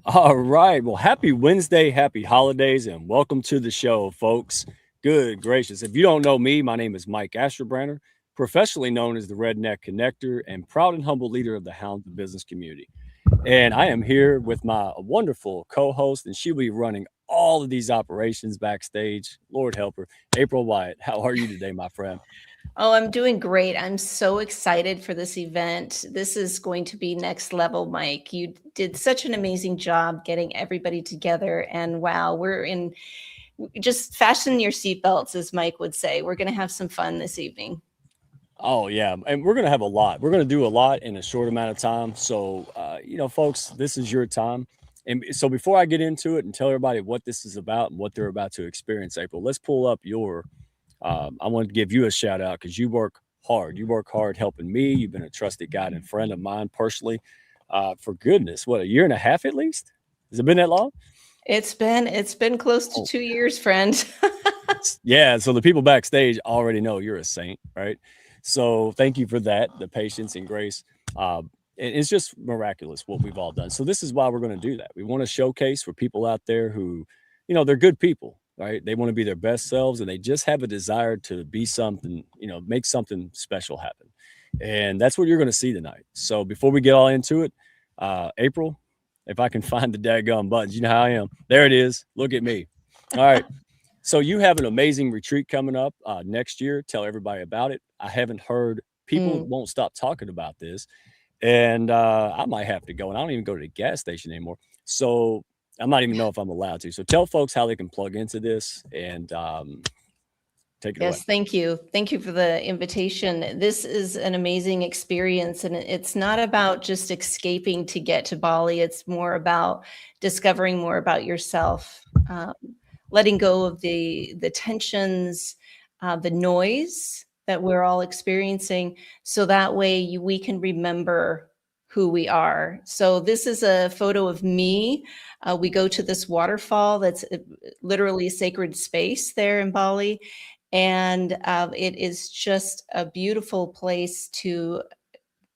All right. Well, happy Wednesday, happy holidays, and welcome to the show, folks. Good gracious. If you don't know me, my name is Mike Asherbranner, professionally known as the Redneck Connector and proud and humble leader of the Hounds of Business community. And I am here with my wonderful co host, and she'll be running all of these operations backstage. Lord help her. April Wyatt, how are you today, my friend? Oh, I'm doing great. I'm so excited for this event. This is going to be next level, Mike. You did such an amazing job getting everybody together. And wow, just fasten your seatbelts, as Mike would say. We're going to have some fun this evening. Oh yeah, and we're gonna have a lot. We're gonna do a lot in a short amount of time. So, folks, this is your time. And so, before I get into it and tell everybody what this is about and what they're about to experience, April, let's pull up your. I want to give you a shout out because you work hard. You work hard helping me. You've been a trusted guide and friend of mine personally. For goodness, what, a year and a half at least? Has it been that long? It's been close to Oh, 2 years, friend. yeah. So the people backstage already know you're a saint, right? So thank you for that, the patience and grace. And it's just miraculous what we've all done. So this is why we're going to do that. We want to showcase for people out there who, they're good people, right? They want to be their best selves and they just have a desire to be something, make something special happen. And that's what you're going to see tonight. So before we get all into it, April, if I can find the daggum buttons, you know how I am. There it is. Look at me. All right. So you have an amazing retreat coming up next year. Tell everybody about it. I haven't heard people Mm. won't stop talking about this, and I might have to go. And I don't even go to the gas station anymore, so I might even know if I'm allowed to. So tell folks how they can plug into this and take it away. Yes, thank you. Thank you for the invitation. This is an amazing experience, and it's not about just escaping to get to Bali. It's more about discovering more about yourself, letting go of the tensions, the noise that we're all experiencing, so that way we can remember who we are. So this is a photo of me. We go to this waterfall that's literally a sacred space there in Bali, and it is just a beautiful place to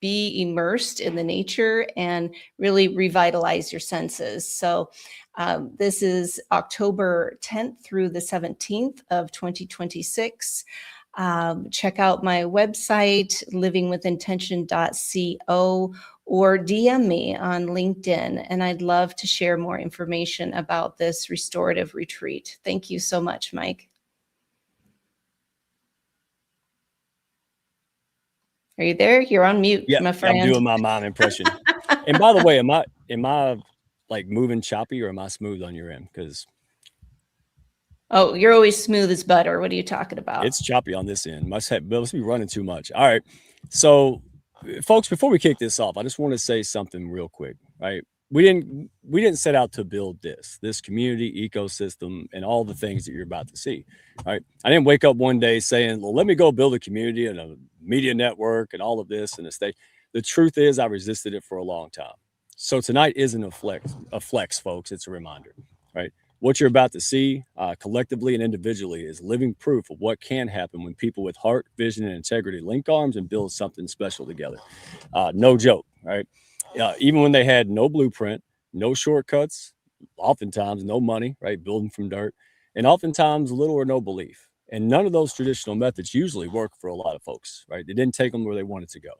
be immersed in the nature and really revitalize your senses. So this is October 10th through the 17th of 2026. Check out my website, livingwithintention.co, or DM me on LinkedIn, and I'd love to share more information about this restorative retreat. Thank you so much, Mike. Are you there? You're on mute, Yeah, my I'm friend. doing my mime impression. And by the way, am I like moving choppy or am I smooth on your end? Because Oh, you're always smooth as butter. What are you talking about? it's choppy on this end. Must be running too much. All right. So, folks, before we kick this off, I just want to say something real quick. Right? We didn't set out to build this community ecosystem and all the things that you're about to see. Right? I didn't wake up one day saying, "Well, let me go build a community and a media network and all of this and a state." The truth is, I resisted it for a long time. So tonight isn't a flex, folks. It's a reminder. Right? What you're about to see, collectively and individually, is living proof of what can happen when people with heart, vision, and integrity link arms and build something special together. No joke, right? Even when they had no blueprint, no shortcuts, oftentimes no money, right? Building from dirt, and oftentimes little or no belief. And none of those traditional methods usually work for a lot of folks, right? They didn't take them where they wanted to go.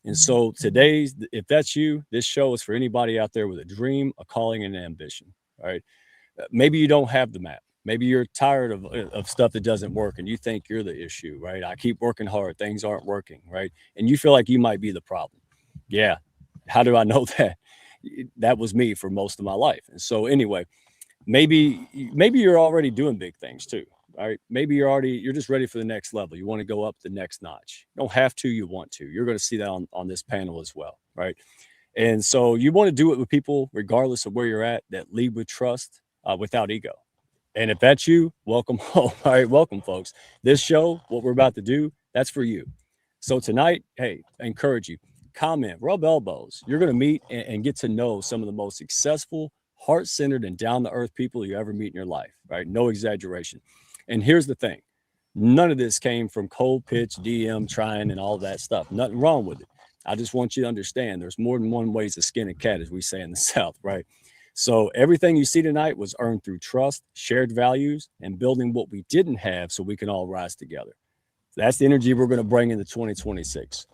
And so today's, if that's you, this show is for anybody out there with a dream, a calling, and an ambition, right? Maybe you don't have the map. Maybe you're tired of stuff that doesn't work and you think you're the issue, right? I keep working hard, things aren't working, right? And you feel like you might be the problem. Yeah. How do I know that? That was me for most of my life. And so anyway, maybe you're already doing big things too. Right? Maybe you're just ready for the next level. You want to go up the next notch. You don't have to, you want to. You're going to see that on this panel as well, right? And so you want to do it with people, regardless of where you're at, that lead with trust, without ego. And if that's you, welcome home. All right, welcome, folks. This show, what we're about to do, that's for you. So tonight, hey, I encourage you, comment, rub elbows. You're going to meet and get to know some of the most successful, heart centered, and down to earth people you ever meet in your life, right? No exaggeration. And here's the thing, none of this came from cold pitch, DM, trying, and all that stuff. Nothing wrong with it. I just want you to understand there's more than one way to skin a cat, as we say in the South, right? So everything you see tonight was earned through trust, shared values, and building what we didn't have so we can all rise together. That's the energy we're going to bring into 2026.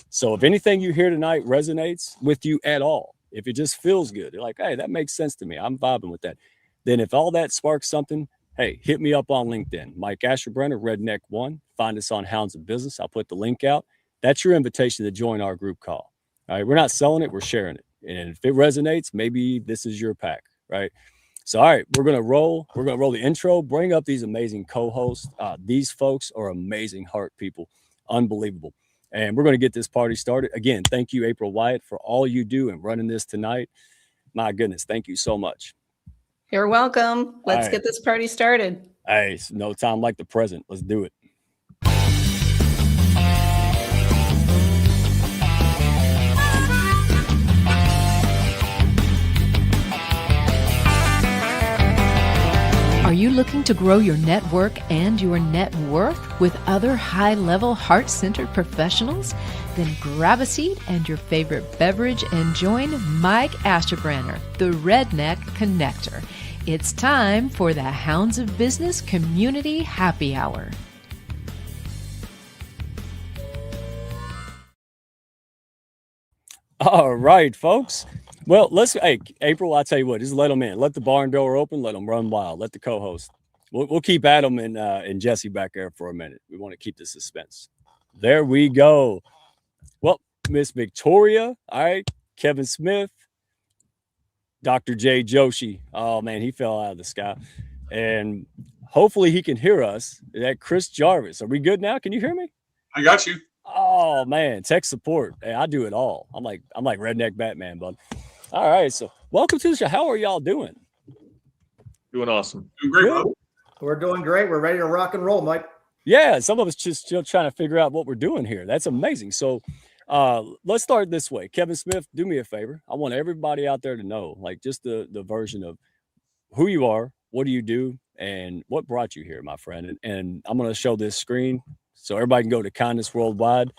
So if anything you hear tonight resonates with you at all, if it just feels good, you're like, hey, that makes sense to me, I'm vibing with that, then if all that sparks something, hey, hit me up on LinkedIn. Mike Asherbrenner, Redneck One. Find us on Hounds of Business. I'll put the link out. That's your invitation to join our group call. All right, we're not selling it, we're sharing it. And if it resonates, maybe this is your pack, right? So, all right, we're gonna roll. We're gonna roll the intro. Bring up these amazing co-hosts. These folks are amazing heart people, unbelievable. And we're gonna get this party started. Again, thank you, April Wyatt, for all you do and running this tonight. My goodness, thank you so much. You're welcome. Let's get this party started. Hey, no time like the present. Let's do it. Are you looking to grow your network and your net worth with other high-level, heart-centered professionals? Then grab a seat and your favorite beverage and join Mike Asherbrenner, the Redneck Connector. It's time for the Hounds of Business Community Happy Hour. All right, folks. Well, hey, April, I'll tell you what, just let them in. Let the barn door open. Let them run wild. Let the co-host. We'll keep Adam and Jesse back there for a minute. We want to keep the suspense. There we go. Well, Miss Victoria. All right. Kevin Smith. Dr. J. Joshi. Oh, man, he fell out of the sky. And hopefully he can hear us. That Chris Jarvis. Are we good now? Can you hear me? I got you. Oh, man. Tech support. Hey, I do it all. I'm like Redneck Batman, bud. All right, so welcome to the show. How are y'all doing? Doing awesome. Doing great, bro. We're doing great. We're ready to rock and roll, Mike. Yeah, some of us just still trying to figure out what we're doing here. That's amazing. So let's start this way. Kevin Smith, do me a favor. I want everybody out there to know, like, just the version of who you are, what do you do, and what brought you here, my friend. And I'm going to show this screen so everybody can go to Kindness Worldwide.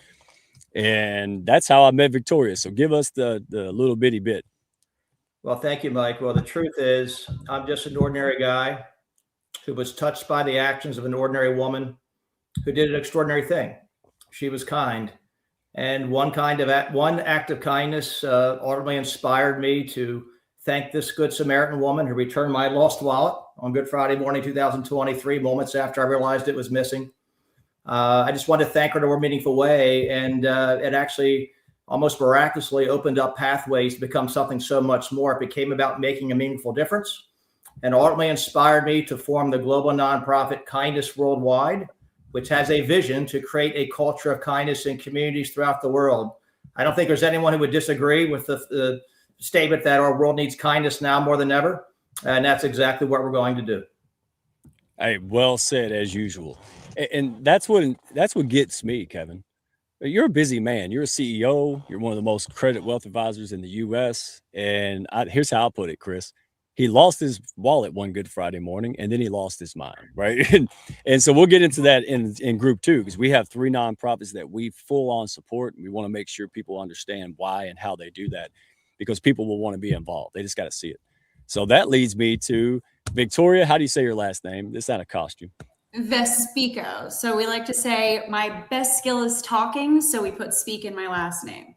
And that's how I met Victoria. So give us the little bitty bit. Well, thank you, Mike. Well, the truth is, I'm just an ordinary guy who was touched by the actions of an ordinary woman who did an extraordinary thing. She was kind. And one act of kindness ultimately inspired me to thank this Good Samaritan woman who returned my lost wallet on Good Friday morning, 2023, moments after I realized it was missing. I just wanted to thank her in a more meaningful way. And it actually almost miraculously opened up pathways to become something so much more. It became about making a meaningful difference and ultimately inspired me to form the global nonprofit Kindness Worldwide, which has a vision to create a culture of kindness in communities throughout the world. I don't think there's anyone who would disagree with the statement that our world needs kindness now more than ever. And that's exactly what we're going to do. Hey, well said, as usual. And that's what gets me, Kevin. You're a busy man. You're a CEO. You're one of the most credited wealth advisors in the U.S. And here's how I put it, Chris. He lost his wallet one Good Friday morning, and then he lost his mind, right? And so we'll get into that in group two, because we have 3 nonprofits that we full on support, and we want to make sure people understand why and how they do that, because people will want to be involved. They just got to see it. So that leads me to Victoria. How do you say your last name? It's not a costume. Vespico. So we like to say my best skill is talking, so we put speak in my last name.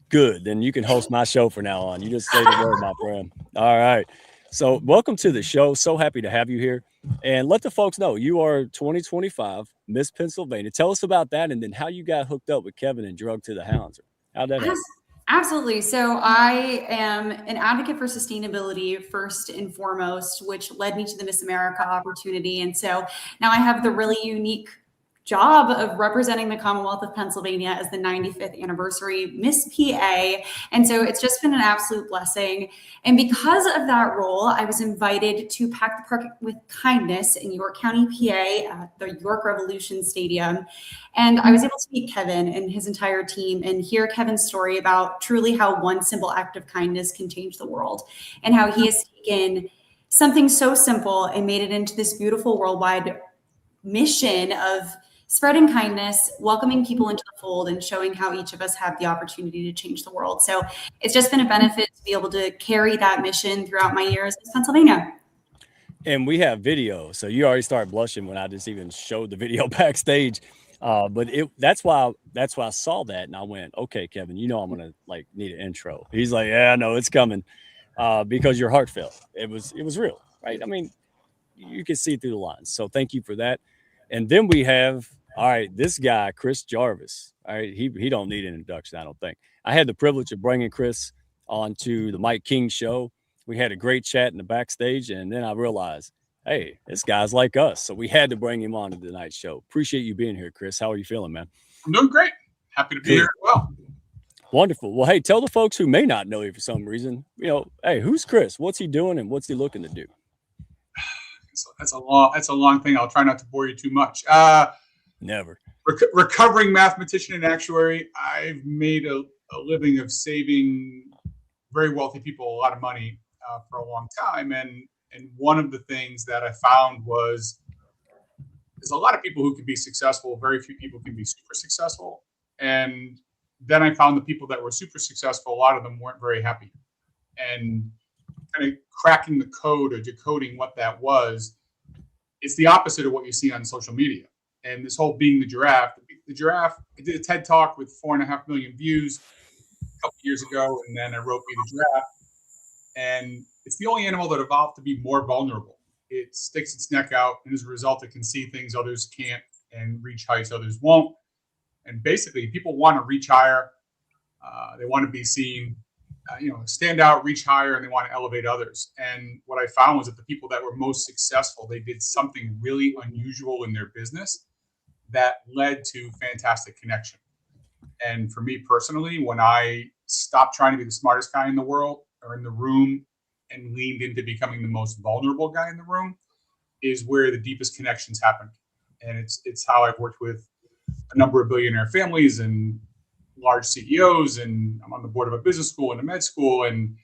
Good. Then you can host my show from now on. You just say the word, my friend. All right. So welcome to the show. So happy to have you here. And let the folks know you are 2025 Miss Pennsylvania. Tell us about that, and then how you got hooked up with Kevin and drugged to the Hounds. How'd that happen? Absolutely. So I am an advocate for sustainability first and foremost, which led me to the Miss America opportunity. And so now I have the really unique job of representing the Commonwealth of Pennsylvania as the 95th anniversary Miss PA. And so it's just been an absolute blessing. And because of that role, I was invited to pack the park with kindness in York County, PA at the York Revolution Stadium. And I was able to meet Kevin and his entire team and hear Kevin's story about truly how one simple act of kindness can change the world, and how he has taken something so simple and made it into this beautiful worldwide mission of spreading kindness, welcoming people into the fold, and showing how each of us have the opportunity to change the world. So it's just been a benefit to be able to carry that mission throughout my years in Pennsylvania. And we have video, so you already started blushing when I just even showed the video backstage. But that's why I saw that and I went, okay, Kevin, you know I'm gonna like need an intro. He's like, yeah, I know it's coming, because you're heartfelt. It was real, right? I mean, you can see through the lines. So thank you for that. And then we have, all right, this guy, Chris Jarvis. All right, he don't need an introduction, I don't think. I had the privilege of bringing Chris onto the Mike King show. We had a great chat in the backstage, and then I realized, hey, this guy's like us. So we had to bring him on to tonight's show. Appreciate you being here, Chris. How are you feeling, man? I'm doing great. Happy to be here as well. Wonderful. Well, hey, tell the folks who may not know you for some reason, hey, who's Chris? What's he doing and what's he looking to do? That's a long thing. I'll try not to bore you too much. Never. Recovering mathematician and actuary. I've made a living of saving very wealthy people a lot of money for a long time. And one of the things that I found was there's a lot of people who can be successful. Very few people can be super successful. And then I found the people that were super successful, a lot of them weren't very happy. And kind of cracking the code or decoding what that was, it's the opposite of what you see on social media. And this whole being the giraffe, I did a TED talk with 4.5 million views a couple years ago, and then I wrote Be the Giraffe. And it's the only animal that evolved to be more vulnerable. It sticks its neck out, and as a result, it can see things others can't and reach heights others won't. And basically, people want to reach higher. They want to be seen, stand out, reach higher, and they want to elevate others. And what I found was that the people that were most successful, they did something really unusual in their business that led to fantastic connection. And for me personally, when I stopped trying to be the smartest guy in the world or in the room and leaned into becoming the most vulnerable guy in the room, is where the deepest connections happen. And it's how I've worked with a number of billionaire families and large CEOs, and I'm on the board of a business school and a med school, and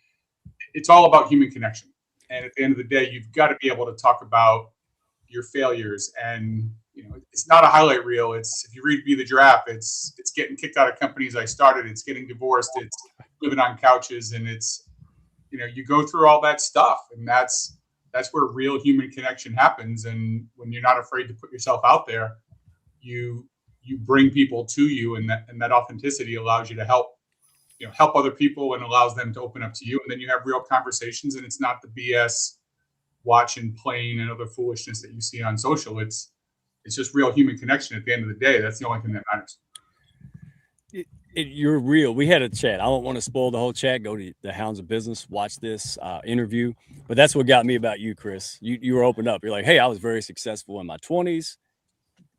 it's all about human connection. And at the end of the day, you've got to be able to talk about your failures. And it's not a highlight reel. It's, if you read Be the Giraffe, it's getting kicked out of companies I started, it's getting divorced, it's living on couches, and it's you go through all that stuff, and that's where real human connection happens. And when you're not afraid to put yourself out there, you bring people to you, and that authenticity allows you to help other people and allows them to open up to you. And then you have real conversations, and it's not the BS watching, playing, and other foolishness that you see on social. It's just real human connection. At the end of the day, that's the only thing that matters. You're real. We had a chat. I don't want to spoil the whole chat. Go to the Hounds of Business, watch this interview. But that's what got me about you, Chris. You were open up. You're like, hey, I was very successful in my 20s,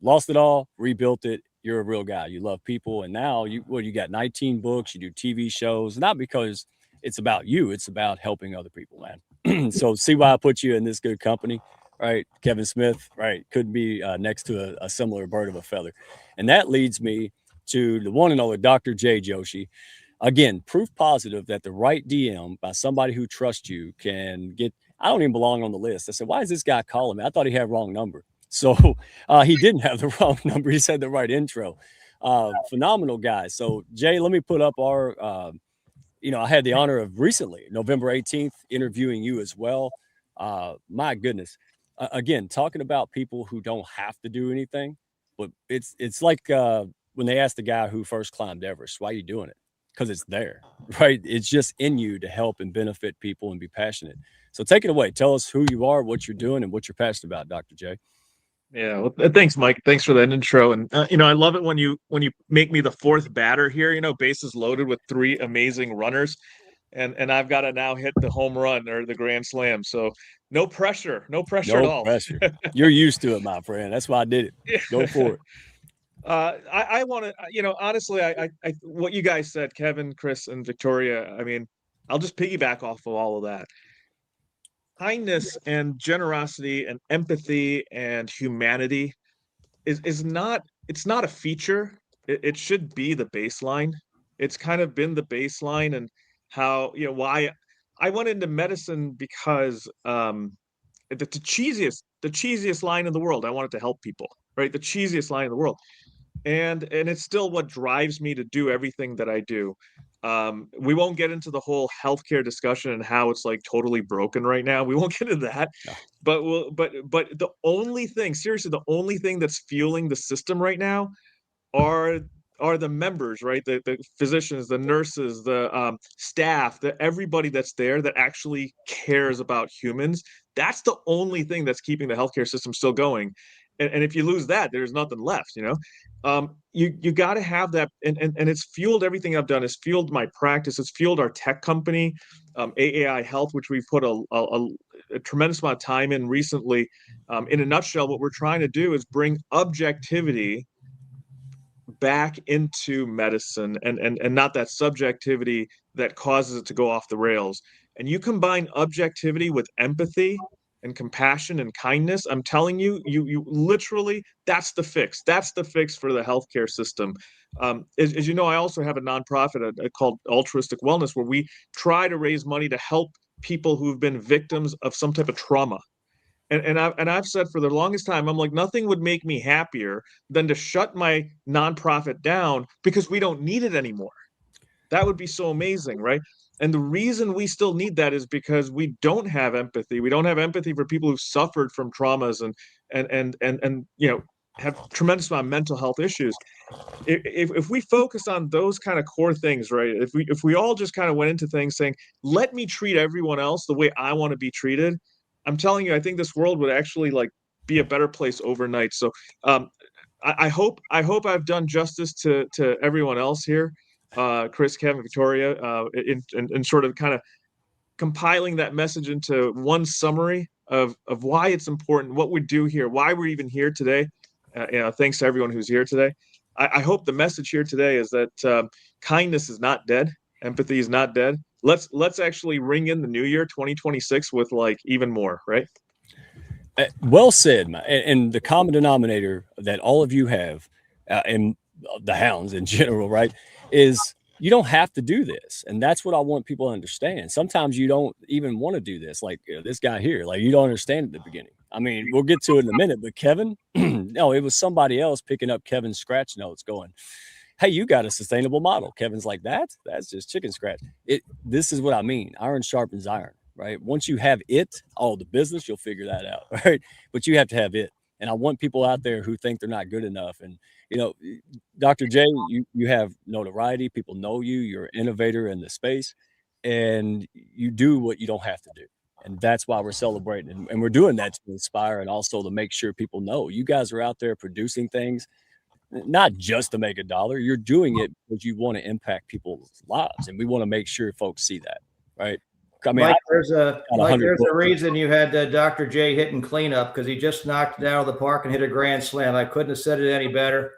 lost it all, rebuilt it. You're a real guy. You love people. And now you got 19 books. You do TV shows, not because it's about you. It's about helping other people, man. So see why I put you in this good company, right? Kevin Smith, right? Couldn't be next to a similar bird of a feather. And that leads me to the one and only Dr. J. Joshi. Again, proof positive that the right DM by somebody who trusts you can get, I don't even belong on the list. I said, why is this guy calling me? I thought he had wrong number. So he didn't have the wrong number. He said the right intro. Phenomenal guy. So Jay, let me put up our, I had the honor of recently, November 18th, interviewing you as well. My goodness. Again, talking about people who don't have to do anything, but it's like when they asked the guy who first climbed Everest, why are you doing it? Because it's there, right? It's just in you to help and benefit people and be passionate. So take it away. Tell us who you are, what you're doing, and what you're passionate about, Dr. J. Yeah, well, thanks, Mike. Thanks for that intro. And I love it when you make me the fourth batter here. Bases loaded with three amazing runners, and I've got to now hit the home run or the grand slam. So no pressure at all. No pressure. You're used to it, my friend. That's why I did it. Yeah. Go for it. I want to, honestly, I what you guys said, Kevin, Chris, and Victoria. I mean, I'll just piggyback off of all of that. Kindness and generosity and empathy and humanity is not, it's not a feature. It should be the baseline. It's kind of been the baseline, and how, why I went into medicine because the cheesiest line in the world, I wanted to help people. right? The cheesiest line in the world. And it's still what drives me to do everything that I do. We won't get into the whole healthcare discussion and how it's like totally broken right now. We won't get into that. No. But the only thing, seriously, the only thing that's fueling the system right now are the members, right? The physicians, the nurses, the staff, everybody that's there that actually cares about humans. That's the only thing that's keeping the healthcare system still going. And if you lose that, there's nothing left, you know. You got to have that, and it's fueled everything I've done. It's fueled my practice. It's fueled our tech company, AAI Health, which we've put a tremendous amount of time in recently. In a nutshell, what we're trying to do is bring objectivity back into medicine, and not that subjectivity that causes it to go off the rails. And you combine objectivity with empathy and compassion and kindness, I'm telling you, you literally, that's the fix. That's the fix for the healthcare system. As you know, I also have a nonprofit called Altruistic Wellness, where we try to raise money to help people who've been victims of some type of trauma. And I've said for the longest time, I'm like, nothing would make me happier than to shut my nonprofit down because we don't need it anymore. That would be so amazing, right? And the reason we still need that is because we don't have empathy. We don't have empathy for people who've suffered from traumas and you know, have tremendous amount of mental health issues. If we focus on those kind of core things, right? If we all just kind of went into things saying, let me treat everyone else the way I want to be treated, I'm telling you, I think this world would actually like be a better place overnight. So I hope I've done justice to everyone else here. Chris, Kevin, Victoria, in sort of kind of compiling that message into one summary of why it's important, what we do here, why we're even here today. You know, thanks to everyone who's here today. I hope the message here today is that kindness is not dead, empathy is not dead. Let's actually ring in the new year 2026 with like even more, right? Well said, man. And the common denominator that all of you have, and the Hounds in general, right, is you don't have to do this. And that's what I want people to understand. Sometimes you don't even want to do this. Like, you know, this guy here, like, you don't understand at the beginning. I mean, we'll get to it in a minute, but Kevin, no, it was somebody else picking up Kevin's scratch notes going, hey, you got a sustainable model. Kevin's like, that's just chicken scratch. This is what I mean. Iron sharpens iron, right? Once you have it, the business, you'll figure that out, right? But you have to have it. And I want people out there who think they're not good enough. And, you know, Dr. J, you have notoriety. People know you. You're an innovator in the space, and you do what you don't have to do. And that's why we're celebrating. And we're doing that to inspire and also to make sure people know you guys are out there producing things, not just to make a dollar. You're doing it because you want to impact people's lives. And we want to make sure folks see that, right? I mean, Mike, there's a reason you had Dr. J hitting cleanup, because he just knocked it out of the park and hit a grand slam. I couldn't have said it any better.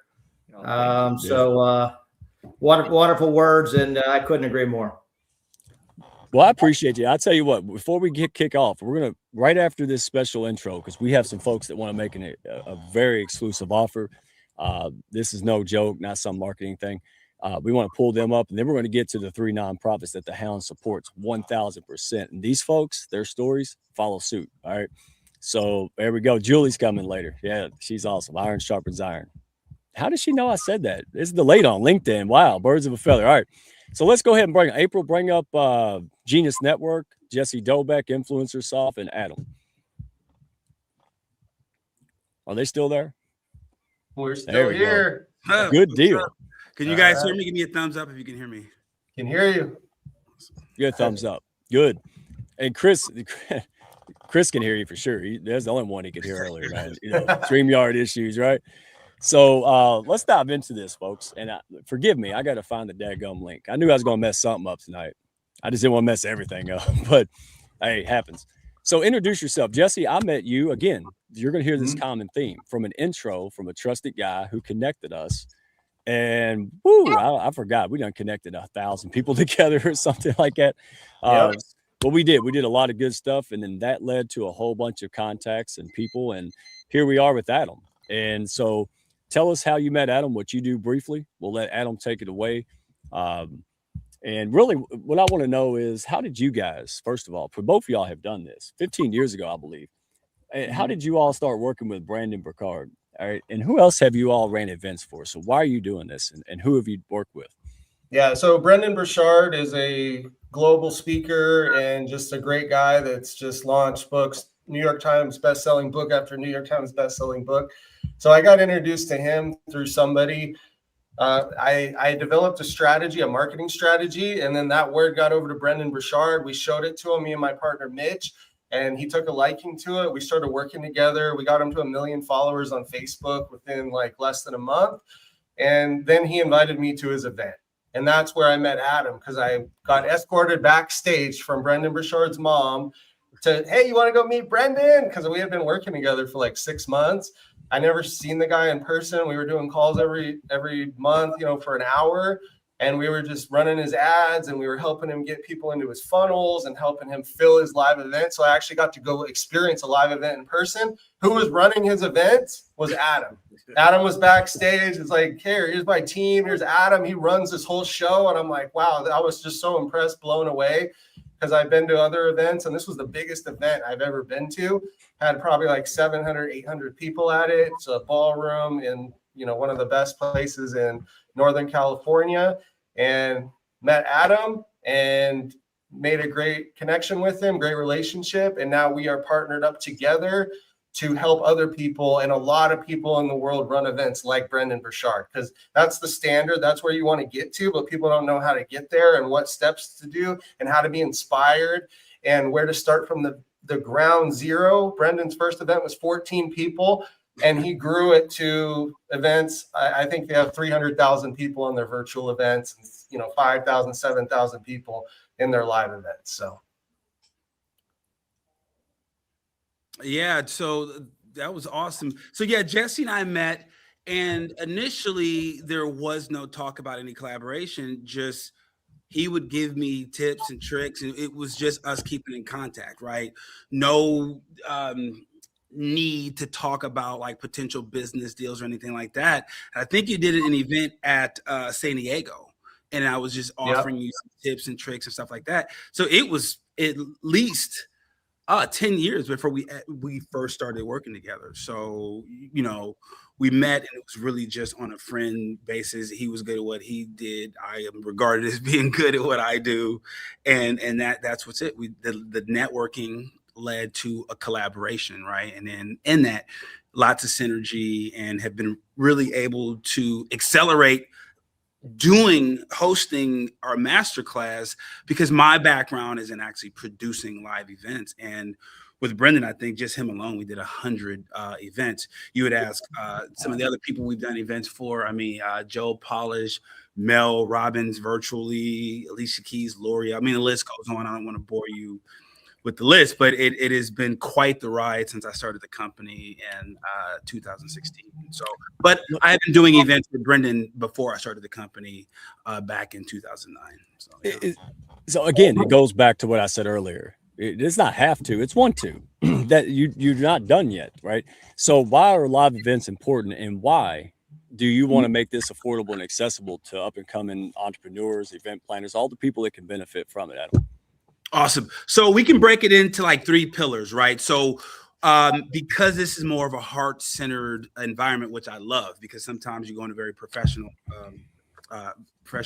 Wonderful words, and I couldn't agree more. Well, I appreciate you. I'll tell you what, before we kick off, we're going to, right after this special intro, because we have some folks that want to make a very exclusive offer. This is no joke, not some marketing thing. We want to pull them up, and then we're going to get to the 3 nonprofits that the Hound supports 1,000%. And these folks, their stories follow suit. All right. So there we go. Julie's coming later. Yeah, she's awesome. Iron sharpens iron. How does she know I said that? This is delayed on LinkedIn. Wow. Birds of a feather. All right. So let's go ahead and bring up Genius Network, Jesse Dobeck, Influencer Soft, and Adam. Are they still there? We're still here. Good deal. Can you guys hear me? Give me a thumbs up if you can hear me. Can hear you. Good thumbs up. Good. And Chris can hear you for sure. There's the only one he could hear earlier, man. You know, StreamYard issues, right? So let's dive into this, folks. And forgive me, I got to find the daggum link. I knew I was going to mess something up tonight. I just didn't want to mess everything up, but hey, it happens. So introduce yourself. Jesse, I met you. Again, you're going to hear this common theme from an intro from a trusted guy who connected us. And I forgot. We done connected 1,000 people together or something like that. But we did a lot of good stuff. And then that led to a whole bunch of contacts and people. And here we are with Adam. And so tell us how you met Adam, what you do briefly. We'll let Adam take it away. And really what I want to know is, how did you guys, first of all, for both of y'all have done this 15 years ago, I believe. How did you all start working with Brandon Burkhardt? All right. And who else have you all ran events for? So why are you doing this? And who have you worked with? Yeah, so Brendan Burchard is a global speaker and just a great guy that's just launched books, New York Times best-selling book after New York Times best-selling book. So I got introduced to him through somebody. I developed a strategy, a marketing strategy, and then that word got over to Brendan Burchard. We showed it to him, me and my partner Mitch, and he took a liking to it. We started working together. We got him to 1 million followers on Facebook within like less than a month. And then he invited me to his event. And that's where I met Adam, because I got escorted backstage from Brendan Burchard's mom to, hey, you want to go meet Brendan? Because we had been working together for like 6 months. I never seen the guy in person. We were doing calls every month, for an hour. And we were just running his ads, and we were helping him get people into his funnels and helping him fill his live event. So I actually got to go experience a live event in person. Who was running his event was Adam. Adam was backstage. It's like, here, here's my team. Here's Adam. He runs this whole show. And I'm like, wow, I was just so impressed, blown away, because I've been to other events, and this was the biggest event I've ever been to. Had probably like 700, 800 people at it. It's a ballroom in, one of the best places in Northern California, and met Adam and made a great connection with him, great relationship. And now we are partnered up together to help other people, and a lot of people in the world run events like Brendan Burchard, because that's the standard. That's where you want to get to, but people don't know how to get there and what steps to do and how to be inspired and where to start from the ground zero. Brendan's first event was 14 people, and he grew it to events. I think they have 300,000 people in their virtual events, and 5,000, 7,000 people in their live events. So. Yeah, so that was awesome. So yeah, Jesse and I met, and initially there was no talk about any collaboration. Just he would give me tips and tricks, and it was just us keeping in contact, right? No need to talk about like potential business deals or anything like that. I think you did an event at San Diego, and I was just offering you some tips and tricks and stuff like that. So it was at least 10 years before we first started working together. So, we met, and it was really just on a friend basis. He was good at what he did. I am regarded as being good at what I do. And that's what's it. The networking led to a collaboration, right? And then in that, lots of synergy, and have been really able to accelerate hosting our masterclass, because my background is in actually producing live events. And with Brendan, I think just him alone, we did 100 events. You would ask some of the other people we've done events for. I mean, Joe Polish, Mel Robbins virtually, Alicia Keys, Lori. I mean, the list goes on. I don't want to bore you with the list, but it has been quite the ride since I started the company in 2016. So, but I have been doing events with Brendan before I started the company back in 2009. So, yeah. So again, it goes back to what I said earlier. It's not have to, it's want to. That you're not done yet, right? So why are live events important, and why do you want to make this affordable and accessible to up and coming entrepreneurs, event planners, all the people that can benefit from it, Adam? Awesome. So we can break it into like 3 pillars, right? So because this is more of a heart-centered environment, which I love, because sometimes you go in a very professional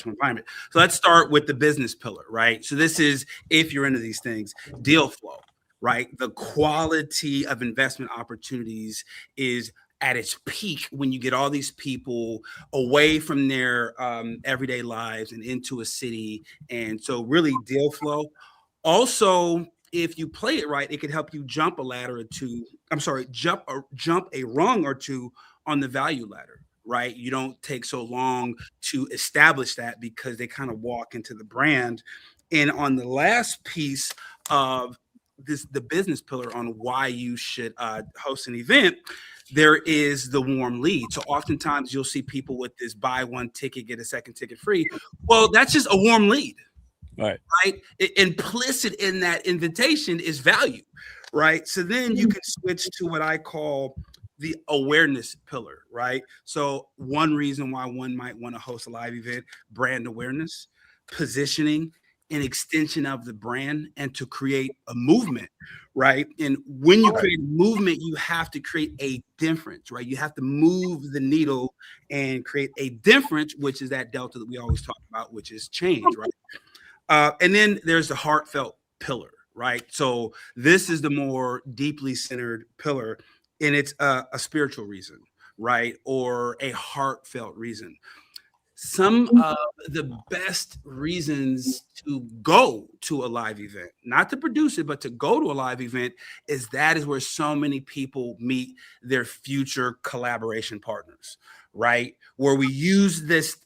environment. So let's start with the business pillar, right? So this is, if you're into these things, deal flow, right? The quality of investment opportunities is at its peak when you get all these people away from their everyday lives and into a city. And so really deal flow. Also, if you play it right, it could help you jump a ladder or two. I'm sorry, jump a rung or two on the value ladder, right? You don't take so long to establish that, because they kind of walk into the brand. And on the last piece of the business pillar on why you should host an event, there is the warm lead. So oftentimes you'll see people with this buy one ticket, get a second ticket free. Well, that's just a warm lead. Right. Implicit in that invitation is value, right? So then you can switch to what I call the awareness pillar, right? So one reason why one might want to host a live event: brand awareness, positioning, an extension of the brand and to create a movement, right? And when you create a movement, you have to create a difference, right? You have to move the needle and create a difference, which is that delta that we always talk about, which is change, right? And then there's the heartfelt pillar, right? So this is the more deeply centered pillar, and it's a spiritual reason, right? Or a heartfelt reason. Some of the best reasons to go to a live event, not to produce it, but to go to a live event, is where so many people meet their future collaboration partners, right? Where we use this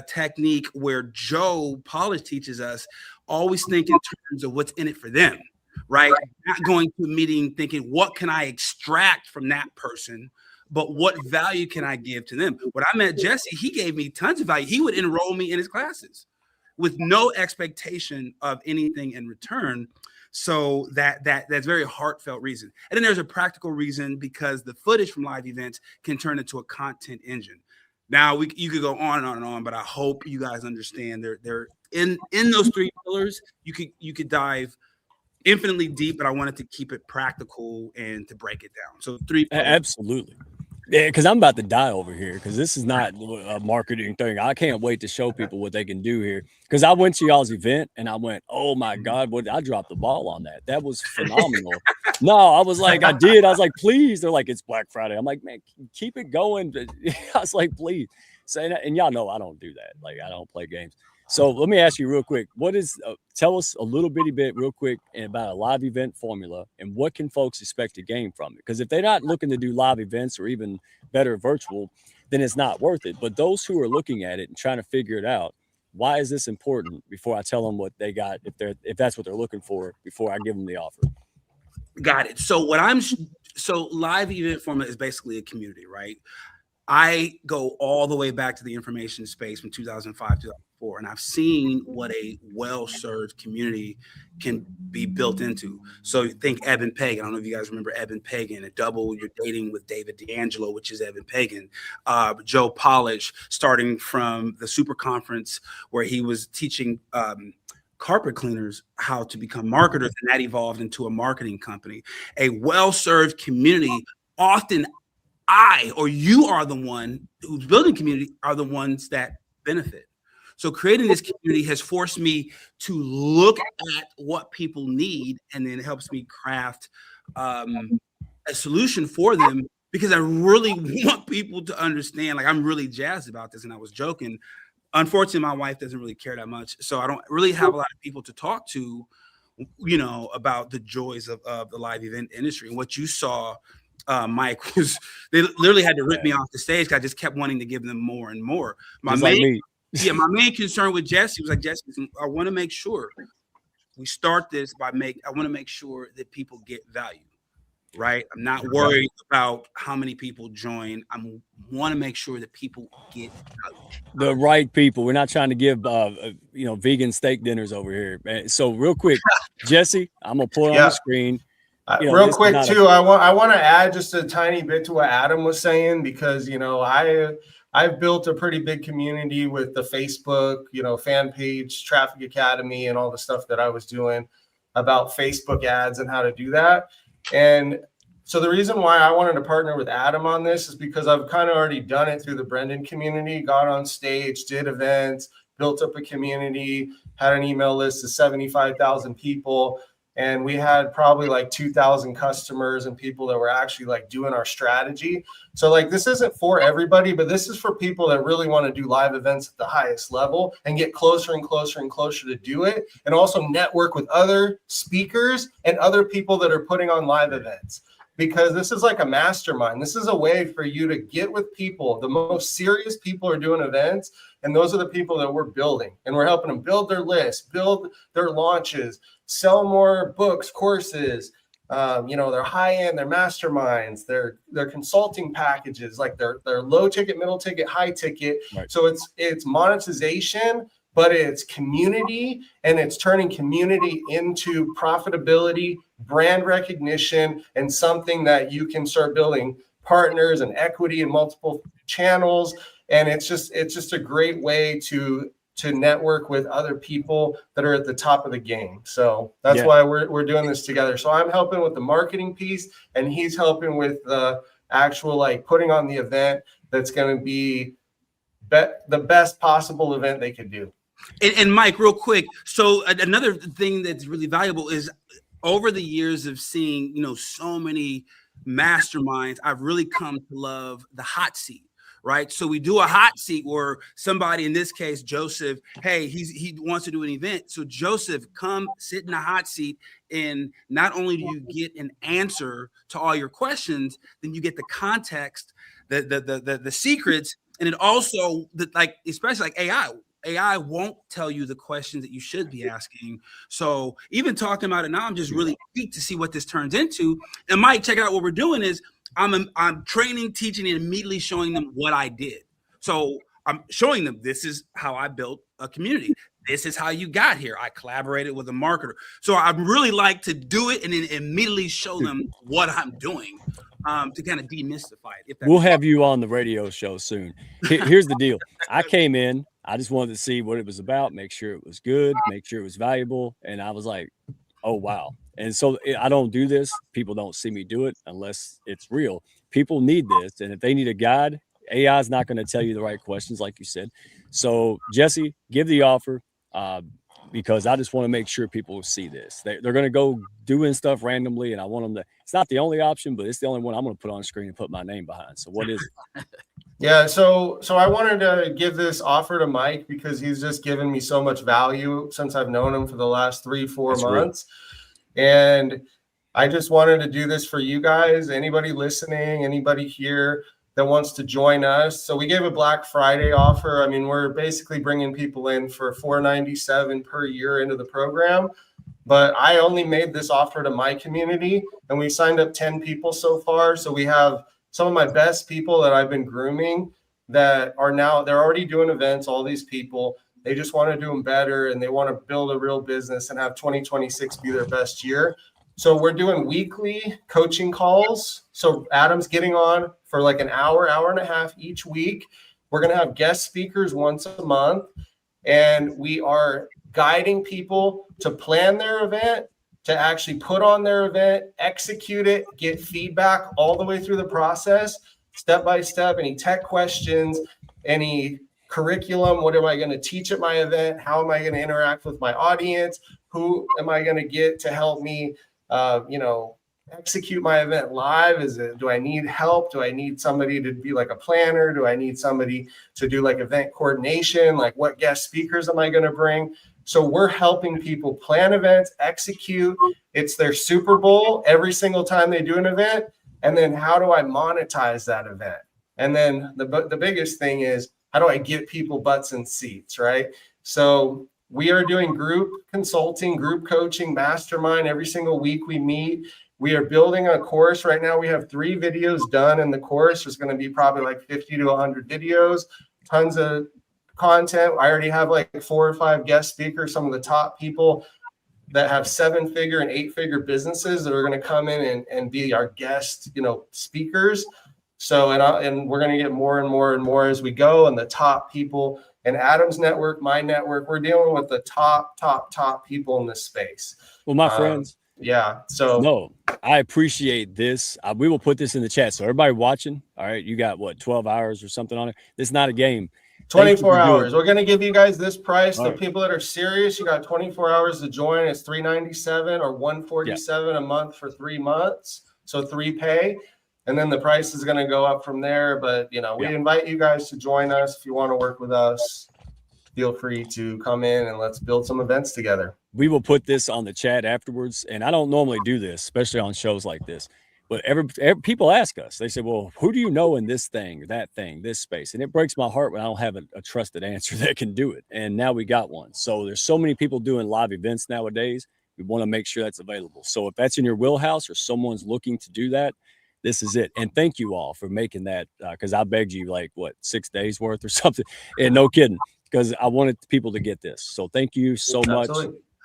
technique where Joe Polish teaches us, always think in terms of what's in it for them, right? Not going to a meeting thinking, what can I extract from that person? But what value can I give to them? When I met Jesse, he gave me tons of value. He would enroll me in his classes with no expectation of anything in return. So that's very heartfelt reason. And then there's a practical reason, because the footage from live events can turn into a content engine. Now you could go on and on and on, but I hope you guys understand they're in those three pillars. You could dive infinitely deep, but I wanted to keep it practical and to break it down. So three pillars. Absolutely. Yeah, because I'm about to die over here, because this is not a marketing thing. I can't wait to show people what they can do here, because I went to y'all's event and I went, oh my God, I dropped the ball on that. That was phenomenal. No, I was like, I was like, please. They're like, it's Black Friday. I'm like, man, keep it going. I was like, please. Say that. And y'all know I don't do that. Like, I don't play games. So let me ask you real quick, tell us a little bitty bit real quick about a live event formula, and what can folks expect to gain from it? Because if they're not looking to do live events or even better virtual, then it's not worth it. But those who are looking at it and trying to figure it out, why is this important, before I tell them what they got, if that's what they're looking for, before I give them the offer? Got it. So live event formula is basically a community, right? I go all the way back to the information space from 2005, 2004, and I've seen what a well-served community can be built into. So think Eben Pagan. I don't know if you guys remember Eben Pagan, a double you're dating with David D'Angelo, which is Eben Pagan. Joe Polish, starting from the super conference where he was teaching carpet cleaners how to become marketers, and that evolved into a marketing company. A well-served community, often you are the one who's building community, are the ones that benefit. So creating this community has forced me to look at what people need, and then it helps me craft a solution for them, because I really want people to understand, like, I'm really jazzed about this. And I was joking. Unfortunately, my wife doesn't really care that much. So I don't really have a lot of people to talk to, about the joys of the live event industry. And what you saw, Mike, was they literally had to rip me off the stage, because I just kept wanting to give them more and more. My main concern with Jesse was like, Jesse, I want to make sure we start this I want to make sure that people get value, right? I'm not worried about how many people join. I want to make sure that people get value. The right people. We're not trying to give vegan steak dinners over here. So real quick, Jesse, I'm gonna pull it on the screen. Real quick too, I want to add just a tiny bit to what Adam was saying, because I've built a pretty big community with the Facebook, fan page, Traffic Academy, and all the stuff that I was doing about Facebook ads and how to do that. And so the reason why I wanted to partner with Adam on this is because I've kind of already done it through the Brendan community, got on stage, did events, built up a community, had an email list of 75,000 people. And we had probably like 2,000 customers and people that were actually like doing our strategy. So like, this isn't for everybody, but this is for people that really want to do live events at the highest level and get closer and closer and closer to do it. And also network with other speakers and other people that are putting on live events, because this is like a mastermind. This is a way for you to get with people. The most serious people are doing events, and those are the people that we're building, and we're helping them build their list, build their launches, sell more books, courses, their high-end, their masterminds, their consulting packages, like their low ticket, middle ticket, high ticket. Right. So it's monetization, but it's community, and it's turning community into profitability, brand recognition, and something that you can start building partners and equity in multiple channels. And it's just a great way to to network with other people that are at the top of the game. So that's why we're doing this together. So I'm helping with the marketing piece, and he's helping with the actual like putting on the event that's going to be the best possible event they could do. And Mike, real quick. So another thing that's really valuable is over the years of seeing, you know, so many masterminds, I've really come to love the hot seat. Right. So we do a hot seat where somebody, in this case, Joseph, hey, he wants to do an event. So Joseph, come sit in the hot seat. And not only do you get an answer to all your questions, then you get the context, the secrets. And it also, like, especially like AI won't tell you the questions that you should be asking. So even talking about it now, I'm just really intrigued to see what this turns into. And Mike, check out what we're doing is I'm training, teaching, and immediately showing them what I did. So I'm showing them, this is how I built a community. This is how you got here. I collaborated with a marketer. So I really like to do it and then immediately show them what I'm doing to kind of demystify it. We'll have you on the radio show soon. Here's the deal. I came in, I just wanted to see what it was about, make sure it was good, make sure it was valuable. And I was like, oh, wow. And so I don't do this. People don't see me do it unless it's real. People need this. And if they need a guide, AI is not going to tell you the right questions, like you said. So Jesse, give the offer because I just want to make sure people see this. They're going to go doing stuff randomly. And I want them to, it's not the only option, but it's the only one I'm going to put on screen and put my name behind. So what is it? Yeah, so I wanted to give this offer to Mike because he's just given me so much value since I've known him for the last 3-4 months. And I just wanted to do this for you guys, anybody listening, anybody here that wants to join us. So we gave a Black Friday offer. I mean, we're basically bringing people in for $497 per year into the program. But I only made this offer to my community, and we signed up 10 people so far. So we have some of my best people that I've been grooming that are now, they're already doing events, all these people. They just want to do them better, and they want to build a real business and have 2026 be their best year. So we're doing weekly coaching calls. So Adam's getting on for like an hour and a half each week. We're going to have guest speakers once a month, and we are guiding people to plan their event, to actually put on their event, execute it, get feedback all the way through the process, step by step, any tech questions, any curriculum, what am I going to teach at my event? How am I going to interact with my audience? Who am I going to get to help me, execute my event live? Do I need help? Do I need somebody to be like a planner? Do I need somebody to do like event coordination? Like what guest speakers am I going to bring? So we're helping people plan events, execute. It's their Super Bowl every single time they do an event. And then how do I monetize that event? And then the biggest thing is, how do I get people butts in seats, right? So we are doing group consulting, group coaching, mastermind. Every single week we meet. We are building a course right now. We have 3 videos done in the course. There's going to be probably like 50 to 100 videos, tons of content. I already have like 4 or 5 guest speakers, some of the top people that have 7-figure and 8-figure businesses that are going to come in and be our guest, speakers. So, and we're going to get more and more and more as we go. And the top people in Adam's network, my network, we're dealing with the top people in this space. Well, my friends. Yeah. So no, I appreciate this. We will put this in the chat. So everybody watching, all right, you got what, 12 hours or something on it. This is not a game. 24 hours. We're going to give you guys this price. All the right. People that are serious, you got 24 hours to join. It's $397 or $147 a month for 3 months. So 3 pay. And then the price is going to go up from there. But, we invite you guys to join us. If you want to work with us, feel free to come in and let's build some events together. We will put this on the chat afterwards. And I don't normally do this, especially on shows like this. But every people ask us, they say, well, who do you know in this thing, that thing, this space? And it breaks my heart when I don't have a trusted answer that can do it. And now we got one. So there's so many people doing live events nowadays. We want to make sure that's available. So if that's in your wheelhouse or someone's looking to do that, this is it. And thank you all for making that, because I begged you 6 days worth or something. And no kidding, because I wanted people to get this. So thank you so much.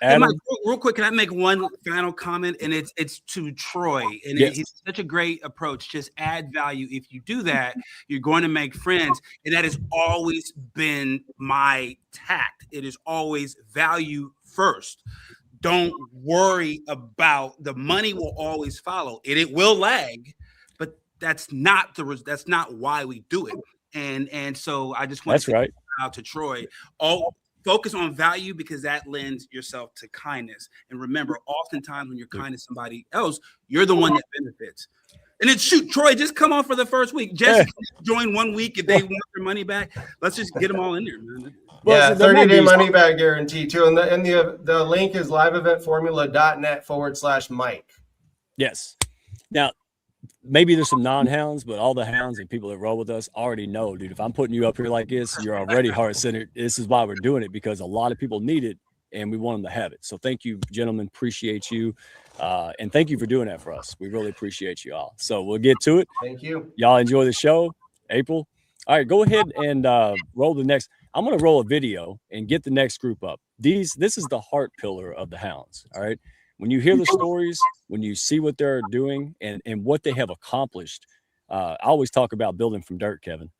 Hey, Mike, Adam, real quick, can I make one final comment? And it's to Troy. And Yes. he's such a great approach. Just add value. If you do that, you're going to make friends. And that has always been my tact. It is always value first. Don't worry about the money will always follow. It will lag, but that's not why we do it. And so I just want that's to say right. out to Troy. Focus on value because that lends yourself to kindness. And remember, oftentimes when you're kind to somebody else, you're the one that benefits. And then shoot, Troy, just come on for the first week. Just join 1 week if they want their money back. Let's just get them all in there, man. Well, Yeah, so there might 30-day be- money back guarantee too. And the link is liveeventformula.net/Mike. Yes. Now, maybe there's some non-hounds, but all the hounds and people that roll with us already know, dude, if I'm putting you up here like this, you're already heart-centered. This is why we're doing it, because a lot of people need it and we want them to have it. So thank you, gentlemen. Appreciate you. And thank you for doing that for us. We really appreciate you all. So we'll get to it. Thank you. Y'all enjoy the show. April. All right, go ahead and roll the next. I'm going to roll a video and get the next group up. This is the heart pillar of the hounds. All right. When you hear the stories, when you see what they're doing and what they have accomplished, I always talk about building from dirt, Kevin.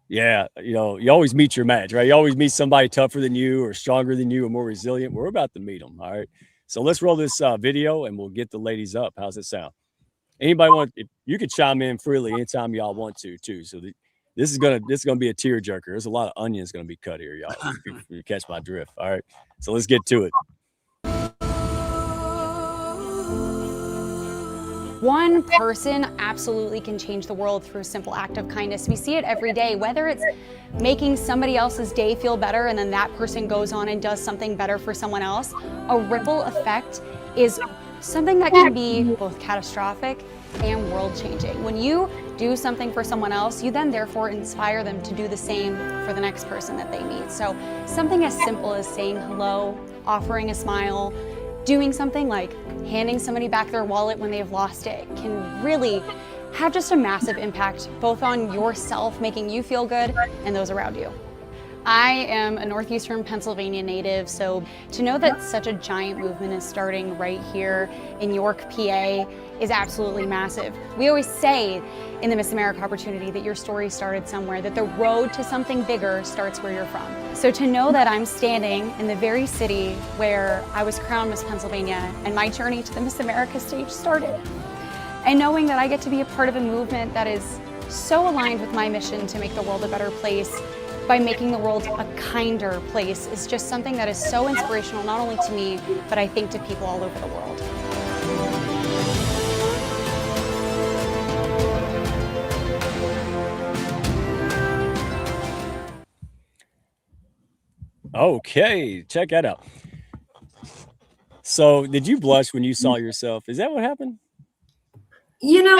Yeah, you always meet your match, right? You always meet somebody tougher than you or stronger than you or more resilient. We're about to meet them, all right? So let's roll this video and we'll get the ladies up. How's it sound? Anybody want? You could chime in freely anytime y'all want to, too. So this is gonna be a tearjerker. There's a lot of onions gonna be cut here, y'all. If you catch my drift, all right? So let's get to it. One person absolutely can change the world through a simple act of kindness. We see it every day, whether it's making somebody else's day feel better and then that person goes on and does something better for someone else. A ripple effect is something that can be both catastrophic and world-changing. When you do something for someone else, you then therefore inspire them to do the same for the next person that they meet. So something as simple as saying hello, offering a smile, doing something like handing somebody back their wallet when they've lost it can really have just a massive impact both on yourself, making you feel good, and those around you. I am a Northeastern Pennsylvania native, so to know that such a giant movement is starting right here in York, PA is absolutely massive. We always say in the Miss America opportunity that your story started somewhere, that the road to something bigger starts where you're from. So to know that I'm standing in the very city where I was crowned Miss Pennsylvania and my journey to the Miss America stage started, and knowing that I get to be a part of a movement that is so aligned with my mission to make the world a better place by making the world a kinder place is just something that is so inspirational, not only to me, but I think to people all over the world. Okay, check that out. So did you blush when you saw yourself? Is that what happened? You know,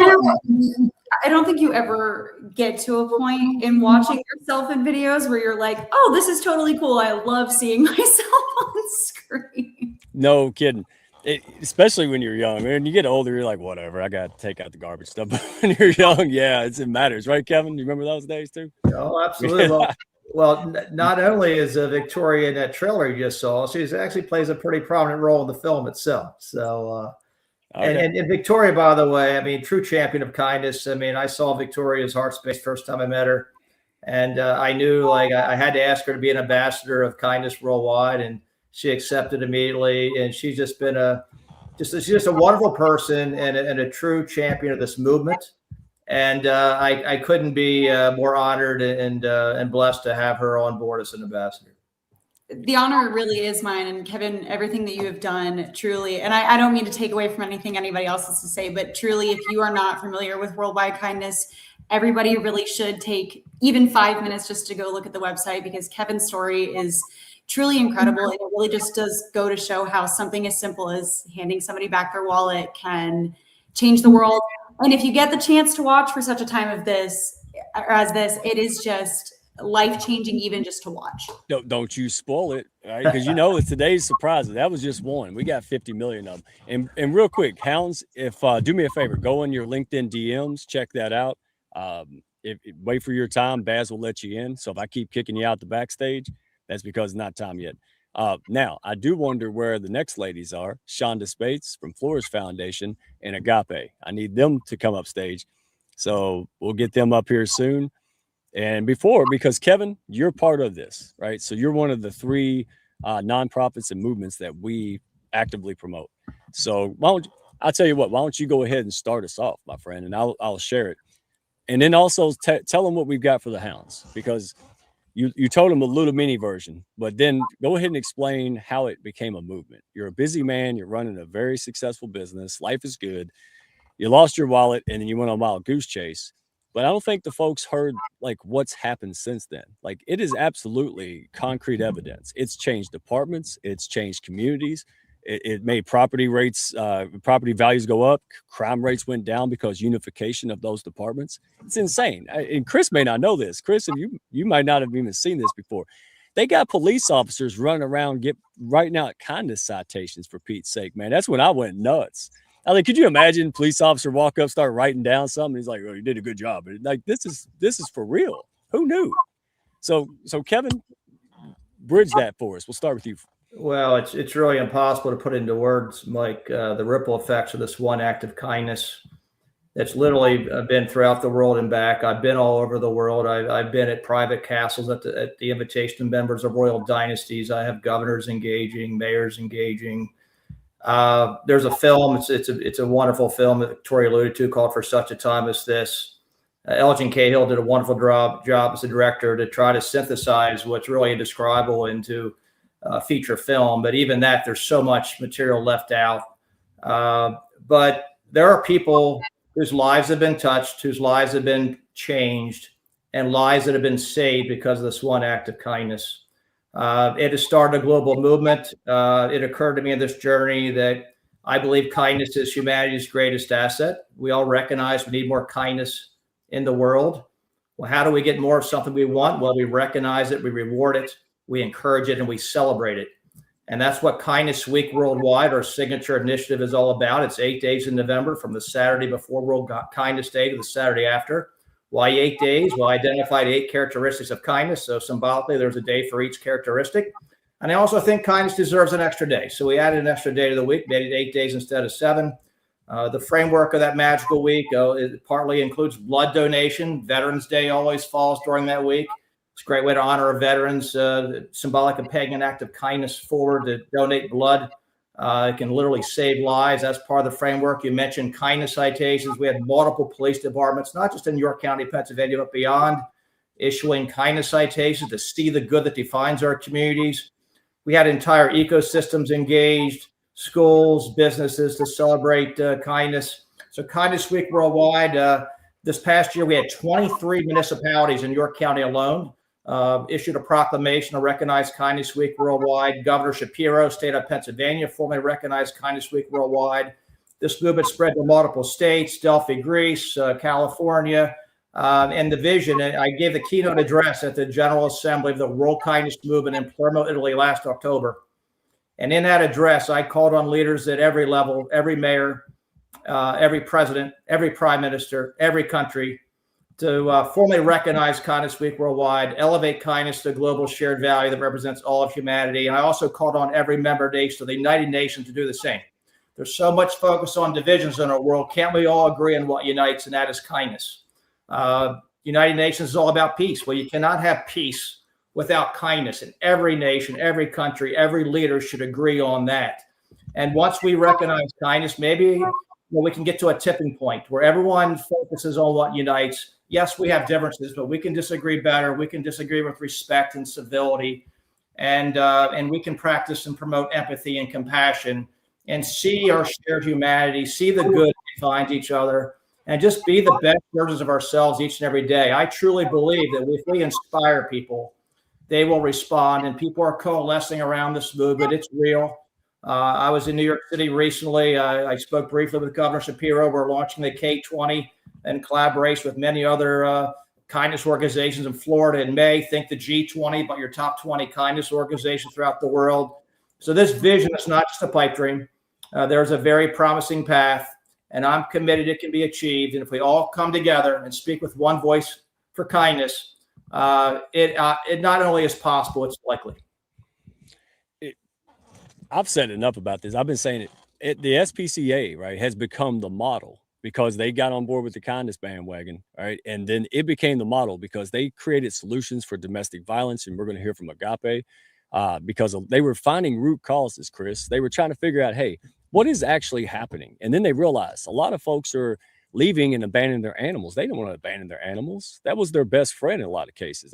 I don't think you ever get to a point in watching yourself in videos where you're like, oh, this is totally cool. I love seeing myself on screen. No kidding. Especially when you're young. When you get older, you're like, whatever, I got to take out the garbage stuff. But when you're young, yeah, it matters. Right, Kevin? You remember those days too? Oh, absolutely. Well, not only is Victoria in that trailer you just saw, she actually plays a pretty prominent role in the film itself. So, okay. and Victoria, by the way, I mean, true champion of kindness. I mean, I saw Victoria's heart space first time I met her. And I knew like I had to ask her to be an ambassador of kindness worldwide. And she accepted immediately. And she's just been she's just a wonderful person and a true champion of this movement. And I couldn't be more honored and blessed to have her on board as an ambassador. The honor really is mine. And Kevin, everything that you have done truly, and I don't mean to take away from anything anybody else has to say, but truly, if you are not familiar with Worldwide Kindness, everybody really should take even 5 minutes just to go look at the website, because Kevin's story is truly incredible. It really just does go to show how something as simple as handing somebody back their wallet can change the world. And if you get the chance to watch for such a time of this, it is just life-changing even just to watch. Don't you spoil it, right? Because it's today's surprises. That was just one. We got 50 million of them. And real quick, Hounds, if do me a favor, go in your LinkedIn DMs, check that out. Wait for your time. Baz will let you in. So if I keep kicking you out the backstage, that's because it's not time yet. Now, I do wonder where the next ladies are, Shonda Spates from Flourish Foundation and Agape. I need them to come up stage. So we'll get them up here soon. And because Kevin, you're part of this, right? So you're one of the 3 nonprofits and movements that we actively promote. So I'll tell you what, why don't you go ahead and start us off, my friend, and I'll share it. And then also tell them what we've got for the Hounds, because you told them a little mini version, but then go ahead and explain how it became a movement. You're a busy man. You're running a very successful business. Life is good. You lost your wallet and then you went on a wild goose chase. But I don't think the folks heard like what's happened since then. Like, it is absolutely concrete evidence. It's changed departments. It's changed communities. It made property values go up. Crime rates went down because unification of those departments. It's insane. And Chris may not know this. Chris, and you might not have even seen this before. They got police officers running around writing out kindness citations, for Pete's sake, man. That's when I went nuts. I mean, could you imagine police officer walk up, start writing down something? He's like, "Oh, you did a good job." Like, this is for real. Who knew? So Kevin, bridge that for us. We'll start with you. Well, it's really impossible to put into words, Mike, the ripple effects of this one act of kindness. It's literally been throughout the world and back. I've been all over the world. I've been at private castles at the invitation of members of royal dynasties. I have governors engaging, mayors engaging. There's a film. It's a wonderful film that Victoria alluded to, called For Such a Time as This. Elgin Cahill did a wonderful job as a director to try to synthesize what's really indescribable into feature film, but even that, there's so much material left out. But there are people whose lives have been touched, whose lives have been changed, and lives that have been saved because of this one act of kindness. It has started a global movement. It occurred to me in this journey that I believe kindness is humanity's greatest asset. We all recognize we need more kindness in the world. Well, how do we get more of something we want? Well, we recognize it, we reward it, we encourage it, and we celebrate it. And that's what Kindness Week Worldwide, our signature initiative, is all about. It's 8 days in November, from the Saturday before World Kindness Day to the Saturday after. Why 8 days? Well, I identified 8 characteristics of kindness. So symbolically, there's a day for each characteristic. And I also think kindness deserves an extra day. So we added an extra day to the week, made it 8 days instead of 7. The framework of that magical week, it partly includes blood donation. Veterans Day always falls during that week. It's a great way to honor our veterans, symbolic of paying an act of kindness forward to donate blood. It can literally save lives. That's part of the framework. You mentioned kindness citations. We had multiple police departments, not just in York County, Pennsylvania, but beyond, issuing kindness citations to see the good that defines our communities. We had entire ecosystems engaged, schools, businesses to celebrate kindness. So Kindness Week Worldwide, this past year, we had 23 municipalities in York County alone issued a proclamation to recognize Kindness Week Worldwide. Governor Shapiro, state of Pennsylvania, formally recognized Kindness Week Worldwide. This movement spread to multiple states, Delphi, Greece, California, and the vision. And I gave the keynote address at the General Assembly of the World Kindness Movement in Palermo, Italy last October. And in that address, I called on leaders at every level, every mayor, every president, every prime minister, every country, to formally recognize Kindness Week Worldwide, elevate kindness to a global shared value that represents all of humanity. And I also called on every member nation of the United Nations to do the same. There's so much focus on divisions in our world. Can't we all agree on what unites, and that is kindness? United Nations is all about peace. Well, you cannot have peace without kindness. And every nation, every country, every leader should agree on that. And once we recognize kindness, maybe we can get to a tipping point where everyone focuses on what unites. Yes, we have differences, but we can disagree better. We can disagree with respect and civility, and we can practice and promote empathy and compassion, and see our shared humanity, see the good that defines each other, and just be the best versions of ourselves each and every day. I truly believe that if we inspire people, they will respond, and people are coalescing around this movement. It's real. I was in New York City recently. I spoke briefly with Governor Shapiro. We're launching the K20 in collaboration with many other kindness organizations in Florida in May. Think the G20, but your top 20 kindness organizations throughout the world. So this vision is not just a pipe dream. There's a very promising path, and I'm committed it can be achieved. And if we all come together and speak with one voice for kindness, it not only is possible, it's likely. I've said enough about this. I've been saying it. The SPCA, right, has become the model because they got on board with the kindness bandwagon, right? And then it became the model because they created solutions for domestic violence. And we're going to hear from Agape because they were finding root causes, Chris. They were trying to figure out, hey, what is actually happening? And then they realized a lot of folks are leaving and abandoning their animals. They don't want to abandon their animals. That was their best friend in a lot of cases.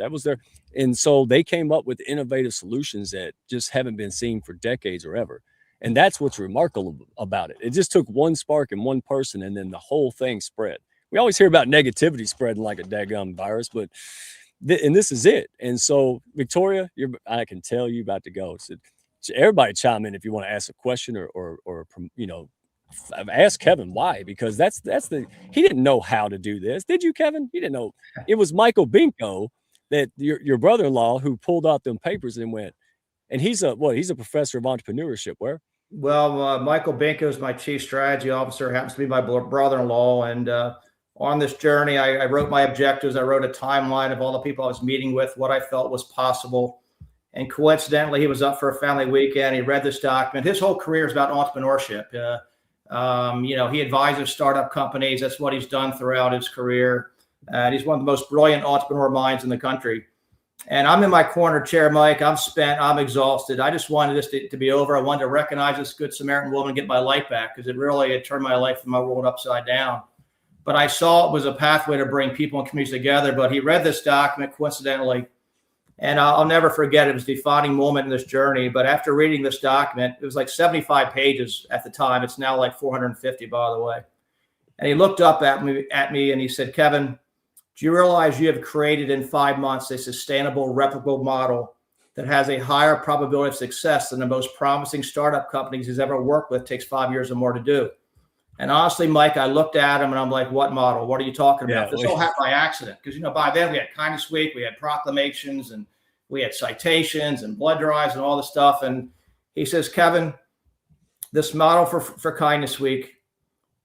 And so they came up with innovative solutions that just haven't been seen for decades or ever. And that's what's remarkable about it. It just took one spark in one person, and then the whole thing spread. We always hear about negativity spreading like a daggum virus, but and this is it. And so, Victoria, I can tell you about to go. So everybody chime in if you want to ask a question or ask Kevin why, because he didn't know how to do this. Did you, Kevin? He didn't know. It was Michael Binko, that your brother-in-law, who pulled out them papers and went, and he's a professor of entrepreneurship. Where? Well, Michael Binko is my chief strategy officer, happens to be my brother-in-law. And on this journey, I wrote my objectives. I wrote a timeline of all the people I was meeting with, what I felt was possible. And coincidentally, he was up for a family weekend. He read this document. His whole career is about entrepreneurship. He advises startup companies. That's what he's done throughout his career. And he's one of the most brilliant entrepreneur minds in the country. And I'm in my corner chair, Mike. I'm spent. I'm exhausted. I just wanted this to be over. I wanted to recognize this good Samaritan woman and get my life back, because it turned my life and my world upside down. But I saw it was a pathway to bring people and communities together. But he read this document coincidentally, and I'll never forget it. It was a defining moment in this journey. But after reading this document, it was like 75 pages at the time. It's now like 450, by the way. And he looked up at me and he said, "Kevin, do you realize you have created in 5 months a sustainable, replicable model that has a higher probability of success than the most promising startup companies he's ever worked with takes 5 years or more to do?" And honestly, Mike, I looked at him and I'm like, "What model? What are you talking about?" This all happened by accident, because by then we had Kindness Week, we had proclamations, and we had citations and blood drives and all this stuff. And he says, "Kevin, this model for Kindness Week,"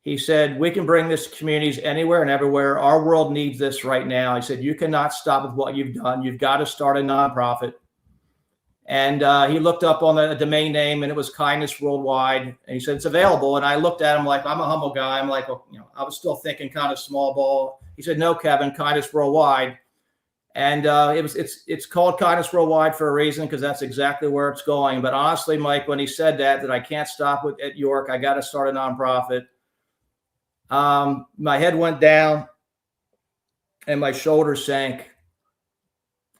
he said, "we can bring this to communities anywhere and everywhere. Our world needs this right now." He said, "You cannot stop with what you've done. You've got to start a nonprofit." And he looked up on the domain name, and it was Kindness Worldwide. And he said, "It's available." And I looked at him like, I'm a humble guy. I'm like, I was still thinking kind of small ball. He said, "No, Kevin, Kindness Worldwide." And it's called Kindness Worldwide for a reason, because that's exactly where it's going. But honestly, Mike, when he said that I can't stop at York, I got to start a nonprofit, my head went down and my shoulders sank.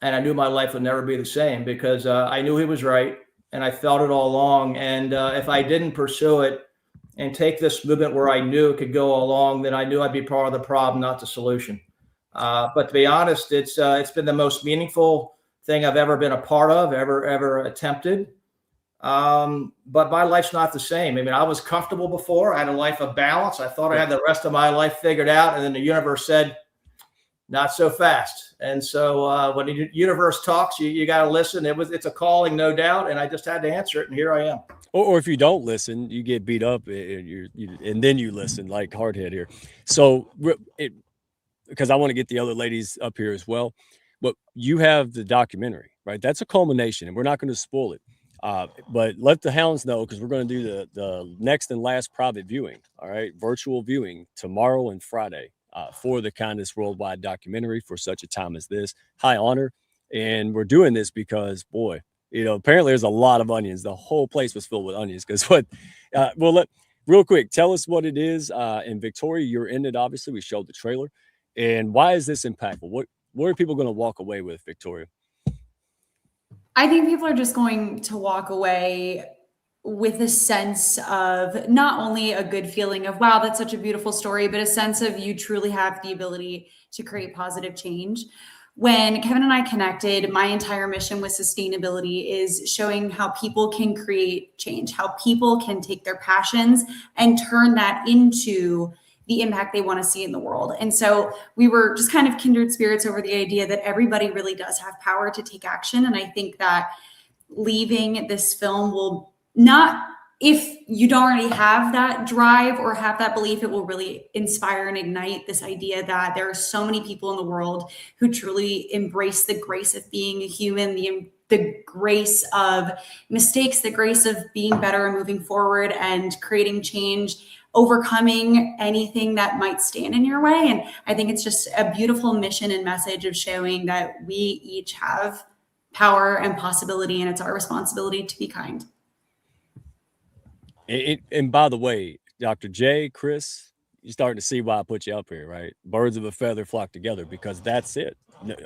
And I knew my life would never be the same, because I knew he was right. And I felt it all along. And if I didn't pursue it and take this movement where I knew it could go along, then I knew I'd be part of the problem, not the solution. But to be honest, it's been the most meaningful thing I've ever been a part of, ever attempted. But my life's not the same. I mean, I was comfortable before. I had a life of balance. I thought I had the rest of my life figured out. And then the universe said, "Not so fast." And so when the universe talks, you got to listen. It's a calling, no doubt. And I just had to answer it. And here I am. Or if you don't listen, you get beat up and then you listen, like Hardhead here. So because I want to get the other ladies up here as well. But you have the documentary, right? That's a culmination, and we're not going to spoil it. But let the hounds know, because we're going to do the next and last private viewing, all right? Virtual viewing tomorrow and Friday for the Kindness Worldwide documentary for such a time as this. High honor. And we're doing this because, boy, apparently there's a lot of onions. The whole place was filled with onions. Because real quick, tell us what it is. And Victoria, you're in it, obviously. We showed the trailer. And why is this impactful? What are people going to walk away with, Victoria? I think people are just going to walk away with a sense of not only a good feeling of, wow, that's such a beautiful story, but a sense of you truly have the ability to create positive change. When Kevin and I connected, my entire mission with sustainability is showing how people can create change, how people can take their passions and turn that into the impact they want to see in the world. And so we were just kind of kindred spirits over the idea that everybody really does have power to take action. And I think that leaving this film will not, if you don't already have that drive or have that belief, it will really inspire and ignite this idea that there are so many people in the world who truly embrace the grace of being a human, the the grace of mistakes, the grace of being better and moving forward and creating change, overcoming anything that might stand in your way. And I think it's just a beautiful mission and message of showing that we each have power and possibility, and it's our responsibility to be kind. And by the way, Dr. J, Chris, you're starting to see why I put you up here, right? Birds of a feather flock together, because that's it.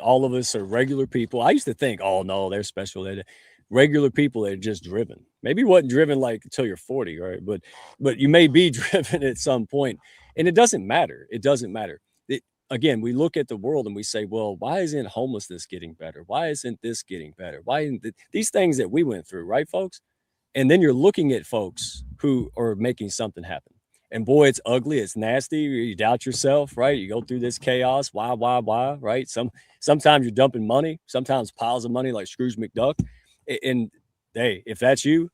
All of us are regular people. I used to think, oh no, they're special. They're regular people that are just driven. Maybe you wasn't driven like until you're 40, right? But you may be driven at some point, and it doesn't matter. It doesn't matter. Again, we look at the world and we say, well, why isn't homelessness getting better? Why isn't this getting better? Why isn't these things that we went through, right, folks? And then you're looking at folks who are making something happen. And boy, it's ugly. It's nasty. You doubt yourself, right? You go through this chaos. Why, right? Sometimes you're dumping money, sometimes piles of money like Scrooge McDuck. And hey, if that's you,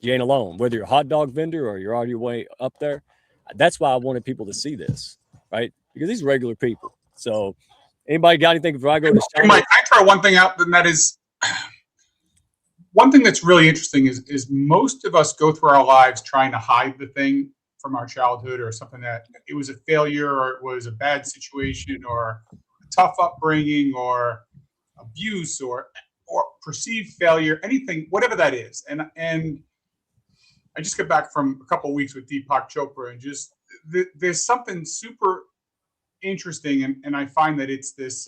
you ain't alone. Whether you're a hot dog vendor or you're on your way up there, that's why I wanted people to see this, right? Because these are regular people. So anybody got anything before I go to Hey, Mike, I throw one thing out, and that is one thing that's really interesting is most of us go through our lives trying to hide the thing from our childhood, or something that it was a failure, or it was a bad situation, or a tough upbringing, or abuse, or perceived failure, anything, whatever that is. And I just got back from a couple of weeks with Deepak Chopra, and just there's something super interesting, and I find that it's this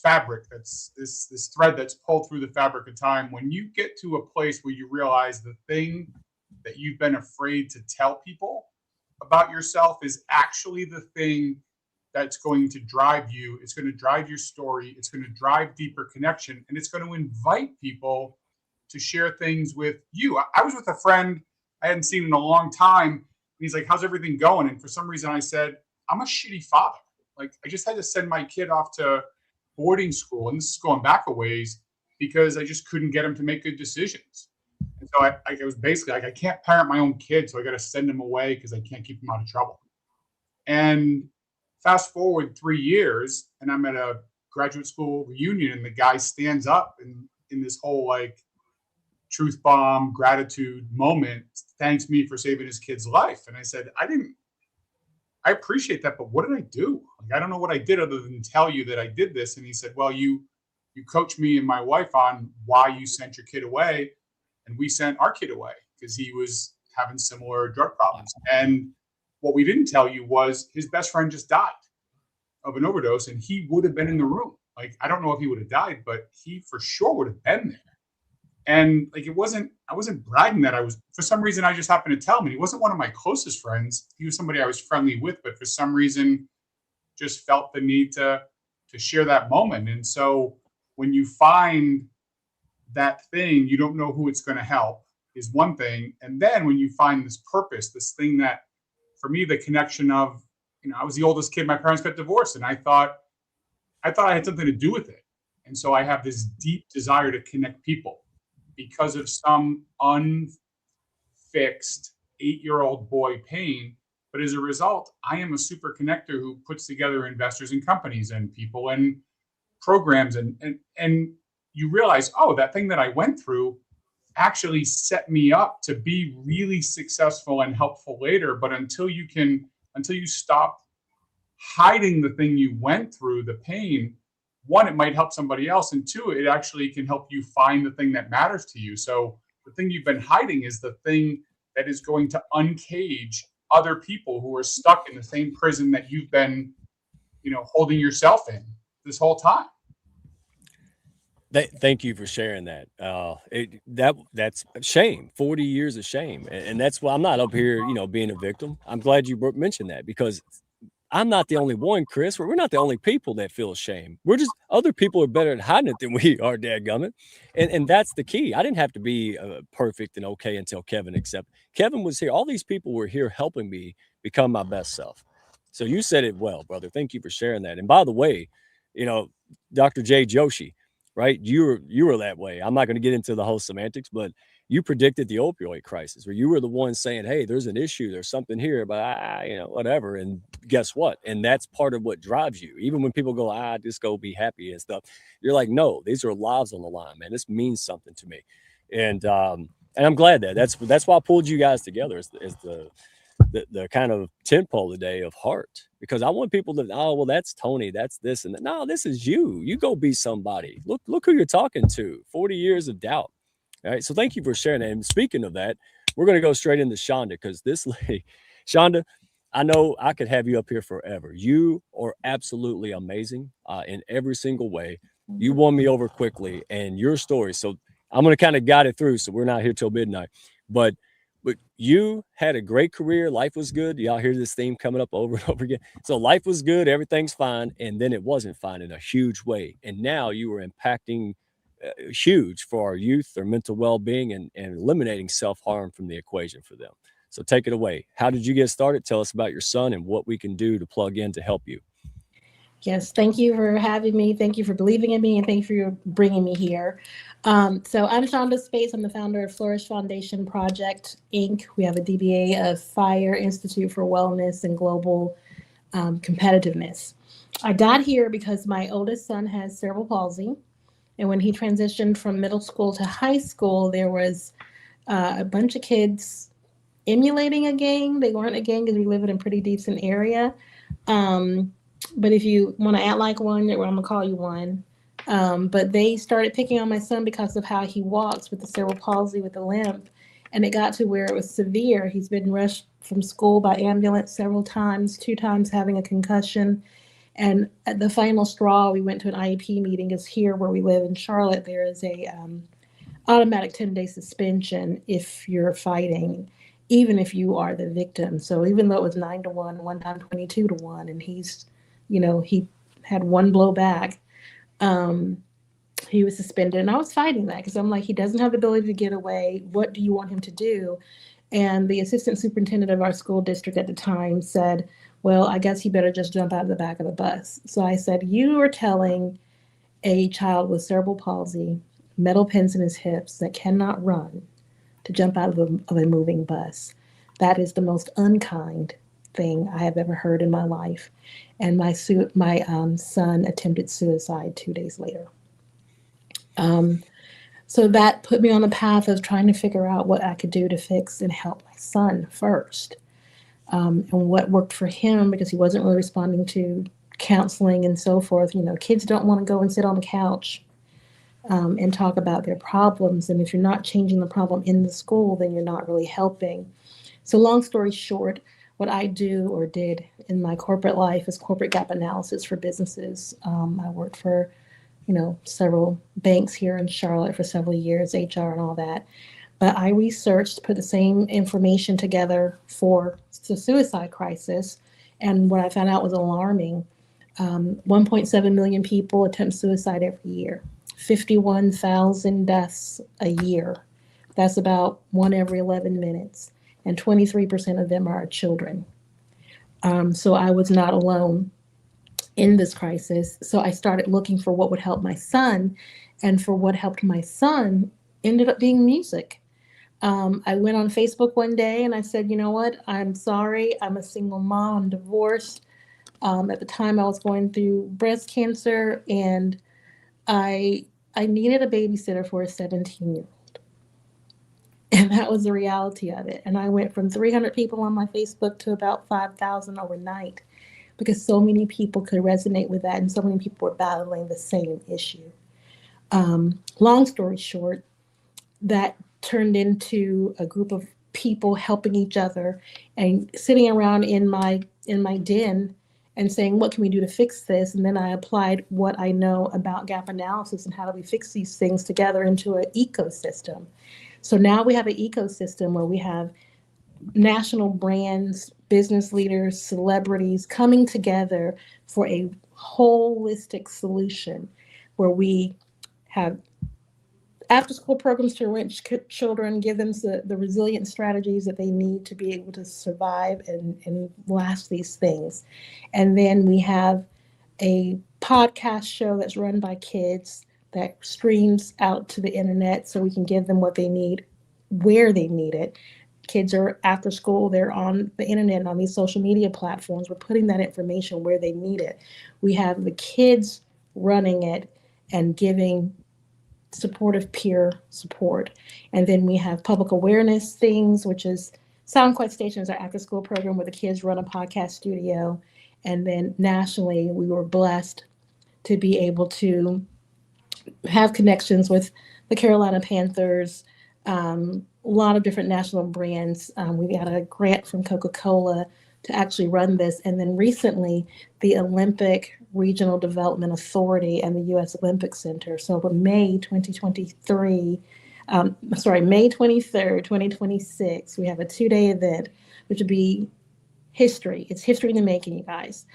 fabric, that's this thread that's pulled through the fabric of time. When you get to a place where you realize the thing that you've been afraid to tell people about yourself is actually the thing that's going to drive you. It's going to drive your story. It's going to drive deeper connection, and it's going to invite people to share things with you. I was with a friend I hadn't seen in a long time, and he's like, how's everything going? And for some reason I said, I'm a shitty father. Like, I just had to send my kid off to boarding school, and this is going back a ways, because I just couldn't get him to make good decisions. And so I was basically like, I can't parent my own kid, so I got to send him away because I can't keep him out of trouble. And fast forward 3 years, and I'm at a graduate school reunion, and the guy stands up in this whole like truth bomb gratitude moment, thanks me for saving his kid's life. And I said, I appreciate that, but what did I do? Like, I don't know what I did other than tell you that I did this. And he said, well, you coached me and my wife on why you sent your kid away, and we sent our kid away because he was having similar drug problems. And what we didn't tell you was his best friend just died of an overdose, and he would have been in the room. Like, I don't know if he would have died, but he for sure would have been there. And like, I wasn't bragging that I was, for some reason, I just happened to tell him. And he wasn't one of my closest friends. He was somebody I was friendly with, but for some reason just felt the need to share that moment. And so when you find that thing, you don't know who it's going to help is one thing. And then when you find this purpose, this thing that, for me, the connection of, I was the oldest kid, my parents got divorced, and I thought I had something to do with it. And so I have this deep desire to connect people because of some unfixed 8-year-old boy pain. But as a result, I am a super connector who puts together investors and companies and people and programs. And you realize, oh, that thing that I went through actually set me up to be really successful and helpful later. But until you stop hiding the thing you went through, the pain, one, it might help somebody else, and two, it actually can help you find the thing that matters to you. So the thing you've been hiding is the thing that is going to uncage other people who are stuck in the same prison that you've been, holding yourself in this whole time. Thank you for sharing that. That's shame, 40 years of shame. And that's why I'm not up here, being a victim. I'm glad you mentioned that, because I'm not the only one, Chris. We're not the only people that feel shame. We're just, other people are better at hiding it than we are, dadgummit. And that's the key. I didn't have to be perfect and okay until Kevin accepted. Kevin was here. All these people were here helping me become my best self. So you said it well, brother. Thank you for sharing that. And by the way, Dr. J. Joshi, right? You were that way. I'm not going to get into the whole semantics, but you predicted the opioid crisis, where you were the one saying, hey, there's an issue, there's something here, but whatever. And guess what? And that's part of what drives you. Even when people go, just go be happy and stuff, you're like, no, these are lives on the line, man. This means something to me. And I'm glad that's why I pulled you guys together as the kind of tentpole today of heart, because I want people to, well, that's Tony, that's this and that. No, this is you go be somebody. Look who you're talking to. 40 years of doubt. All right, so thank you for sharing that. And speaking of that, we're going to go straight into Shonda, because this lady, Shonda, I know I could have you up here forever. You are absolutely amazing in every single way. You won me over quickly, and your story. So I'm going to kind of guide it through, so we're not here till midnight. But you had a great career. Life was good. Y'all hear this theme coming up over and over again. So life was good. Everything's fine. And then it wasn't fine in a huge way. And now you were impacting huge for our youth, their mental well-being, and eliminating self-harm from the equation for them. So take it away. How did you get started? Tell us about your son and what we can do to plug in to help you. Yes, thank you for having me. Thank you for believing in me, and thank you for bringing me here. So I'm Shonda Spates. I'm the founder of Flourish Foundation Project, Inc. We have a DBA of FIRE, Institute for Wellness and Global Competitiveness. I got here because my oldest son has cerebral palsy. And when he transitioned from middle school to high school, there was a bunch of kids emulating a gang. They weren't a gang because we live in a pretty decent area. But if you want to act like one, I'm going to call you one. But they started picking on my son because of how he walks with the cerebral palsy, with the limp. And it got to where it was severe. He's been rushed from school by ambulance several times, 2 times having a concussion. And at the final straw, we went to an IEP meeting, because here where we live in Charlotte, there is a automatic 10-day suspension if you're fighting, even if you are the victim. So even though it was 9-1, one time 22-1, and he's, he had one blow back, he was suspended. And I was fighting that, because I'm like, he doesn't have the ability to get away. What do you want him to do? And the assistant superintendent of our school district at the time said, well, I guess he better just jump out of the back of the bus. So I said, you are telling a child with cerebral palsy, metal pins in his hips, that cannot run, to jump out of a moving bus. That is the most unkind thing I have ever heard in my life. And my son attempted suicide 2 days later. So that put me on the path of trying to figure out what I could do to fix and help my son first. And what worked for him, because he wasn't really responding to counseling and so forth. Kids don't want to go and sit on the couch and talk about their problems. And if you're not changing the problem in the school, then you're not really helping. So long story short, what I do or did in my corporate life is corporate gap analysis for businesses. I worked for, several banks here in Charlotte for several years, HR and all that. But I researched, put the same information together for the suicide crisis. And what I found out was alarming. 1.7 million people attempt suicide every year, 51,000 deaths a year. That's about 1 every 11 minutes. And 23% of them are children. So I was not alone in this crisis. So I started looking for what would help my son. And for what helped my son ended up being music. I went on Facebook one day and I said, you know what? I'm sorry. I'm a single mom. I'm divorced. At the time I was going through breast cancer, and I needed a babysitter for a 17-year-old. And that was the reality of it. And I went from 300 people on my Facebook to about 5,000 overnight, because so many people could resonate with that, and so many people were battling the same issue. Long story short, that turned into a group of people helping each other and sitting around in my den and saying, what can we do to fix this? And then I applied what I know about gap analysis and how do we fix these things together into an ecosystem. So now we have an ecosystem where we have national brands, business leaders, celebrities coming together for a holistic solution where we have after-school programs to enrich children, give them the resilient strategies that they need to be able to survive and last these things. And then we have a podcast show that's run by kids that streams out to the internet so we can give them what they need where they need it. Kids are after school, they're on the internet, on these social media platforms. We're putting that information where they need it. We have the kids running it and giving supportive peer support. And then we have public awareness things, which is Sound Quest Station is our after school program where the kids run a podcast studio. And then nationally, we were blessed to be able to have connections with the Carolina Panthers, a lot of different national brands. We got a grant from Coca-Cola to actually run this. And then recently, the Olympic Regional Development Authority and the U.S. Olympic Center. So for May 2023, May 23rd, 2026, we have a 2-day event, which would be history. It's history in the making, you guys.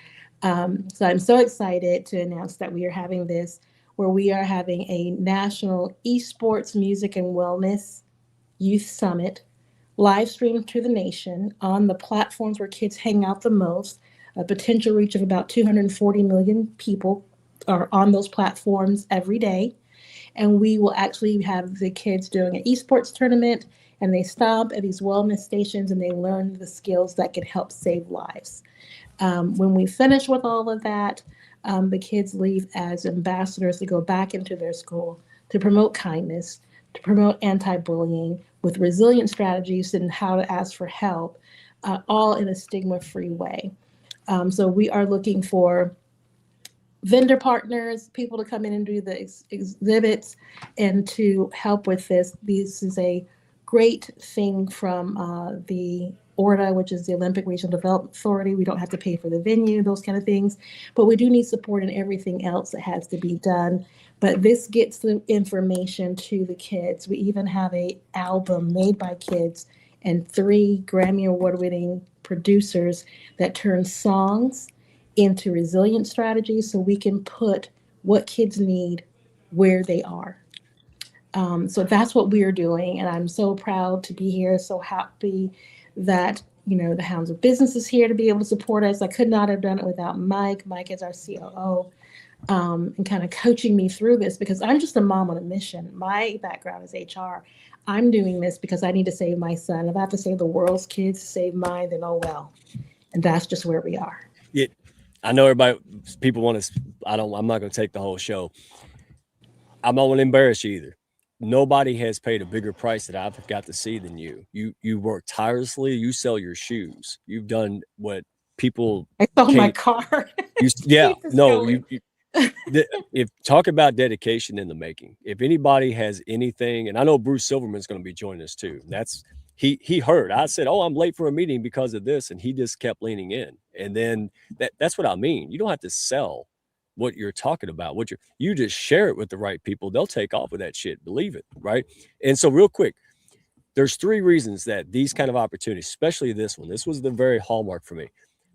So I'm so excited to announce that we are having this, where we are having a national esports, music, and wellness youth summit, live streamed to the nation on the platforms where kids hang out the most. A potential reach of about 240 million people are on those platforms every day. And we will actually have the kids doing an esports tournament, and they stop at these wellness stations and they learn the skills that can help save lives. When we finish with all of that, the kids leave as ambassadors to go back into their school to promote kindness, to promote anti-bullying with resilient strategies and how to ask for help, all in a stigma-free way. So we are looking for vendor partners, people to come in and do the exhibits and to help with this. This is a great thing from the ORDA, which is the Olympic Regional Development Authority. We don't have to pay for the venue, those kind of things, but we do need support in everything else that has to be done. But this gets the information to the kids. We even have an album made by kids and 3 Grammy Award-winning producers that turn songs into resilient strategies so we can put what kids need where they are. So that's what we are doing. And I'm so proud to be here, so happy that, the Hounds of Business is here to be able to support us. I could not have done it without Mike. Mike is our COO, and kind of coaching me through this because I'm just a mom on a mission. My background is HR. I'm doing this because I need to save my son. If I have to save the world's kids to save mine, then oh well. And that's just where we are. Yeah, I know people want to, I'm not going to take the whole show. I'm not going to embarrass you either. Nobody has paid a bigger price that I've got to see than you. You work tirelessly. You sell your shoes. You've done what people. I sold my car. If talk about dedication in the making. If anybody has anything, and I know Bruce Silverman's going to be joining us too. He heard. I said, "Oh, I'm late for a meeting because of this," and he just kept leaning in. And then that's what I mean. You don't have to sell what you're talking about. You just share it with the right people. They'll take off with that shit. Believe it, right? And so, real quick, there's 3 reasons that these kind of opportunities, especially this one, this was the very hallmark for me.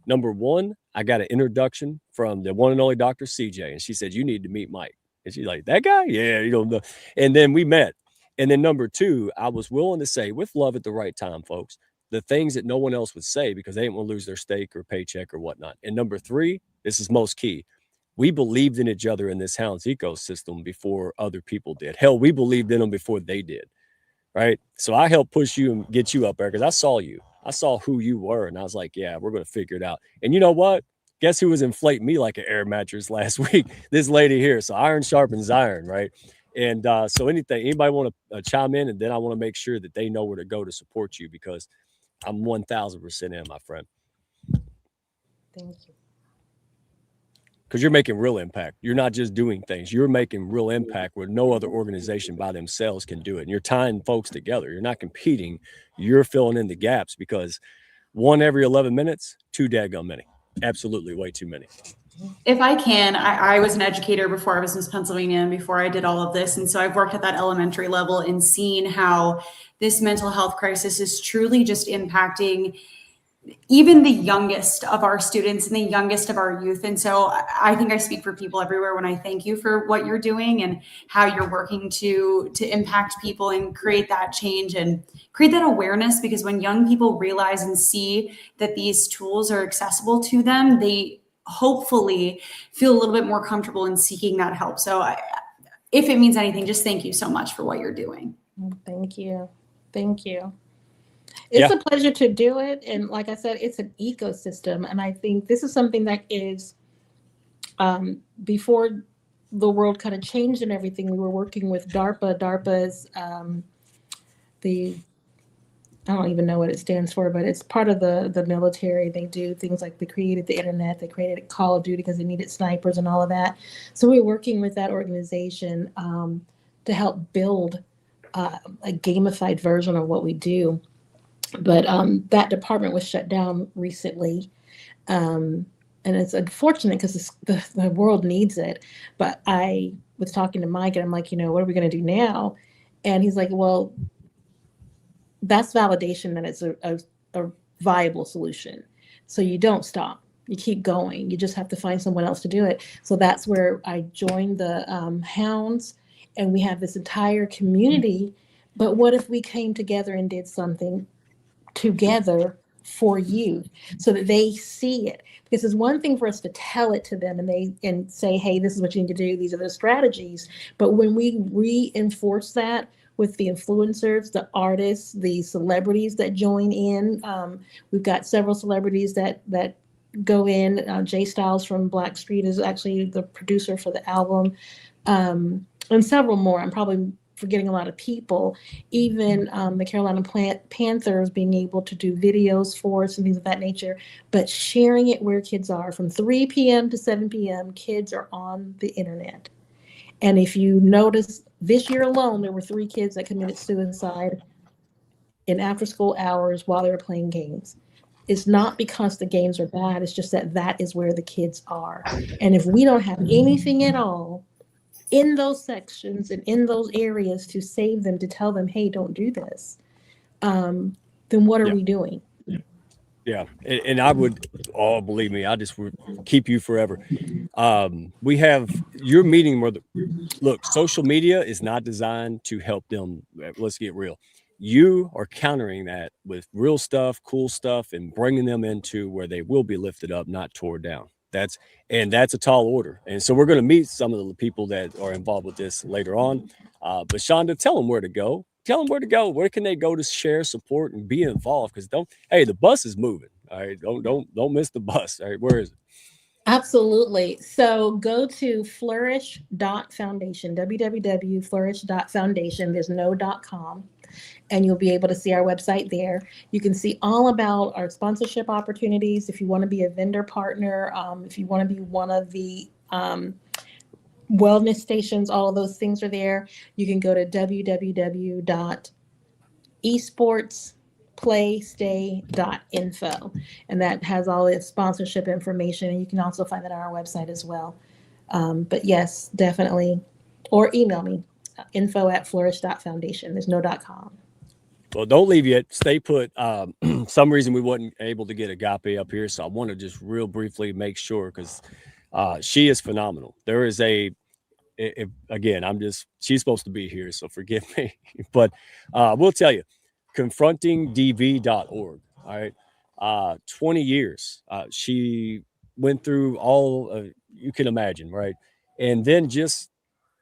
Number 1, I got an introduction from the one and only Dr. CJ, and she said, "You need to meet Mike." And she's like, "That guy? Yeah, you don't know." And then we met. And then number 2, I was willing to say, with love at the right time, folks, the things that no one else would say because they didn't want to lose their stake or paycheck or whatnot. And number 3, this is most key. We believed in each other in this Hounds ecosystem before other people did. Hell, we believed in them before they did, right? So I helped push you and get you up there because I saw you. I saw who you were, and I was like, yeah, we're going to figure it out. And you know what? Guess who was inflating me like an air mattress last week? This lady here. So iron sharpens iron, right? And so anybody want to chime in, and then I want to make sure that they know where to go to support you because I'm 1,000% in, my friend. Thank you. Because you're making real impact. You're not just doing things. You're making real impact where no other organization by themselves can do it. And you're tying folks together. You're not competing. You're filling in the gaps because 1 every 11 minutes, too daggone many. Absolutely way too many. If I can, I was an educator before I was in Pennsylvania and before I did all of this. And so I've worked at that elementary level and seen how this mental health crisis is truly just impacting even the youngest of our students and the youngest of our youth. And so I think I speak for people everywhere when I thank you for what you're doing and how you're working to impact people and create that change and create that awareness, because when young people realize and see that these tools are accessible to them, they hopefully feel a little bit more comfortable in seeking that help. So if it means anything, just thank you so much for what you're doing. Thank you. Thank you. It's Yeah. a pleasure to do it. And like I said, it's an ecosystem. And I think this is something that is, before the world kind of changed and everything, we were working with DARPA. DARPA's I don't even know what it stands for, but it's part of the military. They do things like they created the internet, they created Call of Duty because they needed snipers and all of that. So we're working with that organization to help build a gamified version of what we do. But that department was shut down recently. And it's unfortunate because the world needs it. But I was talking to Mike and I'm like, what are we going to do now? And he's like, well, that's validation that it's a viable solution. So you don't stop. You keep going. You just have to find someone else to do it. So that's where I joined the Hounds, and we have this entire community. But what if we came together and did something together for you so that they see it? Because it's one thing for us to tell it to them and say, hey, this is what you need to do. These are the strategies. But when we reinforce that with the influencers, the artists, the celebrities that join in, we've got several celebrities that go in. Jay Styles from Blackstreet is actually the producer for the album, and several more. I'm probably forgetting a lot of people. Even the Carolina Panthers being able to do videos for us and things of that nature, but sharing it where kids are. From 3 p.m. to 7 p.m., kids are on the internet. And if you notice, this year alone, there were 3 kids that committed suicide in after-school hours while they were playing games. It's not because the games are bad. It's just that is where the kids are. And if we don't have anything at all in those sections and in those areas to save them, to tell them, hey, don't do this, then what are we doing? Yeah. And I would, believe me, I just would keep you forever. We have your meeting where look, social media is not designed to help them. Let's get real. You are countering that with real stuff, cool stuff, and bringing them into where they will be lifted up, not tore down. That's a tall order. And so we're going to meet some of the people that are involved with this later on. But Shonda, tell them where to go. Tell them where to go. Where can they go to share, support, and be involved? Because the bus is moving. All right. Don't miss the bus. All right. Where is it? Absolutely. So go to flourish.foundation, www.flourish.foundation. There's no .com. And you'll be able to see our website there. You can see all about our sponsorship opportunities. If you want to be a vendor partner, if you want to be one of the wellness stations, all of those things are there. You can go to www.esportsplaystay.info, and that has all the sponsorship information. And you can also find that on our website as well. But yes, definitely, or email me, info@flourish.foundation. There's no .com. Well, don't leave yet. Stay put. Some reason we wasn't able to get Agape up here, so I want to just real briefly make sure, because she is phenomenal. There is she's supposed to be here, so forgive me. But we'll tell you, confrontingdv.org. All right, 20 years. She went through all you can imagine, right? And then just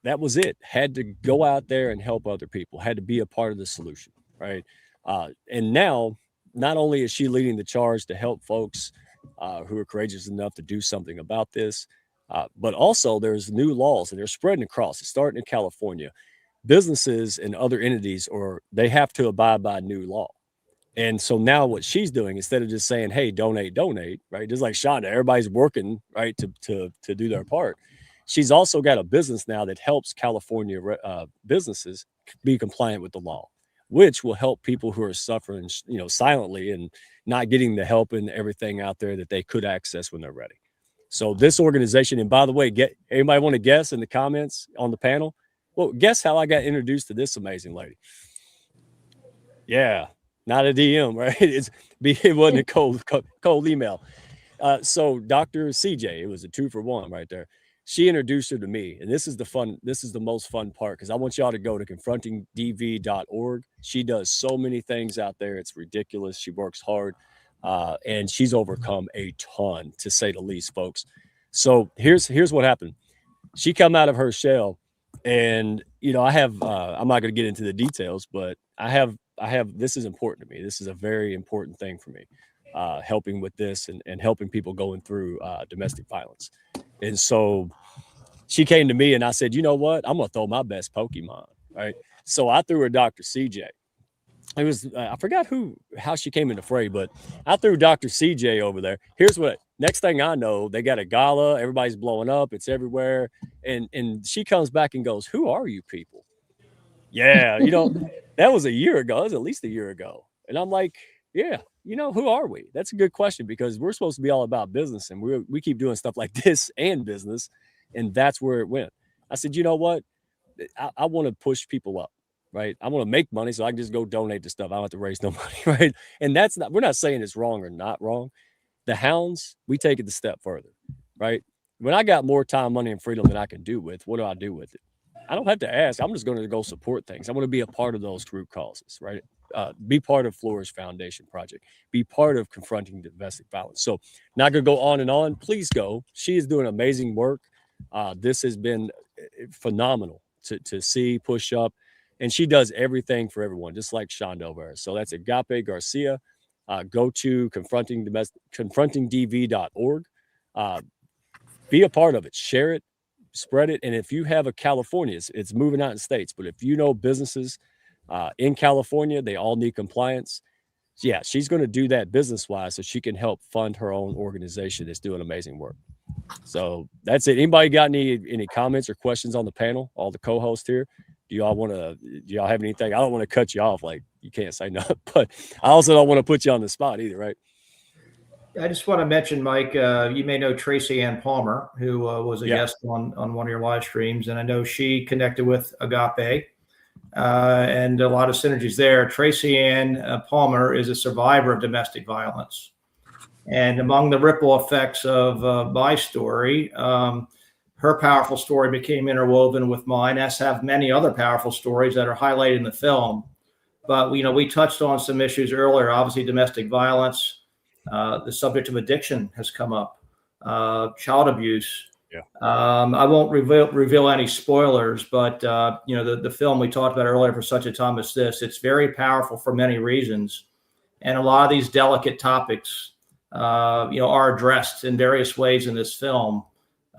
that was it. Had to go out there and help other people. Had to be a part of the solution. Right. And now, not only is she leading the charge to help folks who are courageous enough to do something about this, but also there's new laws and they're spreading across. It's starting in California. Businesses and other entities, they have to abide by new law. And so now what she's doing, instead of just saying, hey, donate, right? Just like Shonda, everybody's working, right, to do their part. She's also got a business now that helps California businesses be compliant with the law, which will help people who are suffering, silently and not getting the help and everything out there that they could access when they're ready. So this organization, and by the way, anybody want to guess in the comments on the panel? Well, guess how I got introduced to this amazing lady? Yeah, not a DM, right? It wasn't a cold email. So Dr. CJ, it was a 2-for-1 right there. She introduced her to me, and this is the most fun part, because I want y'all to go to confrontingdv.org. She does so many things out there. It's ridiculous. She works hard, and she's overcome a ton, to say the least, folks. So here's what happened. She come out of her shell, and I have I'm not going to get into the details, but I have this is important to me. This is a very important thing for me, helping with this and helping people going through domestic violence. And so she came to me and I said, you know what? I'm going to throw my best Pokemon. Right. So I threw her Dr. CJ. It was, I forgot how she came into fray, but I threw Dr. CJ over there. Here's what, next thing I know, they got a gala. Everybody's blowing up. It's everywhere. And she comes back and goes, who are you people? Yeah. That was a year ago. That was at least a year ago. And I'm like, yeah, who are we? That's a good question, because we're supposed to be all about business, and we keep doing stuff like this and business. And that's where it went. I said, you know what? I want to push people up, right? I want to make money so I can just go donate to stuff. I don't have to raise no money, right? And we're not saying it's wrong or not wrong. The Hounds, we take it a step further, right? When I got more time, money, and freedom than I can do with, what do I do with it? I don't have to ask. I'm just going to go support things. I want to be a part of those group causes, right? Be part of Flourish Foundation Project. Be part of confronting domestic violence. So not going to go on and on. Please go. She is doing amazing work. This has been phenomenal to see, push up, and she does everything for everyone, just like Shonda over there. So that's Agape Garcia. Go to confrontingdv.org. Be a part of it. Share it, spread it. And if you have a California, it's moving out in states, but if you know businesses in California, they all need compliance. Yeah, she's going to do that business-wise so she can help fund her own organization that's doing amazing work. So that's it. Anybody got any comments or questions on the panel? All the co-hosts here. Do y'all have anything? I don't want to cut you off. Like, you can't say no, but I also don't want to put you on the spot either, right? I just want to mention, Mike, you may know Tracy Ann Palmer, who was a guest on one of your live streams. And I know she connected with Agape and a lot of synergies there. Tracy Ann Palmer is a survivor of domestic violence. And among the ripple effects of my story, her powerful story became interwoven with mine, as have many other powerful stories that are highlighted in the film. But, we touched on some issues earlier, obviously domestic violence. The subject of addiction has come up, child abuse. Yeah. I won't reveal any spoilers, but, the film we talked about earlier, For Such a Time as This, it's very powerful for many reasons. And a lot of these delicate topics, are addressed in various ways in this film.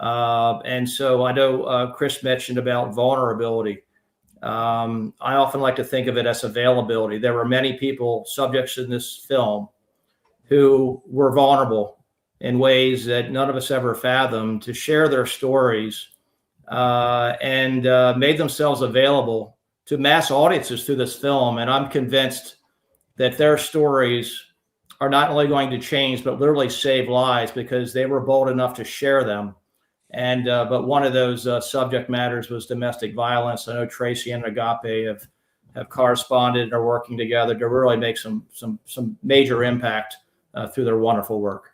And so I know Chris mentioned about vulnerability. I often like to think of it as availability. There were many people, subjects in this film, who were vulnerable in ways that none of us ever fathomed, to share their stories and made themselves available to mass audiences through this film. And I'm convinced that their stories are not only going to change, but literally save lives, because they were bold enough to share them. And but one of those subject matters was domestic violence. I know Tracy and Agape have corresponded and are working together to really make some major impact through their wonderful work.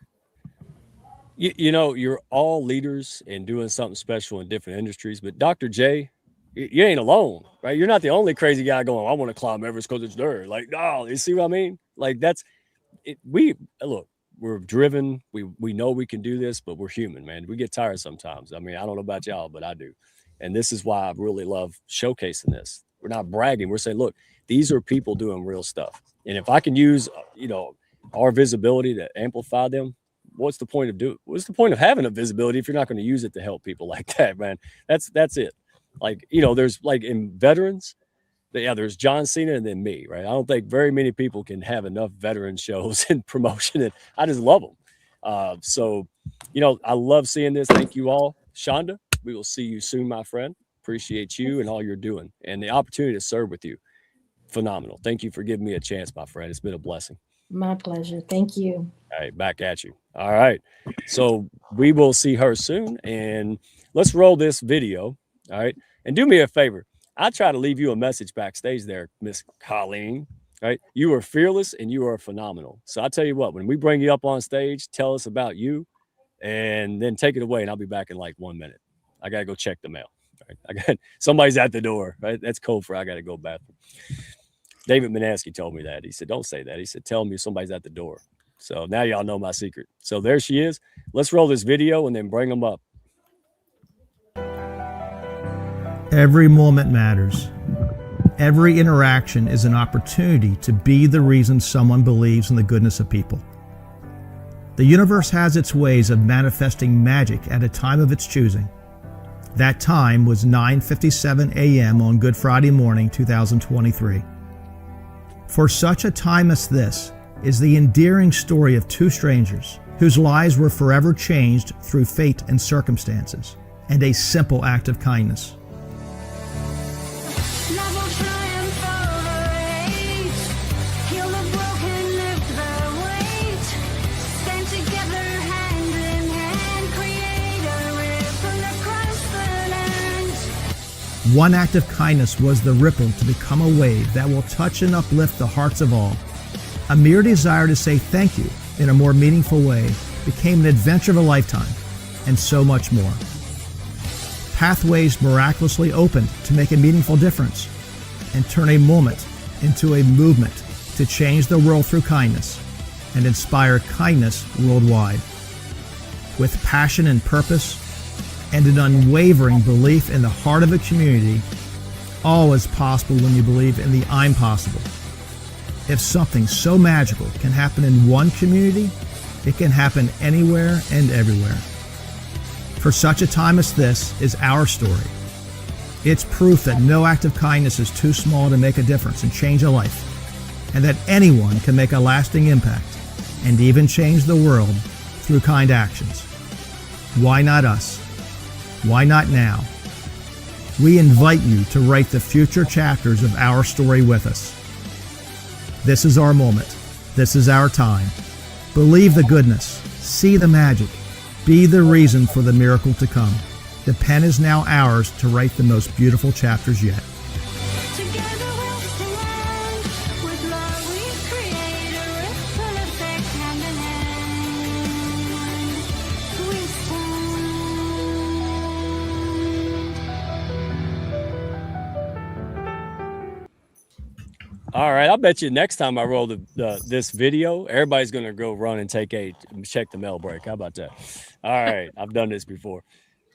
You're all leaders and doing something special in different industries, but Dr. J, you ain't alone, right? You're not the only crazy guy going, I want to climb Everest because it's there. Like, no, you see what I mean? Like, that's it. We're driven. We know we can do this, but we're human, man. We get tired sometimes. I mean, I don't know about y'all, but I do. And this is why I really love showcasing this. We're not bragging. We're saying, look, these are people doing real stuff. And if I can use, our visibility to amplify them, what's the point of having a visibility if you're not going to use it to help people like that, man? That's it. Like, there's like in veterans, there's John Cena and then me, right? I don't think very many people can have enough veteran shows and promotion, and I just love them. So, I love seeing this. Thank you all. Shonda, we will see you soon, my friend. Appreciate you and all you're doing and the opportunity to serve with you. Phenomenal. Thank you for giving me a chance, my friend. It's been a blessing. My pleasure. Thank you. All right, back at you. All right. So we will see her soon, and let's roll this video. All right. And do me a favor. I try to leave you a message backstage there, Miss Colleen, right? You are fearless and you are phenomenal. So I tell you what, when we bring you up on stage, tell us about you and then take it away. And I'll be back in like 1 minute. I got to go check the mail. Right? Somebody's at the door, right? That's code for I got to go bathroom. David Minaski told me that. He said, don't say that. He said, tell me somebody's at the door. So now y'all know my secret. So there she is. Let's roll this video and then bring them up. Every moment matters. Every interaction is an opportunity to be the reason someone believes in the goodness of people. The universe has its ways of manifesting magic at a time of its choosing. That time was 9:57 a.m. on Good Friday morning, 2023. For such a time as this is the endearing story of two strangers whose lives were forever changed through fate and circumstances, and a simple act of kindness. One act of kindness was the ripple to become a wave that will touch and uplift the hearts of all. A mere desire to say thank you in a more meaningful way became an adventure of a lifetime, and so much more. Pathways miraculously opened to make a meaningful difference and turn a moment into a movement to change the world through kindness and inspire kindness worldwide. With passion and purpose, and an unwavering belief in the heart of a community, all is possible when you believe in the I'm possible. If something so magical can happen in one community, it can happen anywhere and everywhere. For such a time as this is our story. It's proof that no act of kindness is too small to make a difference and change a life, and that anyone can make a lasting impact and even change the world through kind actions. Why not us? Why not now? We invite you to write the future chapters of our story with us. This is our moment. This is our time. Believe the goodness. See the magic. Be the reason for the miracle to come. The pen is now ours to write the most beautiful chapters yet. All right, I bet you next time I roll this video, everybody's gonna go run and check the mail break. How about that? All right, I've done this before.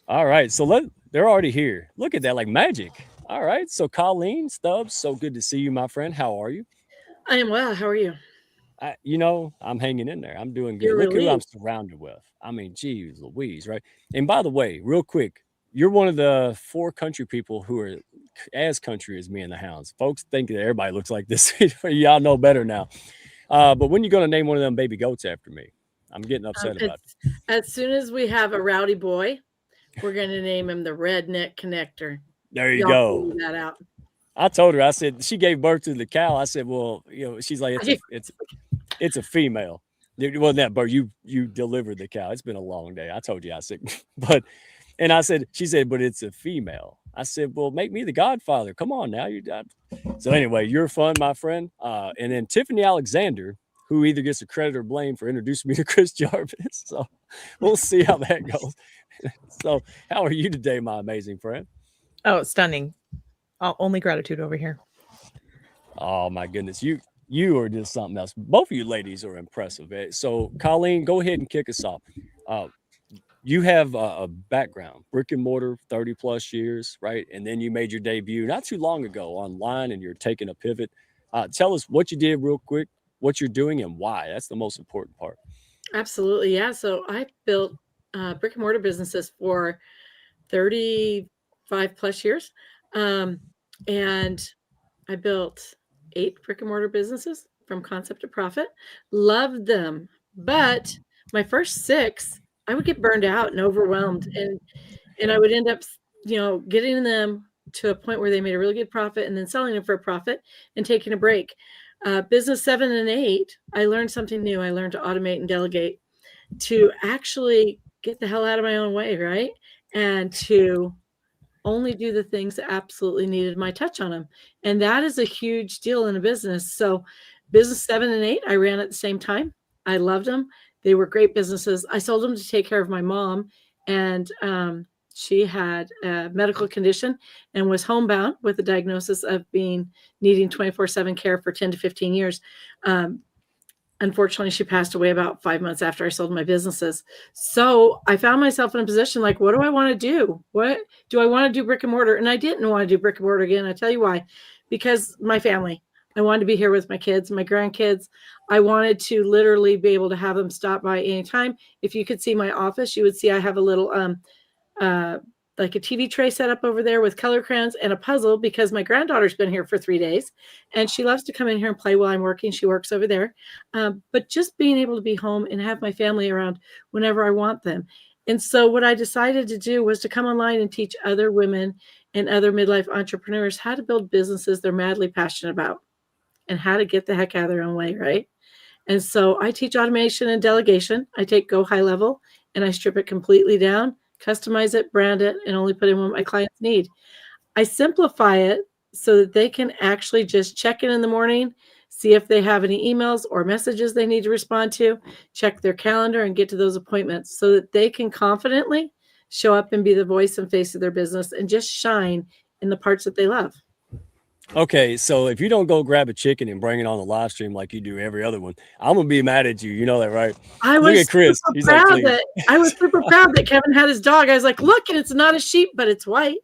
All right, so they're already here. Look at that, like magic. All right, so Colleen Stubbs, so good to see you, my friend. How are you? I am well. How are you? I'm hanging in there. I'm doing good. You're Look who I'm relieved. surrounded with. I mean, geez Louise, right? And by the way, real quick, you're one of the 4 country people who are as country as me and the Hounds. Folks think that everybody looks like this. Y'all know better now. But when you going to name one of them baby goats after me? I'm getting upset about it. As soon as we have a rowdy boy, we're going to name him the Redneck Connector. There you Y'all go. figure that out. I told her, I said, she gave birth to the cow. I said, well, she's like, it's a female. It wasn't that birth. You delivered the cow. It's been a long day. I told you, I said, and I said, she said, but it's a female. I said, well, make me the godfather. Come on now. So anyway, you're fun, my friend. And then Tiffany Alexander, who either gets the credit or blame for introducing me to Chris Jarvis. So we'll see how that goes. So how are you today, my amazing friend? Oh, stunning. Only gratitude over here. Oh my goodness. You are just something else. Both of you ladies are impressive. So Colleen, go ahead and kick us off. You have a background, brick and mortar, 30 plus years, right? And then you made your debut not too long ago online, and you're taking a pivot. Tell us what you did real quick, what you're doing, and why. That's the most important part. Absolutely. Yeah. So I built brick and mortar businesses for 35 plus years. And I built 8 brick and mortar businesses from concept to profit. Loved them. But my first 6, I would get burned out and overwhelmed. And I would end up, getting them to a point where they made a really good profit and then selling them for a profit and taking a break. Business 7 and 8, I learned something new. I learned to automate and delegate, to actually get the hell out of my own way, right? And to only do the things that absolutely needed my touch on them. And that is a huge deal in a business. So business 7 and 8, I ran at the same time. I loved them. They were great businesses. I sold them to take care of my mom. And she had a medical condition and was homebound with a diagnosis of needing 24/7 care for 10 to 15 years. Unfortunately, she passed away about 5 months after I sold my businesses. So I found myself in a position like, what do I want to do? What do I want to do brick and mortar? And I didn't want to do brick and mortar again. I tell you why, because my family. I wanted to be here with my kids, my grandkids. I wanted to literally be able to have them stop by anytime. If you could see my office, you would see I have a little like a TV tray set up over there with color crayons and a puzzle, because my granddaughter's been here for 3 days and she loves to come in here and play while I'm working. She works over there. But just being able to be home and have my family around whenever I want them. And so what I decided to do was to come online and teach other women and other midlife entrepreneurs how to build businesses they're madly passionate about and how to get the heck out of their own way, right? And so I teach automation and delegation. I take Go High Level and I strip it completely down, customize it, brand it, and only put in what my clients need. I simplify it so that they can actually just check in the morning, see if they have any emails or messages they need to respond to, check their calendar and get to those appointments so that they can confidently show up and be the voice and face of their business and just shine in the parts that they love. Okay, so if you don't go grab a chicken and bring it on the live stream like you do every other one, I'm gonna be mad at you. You know that, right? I Look was at Chris. super He's like, proud "Please." that I was super proud that Kevin had his dog. I was like, look, and it's not a sheep, but it's white.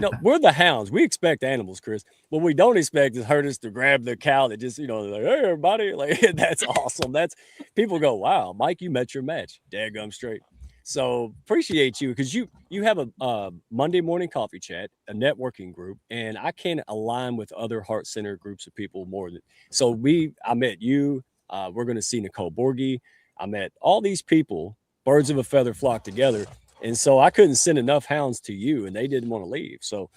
No, we're the hounds. We expect animals, Chris. What we don't expect is herders to grab the cow that just, like, hey, everybody. Like, that's awesome. That's people go, wow, Mike, you met your match. Daggum straight. So appreciate you, because you have a Monday morning coffee chat, a networking group, and I can align with other heart-centered groups of people more than so. I met you. We're going to see Nicole Borghi. I met all these people. Birds of a feather flock together, and so I couldn't send enough hounds to you, and they didn't want to leave. So,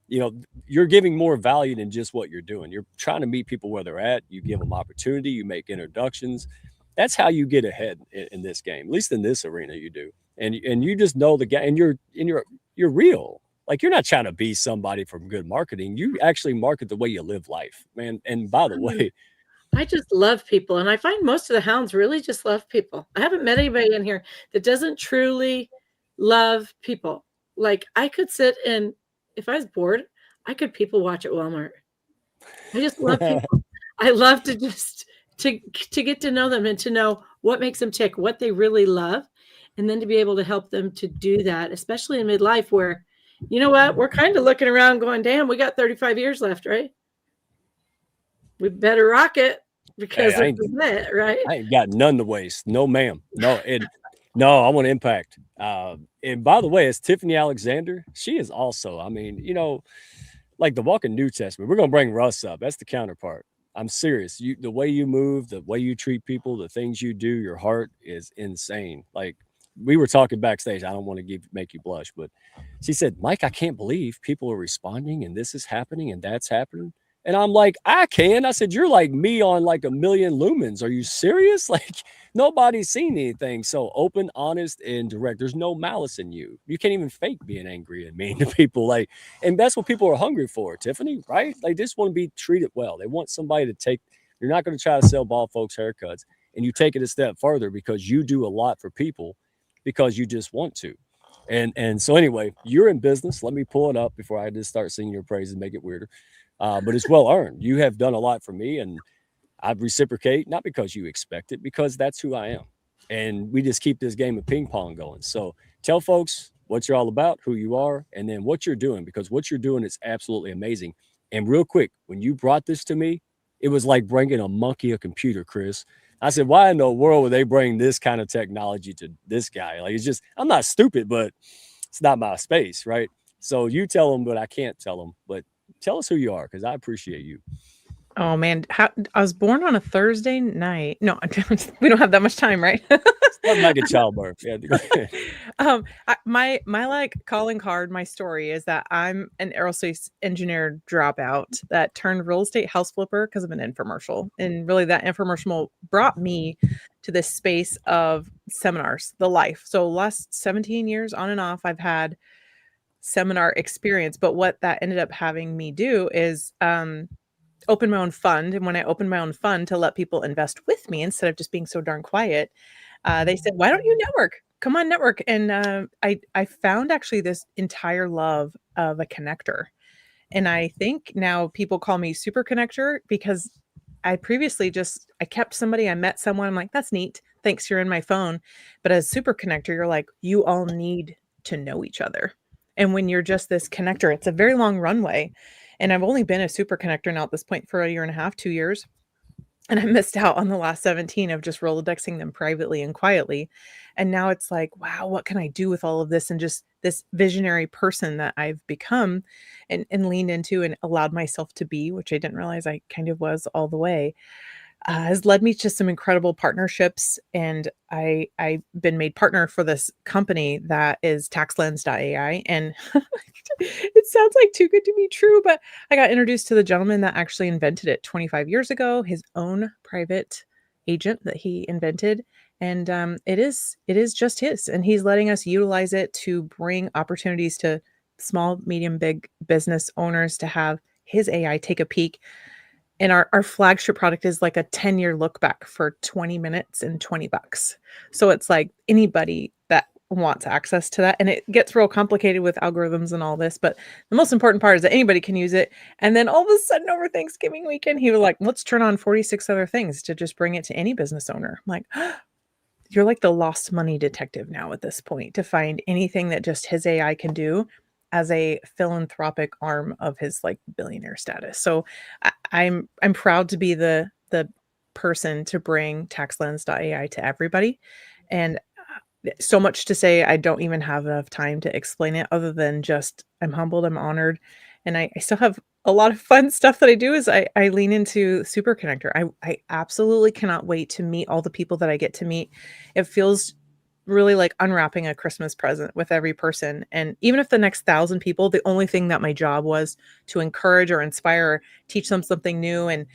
you're giving more value than just what you're doing. You're trying to meet people where they're at. You give them opportunity. You make introductions. That's how you get ahead in this game, at least in this arena. You do. And you just know the guy, and you're real. Like, you're not trying to be somebody from good marketing. You actually market the way you live life, man. And by the way, I just love people. And I find most of the hounds really just love people. I haven't met anybody in here that doesn't truly love people. Like, I could sit and if I was bored, I could people watch at Walmart. I just love people. I love to just to get to know them and to know what makes them tick, what they really love. And then to be able to help them to do that, especially in midlife where, you know what, we're kind of looking around going, damn, we got 35 years left, right? We better rock it because hey, this is it, right? I ain't got none to waste. No, ma'am. No, no, I want impact. And by the way, it's Tiffany Alexander. She is also, like the walking New Testament. We're going to bring Russ up. That's the counterpart. I'm serious. The way you move, the way you treat people, the things you do, your heart is insane. Like, we were talking backstage. I don't want to make you blush, but she said, Mike, I can't believe people are responding and this is happening and that's happening. And I'm like, I can. I said, you're like me on like a million lumens. Are you serious? Like, nobody's seen anything. So open, honest, and direct. There's no malice in you. You can't even fake being angry and mean to people. Like, and that's what people are hungry for, Tiffany, right? They just want to be treated well. They want somebody to take. You're not going to try to sell bald folks haircuts, and you take it a step further because you do a lot for people because you just want to. And so anyway, you're in business. Let me pull it up before I just start singing your praise and make it weirder. But it's well earned. You have done a lot for me, and I reciprocate, not because you expect it, because that's who I am. And we just keep this game of ping pong going. So tell folks what you're all about, who you are, and then what you're doing, because what you're doing is absolutely amazing. And real quick, when you brought this to me, it was like bringing a monkey a computer, Chris. I said, why in the world would they bring this kind of technology to this guy? Like, it's just, I'm not stupid, but it's not my space, right? So you tell them, but I can't tell them. But tell us who you are, because I appreciate you. Oh man, I was born on a Thursday night. No, we don't have that much time, right? Like a childbirth. Yeah. My like calling card, my story is that I'm an aerospace engineer dropout that turned real estate house flipper because of an infomercial, and really that infomercial brought me to this space of seminars, the life. So last 17 years on and off, I've had seminar experience, but what that ended up having me do is open my own fund. And when I opened my own fund to let people invest with me instead of just being so darn quiet, they said, why don't you network? Come on, network. And I found actually this entire love of a connector. And I think now people call me super connector because I previously I kept somebody, I met someone, I'm like, that's neat. Thanks, you're in my phone. But as super connector, you're like, you all need to know each other. And when you're just this connector, it's a very long runway. And I've only been a super connector now at this point for a year and a half, 2 years. And I missed out on the last 17 of just Rolodexing them privately and quietly. And now it's like, wow, what can I do with all of this? And just this visionary person that I've become and leaned into and allowed myself to be, which I didn't realize I kind of was all the way, has led me to some incredible partnerships. And I've been made partner for this company that is taxlens.ai. And it sounds like too good to be true, but I got introduced to the gentleman that actually invented it 25 years ago, his own private agent that he invented. And it is just his. And he's letting us utilize it to bring opportunities to small, medium, big business owners to have his AI take a peek. And our flagship product is like a 10-year look back for 20 minutes and $20. So it's like anybody that wants access to that. And it gets real complicated with algorithms and all this. But the most important part is that anybody can use it. And then all of a sudden over Thanksgiving weekend, he was like, let's turn on 46 other things to just bring it to any business owner. I'm like, you're like the lost money detective now at this point to find anything that just his AI can do as a philanthropic arm of his like billionaire status. So I'm proud to be the person to bring taxlens.ai to everybody. And so much to say, I don't even have enough time to explain it other than just I'm humbled, I'm honored. And I still have a lot of fun stuff that I do is I lean into Super Connector. I absolutely cannot wait to meet all the people that I get to meet. It feels really like unwrapping a Christmas present with every person. And even if the next 1,000 people, the only thing that my job was to encourage or inspire, or teach them something new. And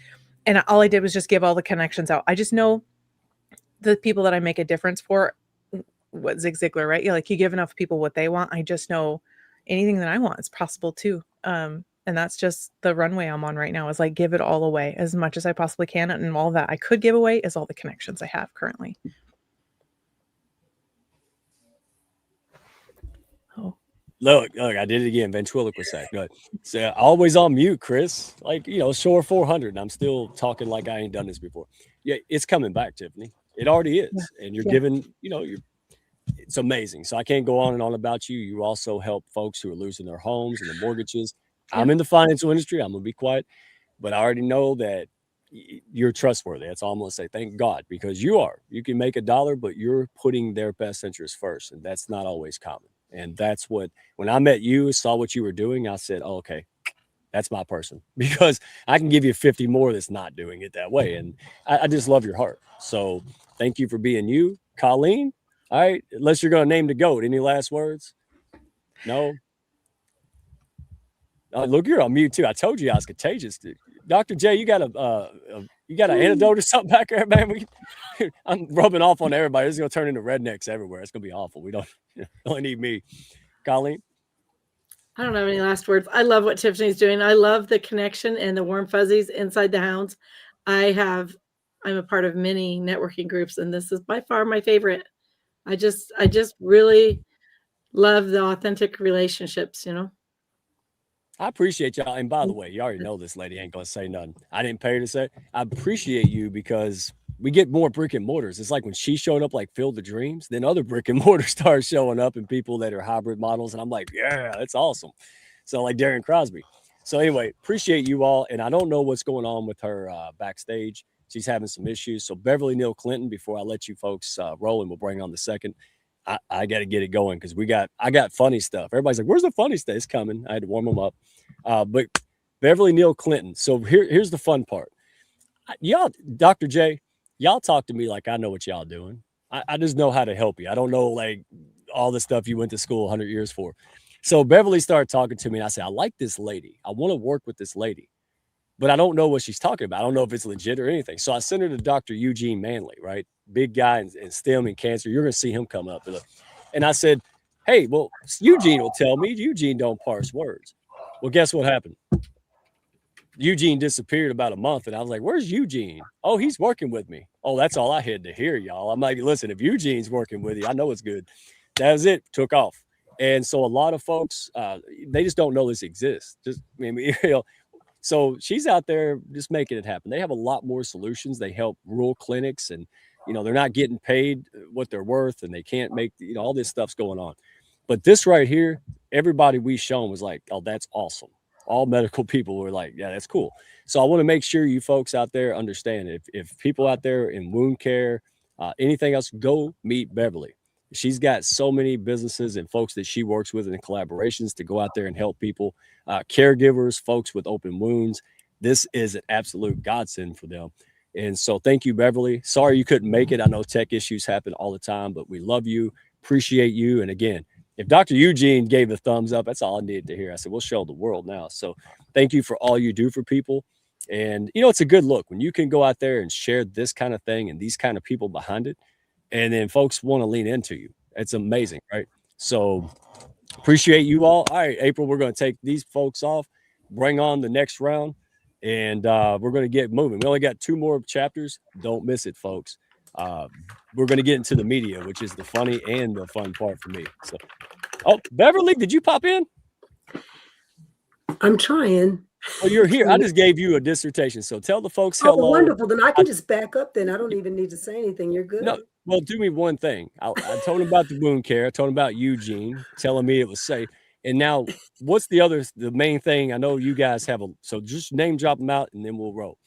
all I did was just give all the connections out. I just know the people that I make a difference for, what Zig Ziglar, right? You like, you give enough people what they want. I just know anything that I want is possible too. And that's just the runway I'm on right now, is like, give it all away as much as I possibly can. And all that I could give away is all the connections I have currently. Look, I did it again. Ventriloquist act. Good. So always on mute, Chris. Like, Shore 400. And I'm still talking like I ain't done this before. Yeah, it's coming back, Tiffany. It already is. Yeah. And you're giving, it's amazing. So I can't go on and on about you. You also help folks who are losing their homes and their mortgages. Yeah. I'm in the financial industry. I'm going to be quiet. But I already know that you're trustworthy. That's all I'm going to say. Thank God, because you are. You can make $1, but you're putting their best interest first. And that's not always common. And that's what, when I met you, saw what you were doing, I said, oh, okay, that's my person, because I can give you 50 more that's not doing it that way. And I just love your heart. So thank you for being you. Colleen, all right, unless you're going to name the GOAT. Any last words? No? Oh, look, you're on mute too. I told you I was contagious. Dr. J, you got an antidote or something back there, man? I'm rubbing off on everybody. This is going to turn into rednecks everywhere. It's going to be awful. We don't only need me. Colleen? I don't have any last words. I love what Tiffany's doing. I love the connection and the warm fuzzies inside the Hounds. I'm a part of many networking groups, and this is by far my favorite. I just really love the authentic relationships, I appreciate y'all. And by the way, you already know this lady ain't going to say nothing. I didn't pay her to say. I appreciate you because we get more brick and mortars. It's like when she showed up, like Field of Dreams, then other brick and mortars start showing up and people that are hybrid models. And I'm like, yeah, that's awesome. So like Darren Crosby. So anyway, appreciate you all. And I don't know what's going on with her backstage. She's having some issues. So Beverly Neal Clinton, before I let you folks roll, and we'll bring on the second, I got to get it going because I got funny stuff. Everybody's like, where's the funny stuff? It's coming. I had to warm them up. But Beverly Neal Clinton. So here's the fun part. Y'all, Dr. J, y'all talk to me like I know what y'all doing. I just know how to help you. I don't know like all the stuff you went to school 100 years for. So Beverly started talking to me and I said, I like this lady. I want to work with this lady, but I don't know what she's talking about. I don't know if it's legit or anything. So I sent her to Dr. Eugene Manley, right? Big guy in STEM and cancer. You're going to see him come up. And I said, hey, well, Eugene will tell me. Eugene don't parse words. Well, guess what happened? Eugene disappeared about a month, and I was like, where's Eugene? Oh, he's working with me. Oh, that's all I had to hear, y'all. I'm like, listen, if Eugene's working with you, I know it's good. That was it. Took off. And so a lot of folks, they just don't know this exists. So she's out there just making it happen. They have a lot more solutions. They help rural clinics, and, they're not getting paid what they're worth, and they can't make, all this stuff's going on. But this right here, everybody we shown was like, oh, that's awesome. all medical people were like, yeah, that's cool. So I want to make sure you folks out there understand, if people out there in wound care, anything else, go meet Beverly. She's got so many businesses and folks that she works with in collaborations to go out there and help people, caregivers, folks with open wounds. This is an absolute godsend for them. And so thank you, Beverly. Sorry you couldn't make it. I know tech issues happen all the time, but we love you, appreciate you. And again, if Dr. Eugene gave a thumbs up, that's all I needed to hear. I said, we'll show the world now. So thank you for all you do for people. And, you know, it's a good look when you can go out there and share this kind of thing and these kind of people behind it. And then folks want to lean into you. It's amazing, right? So appreciate you all. All right, April, we're going to take these folks off, bring on the next round, and we're going to get moving. We only got 2 more chapters. Don't miss it, folks. We're going to get into the media, which is the funny and the fun part for me. So, oh, Beverly, did you pop in? I'm trying. Oh, you're here. I just gave you a dissertation. So tell the folks hello. Oh, wonderful. Then I can just back up then. I don't even need to say anything. You're good. No, well, do me one thing. I told him about the wound care. I told him about Eugene, telling me it was safe. And now, what's the main thing? I know you guys have so just name drop them out and then we'll roll.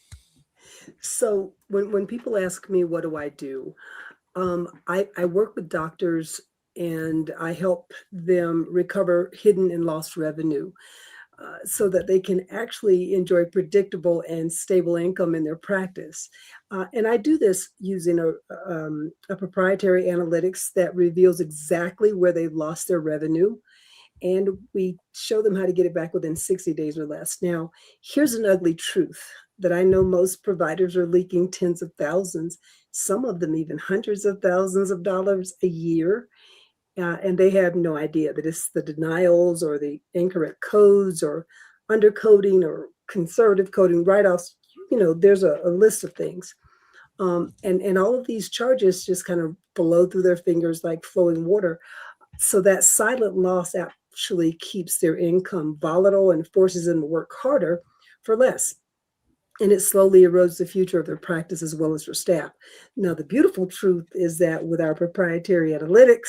So when people ask me, what do I do? I work with doctors and I help them recover hidden and lost revenue so that they can actually enjoy predictable and stable income in their practice. And I do this using a proprietary analytics that reveals exactly where they've lost their revenue. And we show them how to get it back within 60 days or less. Now, here's an ugly truth that I know most providers are leaking tens of thousands, some of them even hundreds of thousands of dollars a year. And they have no idea that it's the denials or the incorrect codes or undercoding or conservative coding write-offs. You know, there's a list of things. And all of these charges just kind of blow through their fingers like flowing water. So that silent loss actually keeps their income volatile and forces them to work harder for less. And it slowly erodes the future of their practice as well as their staff. Now, the beautiful truth is that with our proprietary analytics,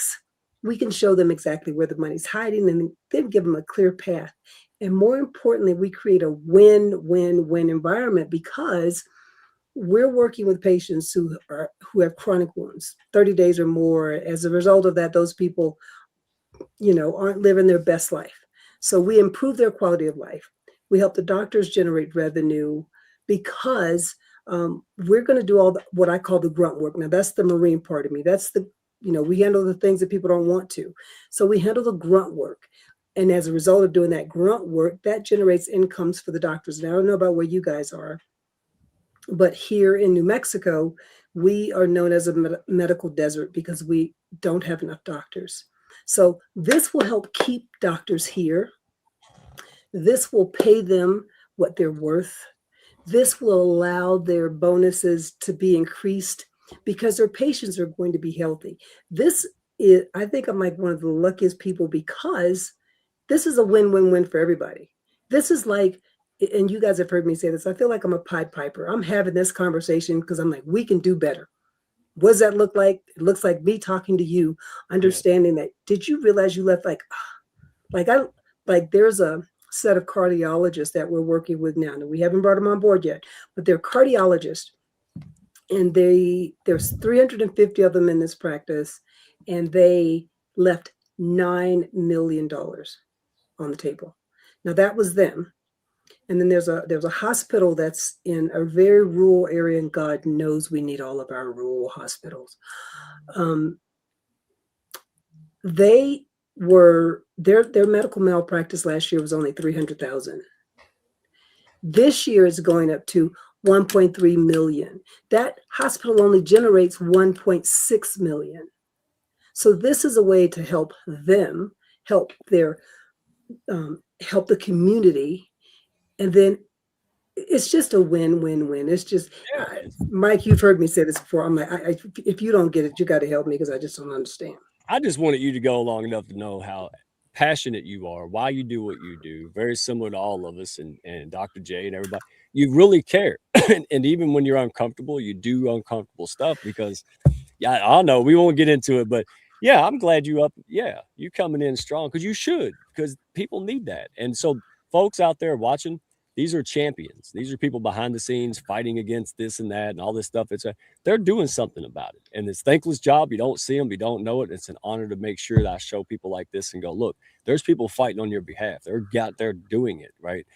we can show them exactly where the money's hiding and then give them a clear path. And more importantly, we create a win-win-win environment because we're working with patients who have chronic wounds, 30 days or more. As a result of that, those people, you know, aren't living their best life. So we improve their quality of life. We help the doctors generate revenue because we're going to do all what I call the grunt work. Now, that's the Marine part of me. That's we handle the things that people don't want to. So we handle the grunt work. And as a result of doing that grunt work, that generates incomes for the doctors. Now, I don't know about where you guys are, but here in New Mexico, we are known as a medical desert because we don't have enough doctors. So this will help keep doctors here. This will pay them what they're worth. This will allow their bonuses to be increased because their patients are going to be healthy. I think I'm like one of the luckiest people because this is a win-win-win for everybody. This is like, and you guys have heard me say this, I feel like I'm a Pied Piper. I'm having this conversation because I'm like, we can do better. What does that look like? It looks like me talking to you, understanding that, did you realize you left there's a set of cardiologists that we're working with now. Now, we haven't brought them on board yet, but they're cardiologists. And there's 350 of them in this practice, and they left $9 million on the table. Now that was them. And then there's a hospital that's in a very rural area, and God knows we need all of our rural hospitals. Their medical malpractice last year was only $300,000. This year is going up to 1.3 million. That hospital only generates 1.6 million. So this is a way to help them, help the community. And then it's just a win-win-win. It's just, Mike, you've heard me say this before. I'm like, if you don't get it, you got to help me because I just don't understand. I just wanted you to go long enough to know how passionate you are, why you do what you do. Very similar to all of us and Dr. J and everybody. You really care. And even when you're uncomfortable, you do uncomfortable stuff because, I don't know, we won't get into it, but yeah, I'm glad you coming in strong because you should, because people need that. And so folks out there watching, these are champions. These are people behind the scenes fighting against this and that and all this stuff. They're doing something about it. And it's a thankless job. You don't see them. You don't know it. It's an honor to make sure that I show people like this and go, look, there's people fighting on your behalf. They're doing it, right?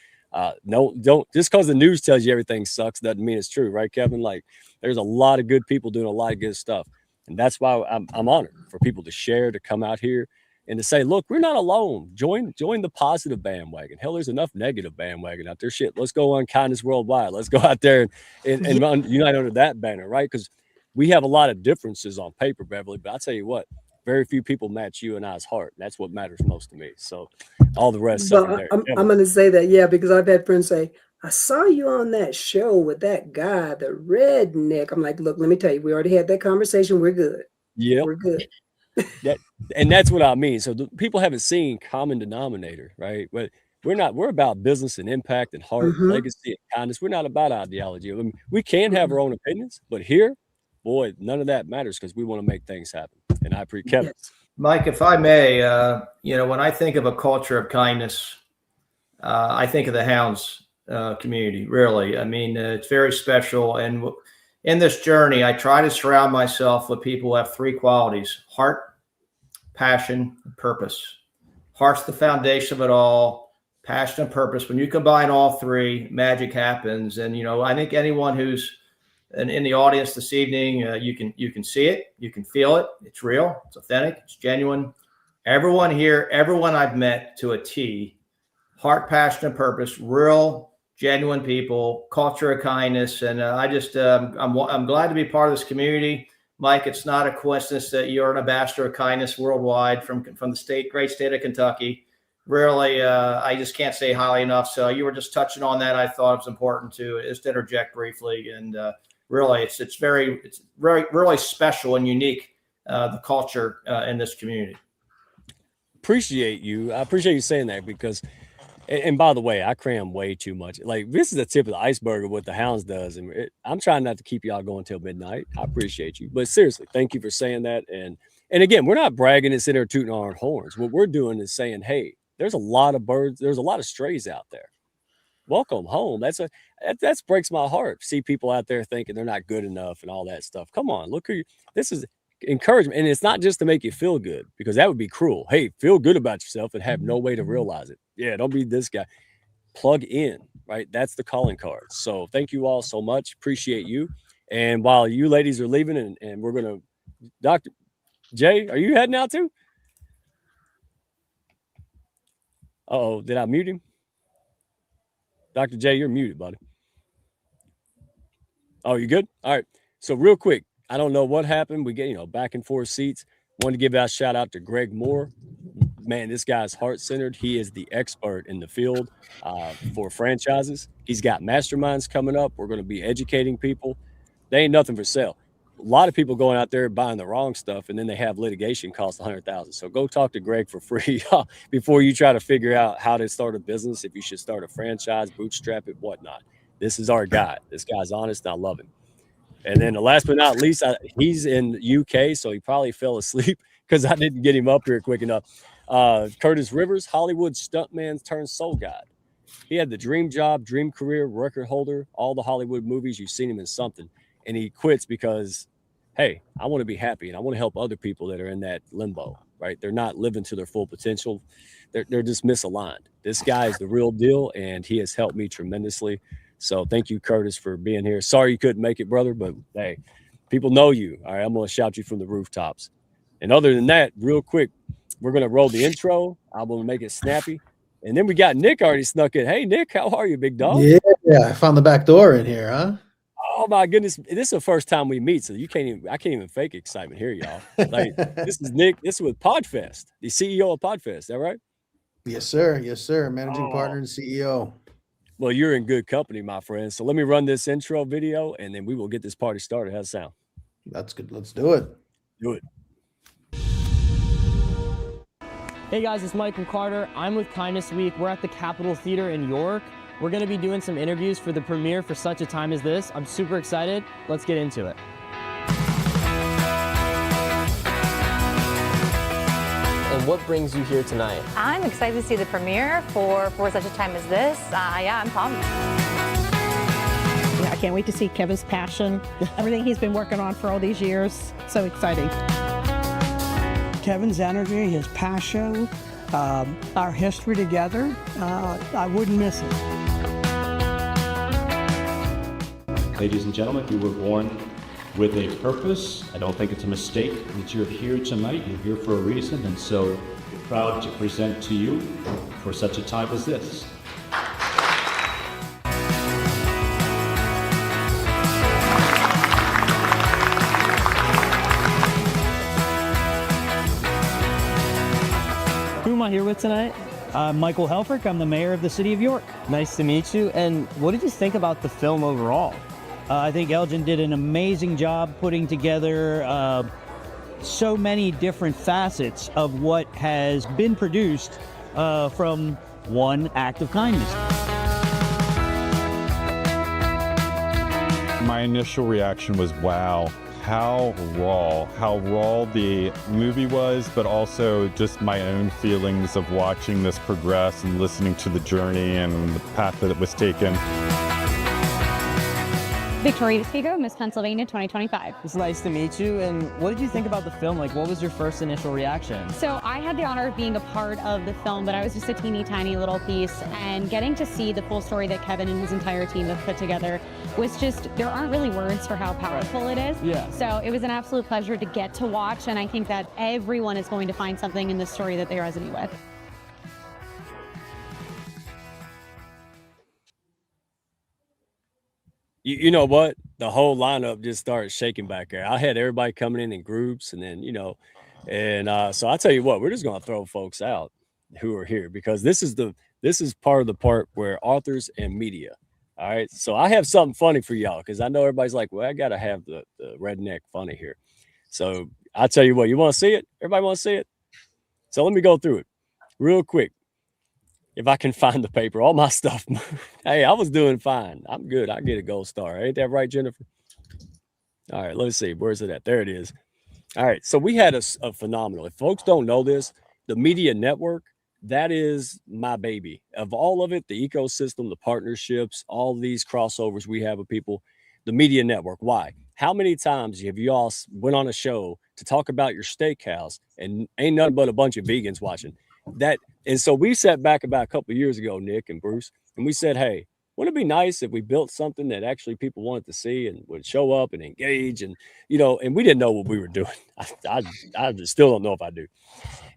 No, don't, just because the news tells you everything sucks doesn't mean it's true, right, Kevin? Like, there's a lot of good people doing a lot of good stuff. And that's why I'm honored for people to share, to come out here and to say, look, we're not alone. Join the positive bandwagon. Hell, there's enough negative bandwagon out there. Shit, let's go on Kindness Worldwide. Let's go out there and unite under that banner, right? Because we have a lot of differences on paper, Beverly, but I'll tell you what, very few people match you and I's heart. That's what matters most to me. So all the rest. But I'm going to say that, yeah, because I've had friends say, I saw you on that show with that guy, the redneck. I'm like, look, let me tell you, we already had that conversation. We're good. Yeah, we're good. And that's what I mean. So people haven't seen common denominator, right? But we're about business and impact and heart, legacy and kindness. We're not about ideology. I mean, we can have our own opinions, but here, boy, none of that matters because we want to make things happen. And I appreciate Kevin. Yes. Mike, if I may, when I think of a culture of kindness, I think of the Hounds community, really. I mean, it's very special. And in this journey, I try to surround myself with people who have three qualities: heart, passion, and purpose. Heart's the foundation of it all. Passion and purpose. When you combine all three, magic happens. And, I think anyone who's in the audience this evening, you can see it, you can feel it. It's real, it's authentic, it's genuine. Everyone here, everyone I've met to a T, heart, passion, and purpose, real, genuine people, culture of kindness. And I'm glad to be part of this community. Mike, it's not a coincidence that you're an ambassador of kindness worldwide from the great state of Kentucky. Really, I just can't say highly enough. So you were just touching on that. I thought it was important to just interject briefly. And really, it's very really special and unique, the culture in this community. Appreciate you. I appreciate you saying that because, and by the way, I cram way too much. Like, this is the tip of the iceberg of what the Hounds does. And I'm trying not to keep y'all going till midnight. I appreciate you. But seriously, thank you for saying that. And again, we're not bragging and sitting there tooting our own horns. What we're doing is saying, hey, there's a lot of birds. There's a lot of strays out there. Welcome home. That breaks my heart. See people out there thinking they're not good enough and all that stuff. Come on, look who this is. Encouragement. And it's not just to make you feel good, because that would be cruel. Hey, feel good about yourself and have no way to realize it. Yeah, don't be this guy. Plug in, right? That's the calling card. So thank you all so much. Appreciate you. And while you ladies are leaving, and we're going to, Dr. Jay, are you heading out too? Uh-oh, did I mute him? Dr. J, you're muted, buddy. Oh, you good? All right. So real quick, I don't know what happened. We get, back and forth seats. Wanted to give a shout out to Greg Moore. Man, this guy's heart-centered. He is the expert in the field for franchises. He's got masterminds coming up. We're going to be educating people. They ain't nothing for sale. A lot of people going out there buying the wrong stuff, and then they have litigation cost $100,000. So go talk to Greg for free before you try to figure out how to start a business, if you should start a franchise, bootstrap it, whatnot. This is our guy. This guy's honest, and I love him. And then the last but not least, he's in UK, so he probably fell asleep because I didn't get him up here quick enough. Curtis Rivers, Hollywood stuntman turned soul guide. He had the dream job, dream career, record holder, all the Hollywood movies. You've seen him in something. And he quits because, hey, I want to be happy and I want to help other people that are in that limbo, right? They're not living to their full potential. They're just misaligned. This guy is the real deal, and he has helped me tremendously. So thank you, Curtis, for being here. Sorry you couldn't make it, brother, but hey, people know you. All right, I'm going to shout you from the rooftops. And other than that, real quick, we're going to roll the intro. I'm going to make it snappy. And then we got Nick already snuck in. Hey, Nick, how are you, big dog? Yeah, I found the back door in here, huh? Oh my goodness, this is the first time we meet, so I can't even fake excitement here, y'all. Like, this is Nick. This is with Podfest, the CEO of Podfest. Is that right? Yes, sir. Yes, sir. Managing partner and CEO. Well, you're in good company, my friend. So let me run this intro video, and then we will get this party started. How's it sound? That's good. Let's do it. Do it. Hey guys, it's Michael Carter. I'm with Kindness Week. We're at the Capitol Theater in York. We're going to be doing some interviews for the premiere for Such a Time as This. I'm super excited. Let's get into it. what brings you here tonight? I'm excited to see the premiere for such a time as this. Yeah, I'm pumped. Yeah, I can't wait to see Kevin's passion, everything he's been working on for all these years. So exciting. Kevin's energy, his passion, our history together, I wouldn't miss it. Ladies and gentlemen, you were born with a purpose. I don't think it's a mistake that you're here tonight. You're here for a reason, and so we're proud to present to you for such a time as this. Who am I here with tonight? I'm Michael Helfrich. I'm the mayor of the city of York. Nice to meet you. And what did you think about the film overall? I think Elgin did an amazing job putting together so many different facets of what has been produced from one act of kindness. My initial reaction was, wow, how raw the movie was, but also just my own feelings of watching this progress and listening to the journey and the path that it was taken. Victoria Spigo, Miss Pennsylvania 2025. It's nice to meet you. And what did you think about the film? Like, what was your first initial reaction? So I had the honor of being a part of the film, but I was just a teeny tiny little piece, and getting to see the full story that Kevin and his entire team have put together was just, there aren't really words for how powerful it is. Yeah. So it was an absolute pleasure to get to watch, and I think that everyone is going to find something in this story that they resonate with. You know what? The whole lineup just started shaking back there. I had everybody coming in groups, and then, so I tell you what, we're just going to throw folks out who are here, because this is part of the part where authors and media. All right. So I have something funny for y'all, because I know everybody's like, well, I got to have the redneck funny here. So I tell you what, you want to see it? Everybody want to see it? So let me go through it real quick. If I can find the paper, all my stuff. Hey, I was doing fine. I'm good. I get a gold star. Ain't that right, Jennifer? All right, let's see. Where's it at? There it is. All right. So we had a phenomenal. If folks don't know this, the media network, that is my baby. Of all of it, the ecosystem, the partnerships, all these crossovers we have with people, the media network. Why? How many times have you all went on a show to talk about your steakhouse and ain't nothing but a bunch of vegans watching? And so we sat back about a couple of years ago, Nick and Bruce, and we said, hey, wouldn't it be nice if we built something that actually people wanted to see and would show up and engage? And, and we didn't know what we were doing. I still don't know if I do.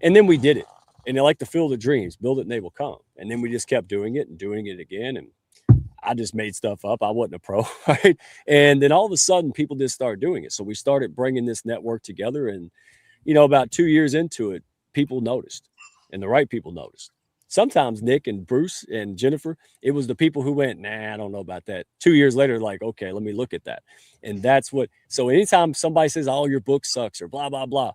And then we did it. And they like the Field of Dreams, build it and they will come. And then we just kept doing it and doing it again. And I just made stuff up. I wasn't a pro, right? And then all of a sudden people just started doing it. So we started bringing this network together. And, about 2 years into it, people noticed. And the right people noticed. Sometimes Nick and Bruce and Jennifer, it was the people who went, nah, I don't know about that. 2 years later, like, okay, let me look at that. And so anytime somebody says, oh, your book sucks or blah, blah, blah,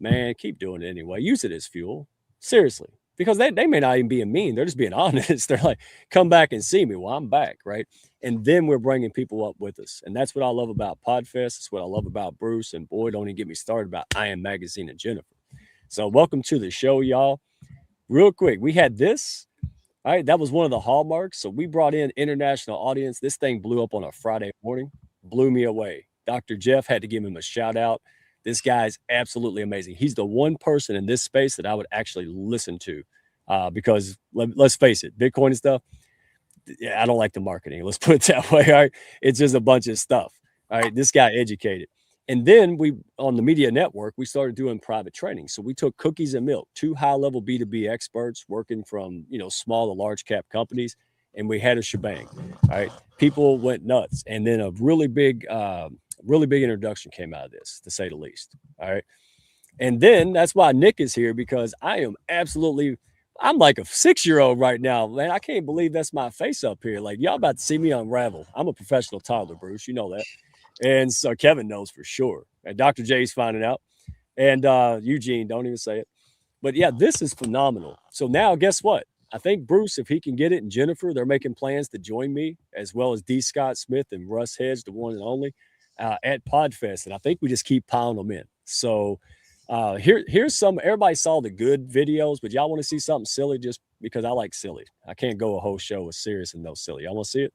man, keep doing it anyway. Use it as fuel. Seriously. Because they may not even be mean. They're just being honest. They're like, come back and see me. Well, I'm back, right? And then we're bringing people up with us. And that's what I love about Podfest. That's what I love about Bruce. And boy, don't even get me started about I Am Magazine and Jennifer. So welcome to the show, y'all. Real quick, we had this. All right, that was one of the hallmarks. So we brought in international audience. This thing blew up on a Friday morning, blew me away. Dr. Jeff, had to give him a shout out. This guy's absolutely amazing. He's the one person in this space that I would actually listen to because let's face it, Bitcoin and stuff, I don't like the marketing. Let's put it that way. All right, it's just a bunch of stuff. All right, this guy educated. And then on the media network, we started doing private training. So we took Cookies and Milk, 2 high-level B2B experts working from, small to large cap companies, and we had a shebang. All right. People went nuts. And then a really big introduction came out of this, to say the least. All right. And then that's why Nick is here, because I'm like a 6-year-old right now, man. I can't believe that's my face up here. Like, y'all about to see me unravel. I'm a professional toddler, Bruce. You know that. And so Kevin knows for sure. And Dr. J's finding out. And Eugene, don't even say it. But yeah, this is phenomenal. So now guess what? I think Bruce, if he can get it, and Jennifer, they're making plans to join me, as well as D. Scott Smith and Russ Hedge, the one and only, at Podfest. And I think we just keep piling them in. So Here's some. Everybody saw the good videos, but y'all want to see something silly? Just because I like silly, I can't go a whole show with serious and no silly. Y'all want to see it?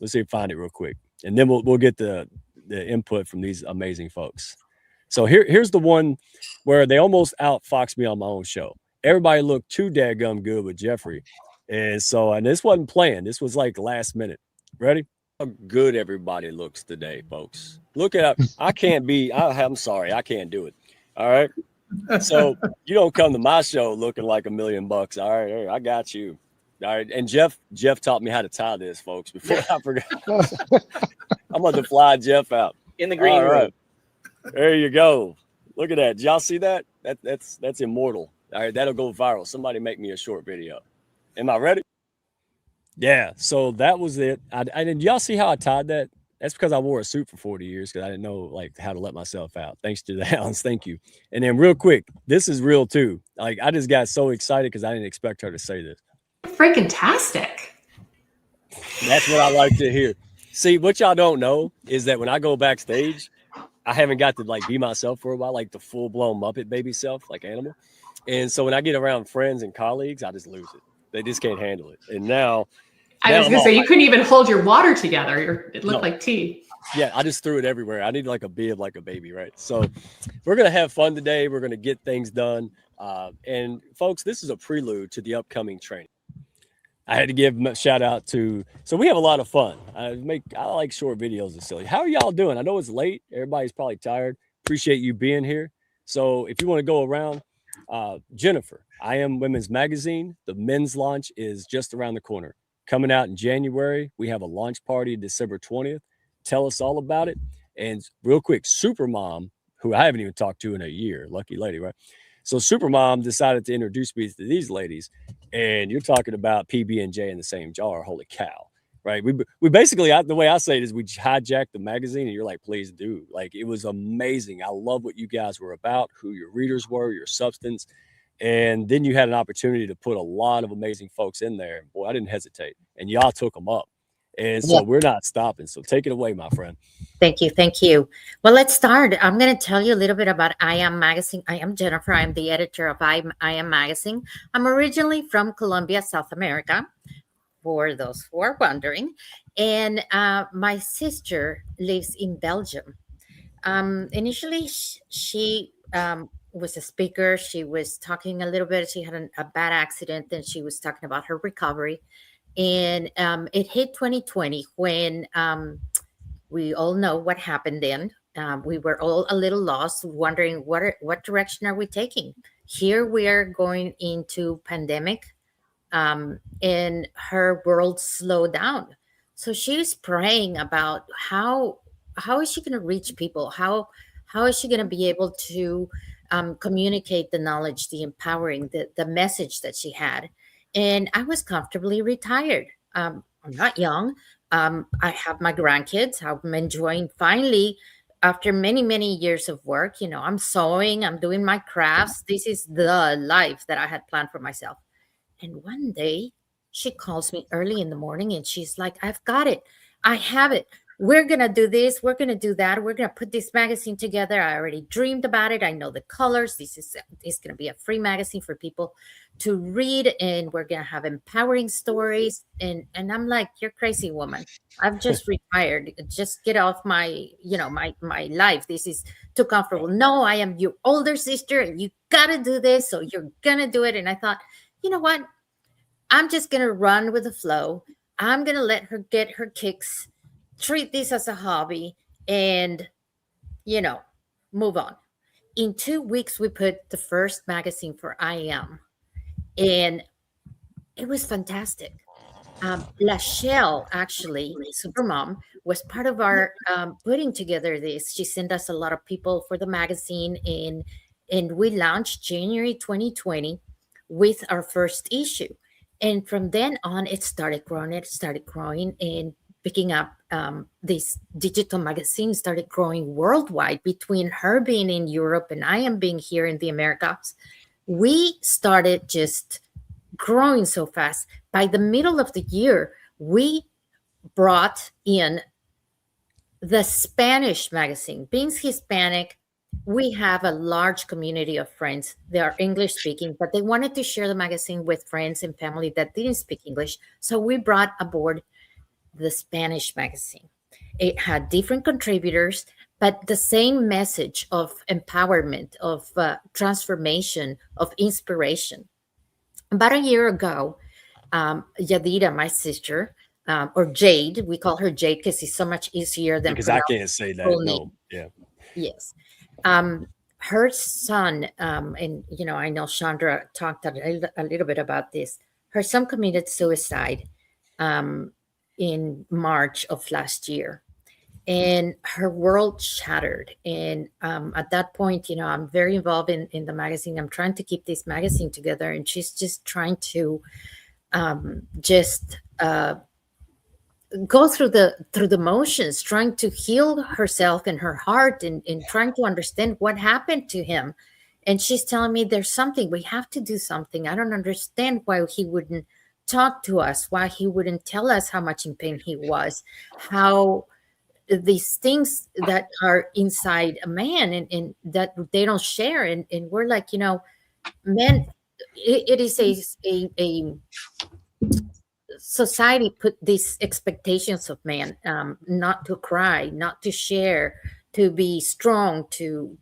Let's see if find it real quick, and then we'll get the input from these amazing folks. So here's the one where they almost outfoxed me on my own show. Everybody looked too daggum good with Jeffrey, and this wasn't planned. This was like last minute. Ready? How good everybody looks today, folks. Look at I can't be. I'm sorry, I can't do it. All right. So you don't come to my show looking like $1 million. All right, hey, I got you. All right. And Jeff taught me how to tie this, folks, before I forgot. I'm going to fly Jeff out. In the green room. There you go. Look at that. Did y'all see that? That's immortal. All right, that'll go viral. Somebody make me a short video. Am I ready? Yeah. So that was it. Did y'all see how I tied that? That's because I wore a suit for 40 years because I didn't know like how to let myself out. Thanks to the Hounds. Thank you. And then real quick, this is real too. Like I just got so excited because I didn't expect her to say this. Freaking tastic. That's what I like to hear. See, what y'all don't know is that when I go backstage, I haven't got to like be myself for a while, like the full blown Muppet baby self, like Animal. And so when I get around friends and colleagues, I just lose it. They just can't handle it. And now I was going to say, you couldn't even hold your water together. It looked like tea. Yeah, I just threw it everywhere. I need like a bib like a baby, right? So we're going to have fun today. We're going to get things done. And folks, this is a prelude to the upcoming training. I had to give a shout out to, so we have a lot of fun. I like short videos and silly. How are y'all doing? I know it's late. Everybody's probably tired. Appreciate you being here. So if you want to go around, Jennifer, I Am Women's Magazine. The men's launch is just around the corner. Coming out in January. We have a launch party December 20th. Tell us all about it. And real quick, Supermom, who I haven't even talked to in a year, lucky lady, right? So Supermom decided to introduce me to these ladies, and you're talking about PB&J in the same jar. Holy cow, right? We basically, the way I say it is we hijacked the magazine, and you're like, please do. Like, it was amazing. I love what you guys were about, who your readers were, your substance. And then you had an opportunity to put a lot of amazing folks in there. Boy, I didn't hesitate. And y'all took them up. And so we're not stopping. So take it away, my friend. Thank you. Thank you. Well, let's start. I'm going to tell you a little bit about I Am Magazine. I am Jennifer. I'm the editor of I Am Magazine. I'm originally from Colombia, South America, for those who are wondering. And my sister lives in Belgium. Initially, she was a speaker. She was talking a little bit. She had a bad accident, and she was talking about her recovery. And it hit 2020 when we all know what happened then. We were all a little lost, wondering what direction are we taking? Here we are going into pandemic, and her world slowed down. So she's praying about how is she going to reach people? How is she going to be able to communicate the knowledge, the empowering, the message that she had? And I was comfortably retired. I'm not young. I have my grandkids. I'm enjoying finally, after many, many years of work, I'm sewing, I'm doing my crafts. This is the life that I had planned for myself. And one day she calls me early in the morning and she's like, I've got it. I have it. We're going to do this. We're going to do that. We're going to put this magazine together. I already dreamed about it. I know the colors. It's going to be a free magazine for people to read. And we're going to have empowering stories. And I'm like, you're crazy, woman. I've just retired. Just get off my life. This is too comfortable. No, I am your older sister and you got to do this. So you're going to do it. And I thought, you know what? I'm just going to run with the flow. I'm going to let her get her kicks. Treat this as a hobby and, move on. In 2 weeks, we put the first magazine for I Am, and it was fantastic. Lachelle, actually, Supermom, was part of our putting together this. She sent us a lot of people for the magazine, and we launched January 2020 with our first issue. And from then on, it started growing, and picking up this digital magazine started growing worldwide. Between her being in Europe and I am being here in the Americas, we started just growing so fast. By the middle of the year, we brought in the Spanish magazine. Being Hispanic, we have a large community of friends. They are English speaking, but they wanted to share the magazine with friends and family that didn't speak English. So we brought aboard the Spanish magazine. It had different contributors, but the same message of empowerment, of transformation, of inspiration. About a year ago, Yadira, my sister, or Jade, we call her Jade because it's so much easier than Because I can't pronouncing say her that. full No. name. Yeah. Yes. Her son, and I know Chandra talked a little bit about this. Her son committed suicide in March of last year, and her world shattered. And at that point, I'm very involved in the magazine. I'm trying to keep this magazine together, and she's just trying to go through the motions, trying to heal herself and her heart, and trying to understand what happened to him. And she's telling me there's something, we have to do something. I don't understand why he wouldn't talk to us, why he wouldn't tell us how much in pain he was, how these things that are inside a man and that they don't share. And we're like, men, it is a society put these expectations of man, not to cry, not to share, to be strong, to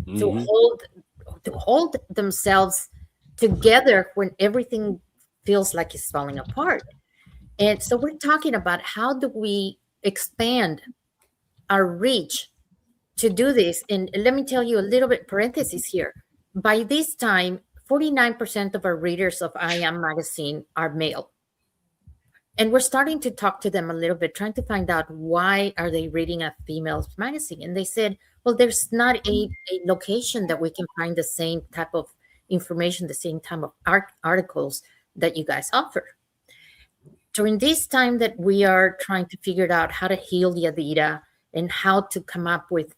hold themselves together when everything feels like it's falling apart. And so we're talking about how do we expand our reach to do this. And let me tell you a little bit parenthesis here. By this time, 49% of our readers of I Am magazine are male. And we're starting to talk to them a little bit, trying to find out why are they reading a female magazine. And they said, well, there's not a location that we can find the same type of information, the same type of articles that you guys offer. During this time that we are trying to figure out how to heal Yadira and how to come up with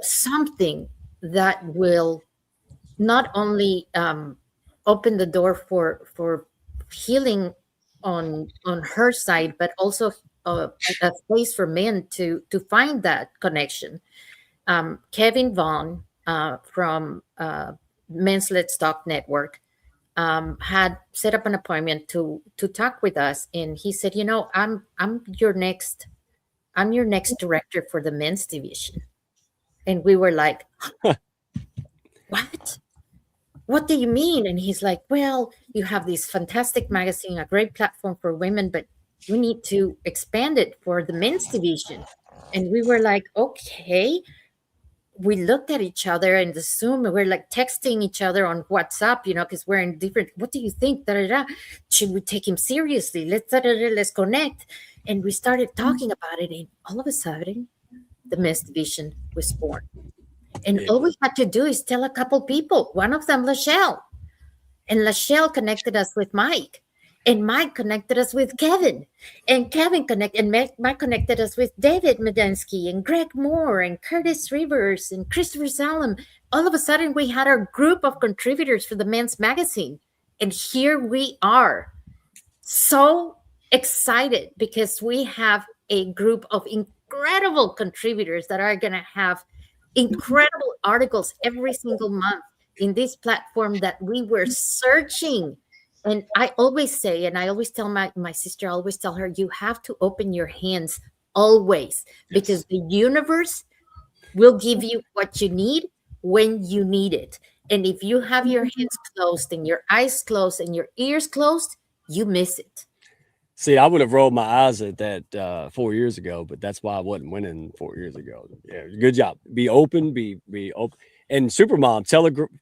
something that will not only open the door for healing on her side, but also a place for men to find that connection. Kevin Vaughn from Men's Let's Talk Network had set up an appointment to talk with us, and he said, I'm your next director for the men's division. And we were like, what do you mean? And he's like, well, you have this fantastic magazine, a great platform for women, but you need to expand it for the men's division. And we were like, okay. We looked at each other in the Zoom, and we're like texting each other on WhatsApp, because we're in different, what do you think? Should we take him seriously? Let's connect. And we started talking about it, and all of a sudden, the men's division was born. And all we had to do is tell a couple people, one of them, Lachelle. And Lachelle connected us with Mike. And Mike connected us with Kevin. And Kevin Mike connected us with David Medinsky and Greg Moore and Curtis Rivers and Christopher Salem. All of a sudden, we had our group of contributors for the men's magazine. And here we are, so excited because we have a group of incredible contributors that are going to have incredible articles every single month in this platform that we were searching. And I always say, and I always tell my sister, I always tell her, you have to open your hands always, because the universe will give you what you need when you need it. And if you have your hands closed and your eyes closed and your ears closed, you miss it. See, I would have rolled my eyes at that 4 years ago, but that's why I wasn't winning 4 years ago. Yeah, good job. Be open, be open. And Supermom,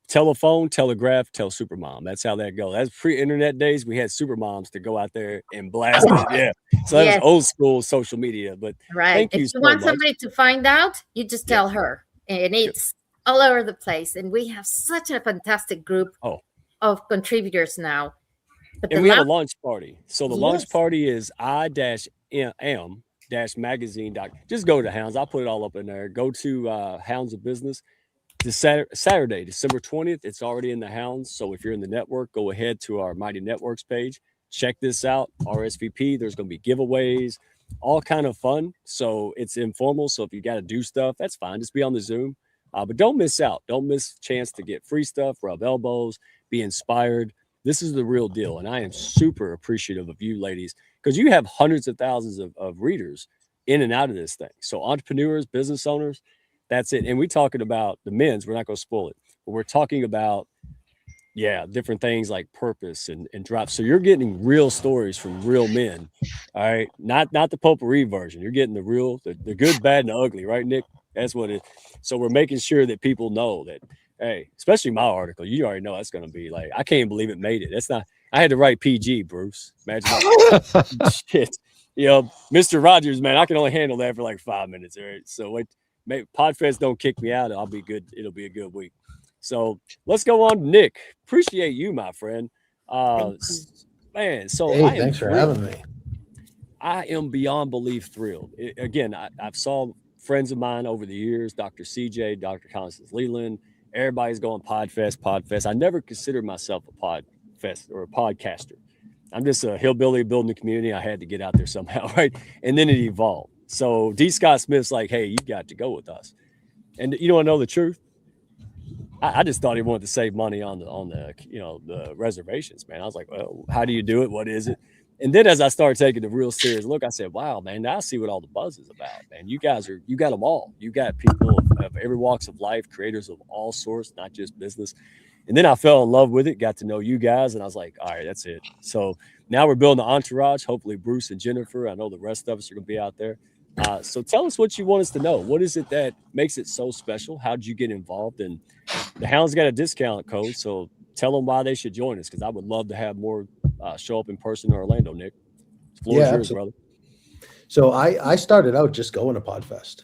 telephone, telegraph, tell Supermom. That's how that goes. That's pre-internet days. We had Supermoms to go out there and blast it. Yeah. So that was old school social media. But thank you if so you want much. somebody to find out, you just tell her. And it's all over the place. And we have such a fantastic group of contributors now. But And we have a launch party. So the launch Yes. party is I-am-magazine. Just go to Hounds. I'll put it all up in there. Go to Hounds of Business. This Saturday, December 20th. It's already in the Hounds. So if you're in the network, go ahead to our Mighty Networks page. Check this out. RSVP. There's going to be giveaways. all kind of fun. So it's informal. So if you got to do stuff, that's fine. Just be on the Zoom. But don't miss out. Don't miss a chance to get free stuff, rub elbows, be inspired. This is the real deal. And I am super appreciative of you ladies because you have hundreds of thousands of readers in and out of this thing. So entrepreneurs, business owners, that's it. And we're talking about the men's. We're not going to spoil it, but we're talking about, different things like purpose and drop. So you're getting real stories from real men. All right. Not the potpourri version. You're getting the real, the good, bad, and the ugly, right, Nick? That's what it. So we're making sure that people know that, hey, especially my article, you already know that's going to be like, I can't believe it made it. That's not, I had to write PG, Bruce. Imagine that. Shit. Mr. Rogers, man, I can only handle that for like 5 minutes. All right. So wait, Podfest don't kick me out. I'll be good. It'll be a good week. So let's go on, Nick. Appreciate you, my friend. Man, so hey, thanks for having me. I am beyond belief thrilled. Again, I've saw friends of mine over the years, Dr. CJ, Dr. Constance Leland. Everybody's going Podfest. I never considered myself a Podfest or a podcaster. I'm just a hillbilly building a community. I had to get out there somehow, right? And then it evolved. So D. Scott Smith's like, hey, you got to go with us. And you want to know the truth? I just thought he wanted to save money on the reservations, man. I was like, well, how do you do it? What is it? And then as I started taking the real serious look, I said, wow, man, now I see what all the buzz is about, man. You got them all. You got people of every walks of life, creators of all sorts, not just business. And then I fell in love with it, got to know you guys, and I was like, all right, that's it. So now we're building the entourage. Hopefully Bruce and Jennifer, I know the rest of us are going to be out there. So tell us what you want us to know. What is it that makes it so special? How did you get involved? And the Hounds got a discount code, so tell them why they should join us, because I would love to have more show up in person in Orlando, Nick. The floor is yours, brother. So I started out just going to Podfest.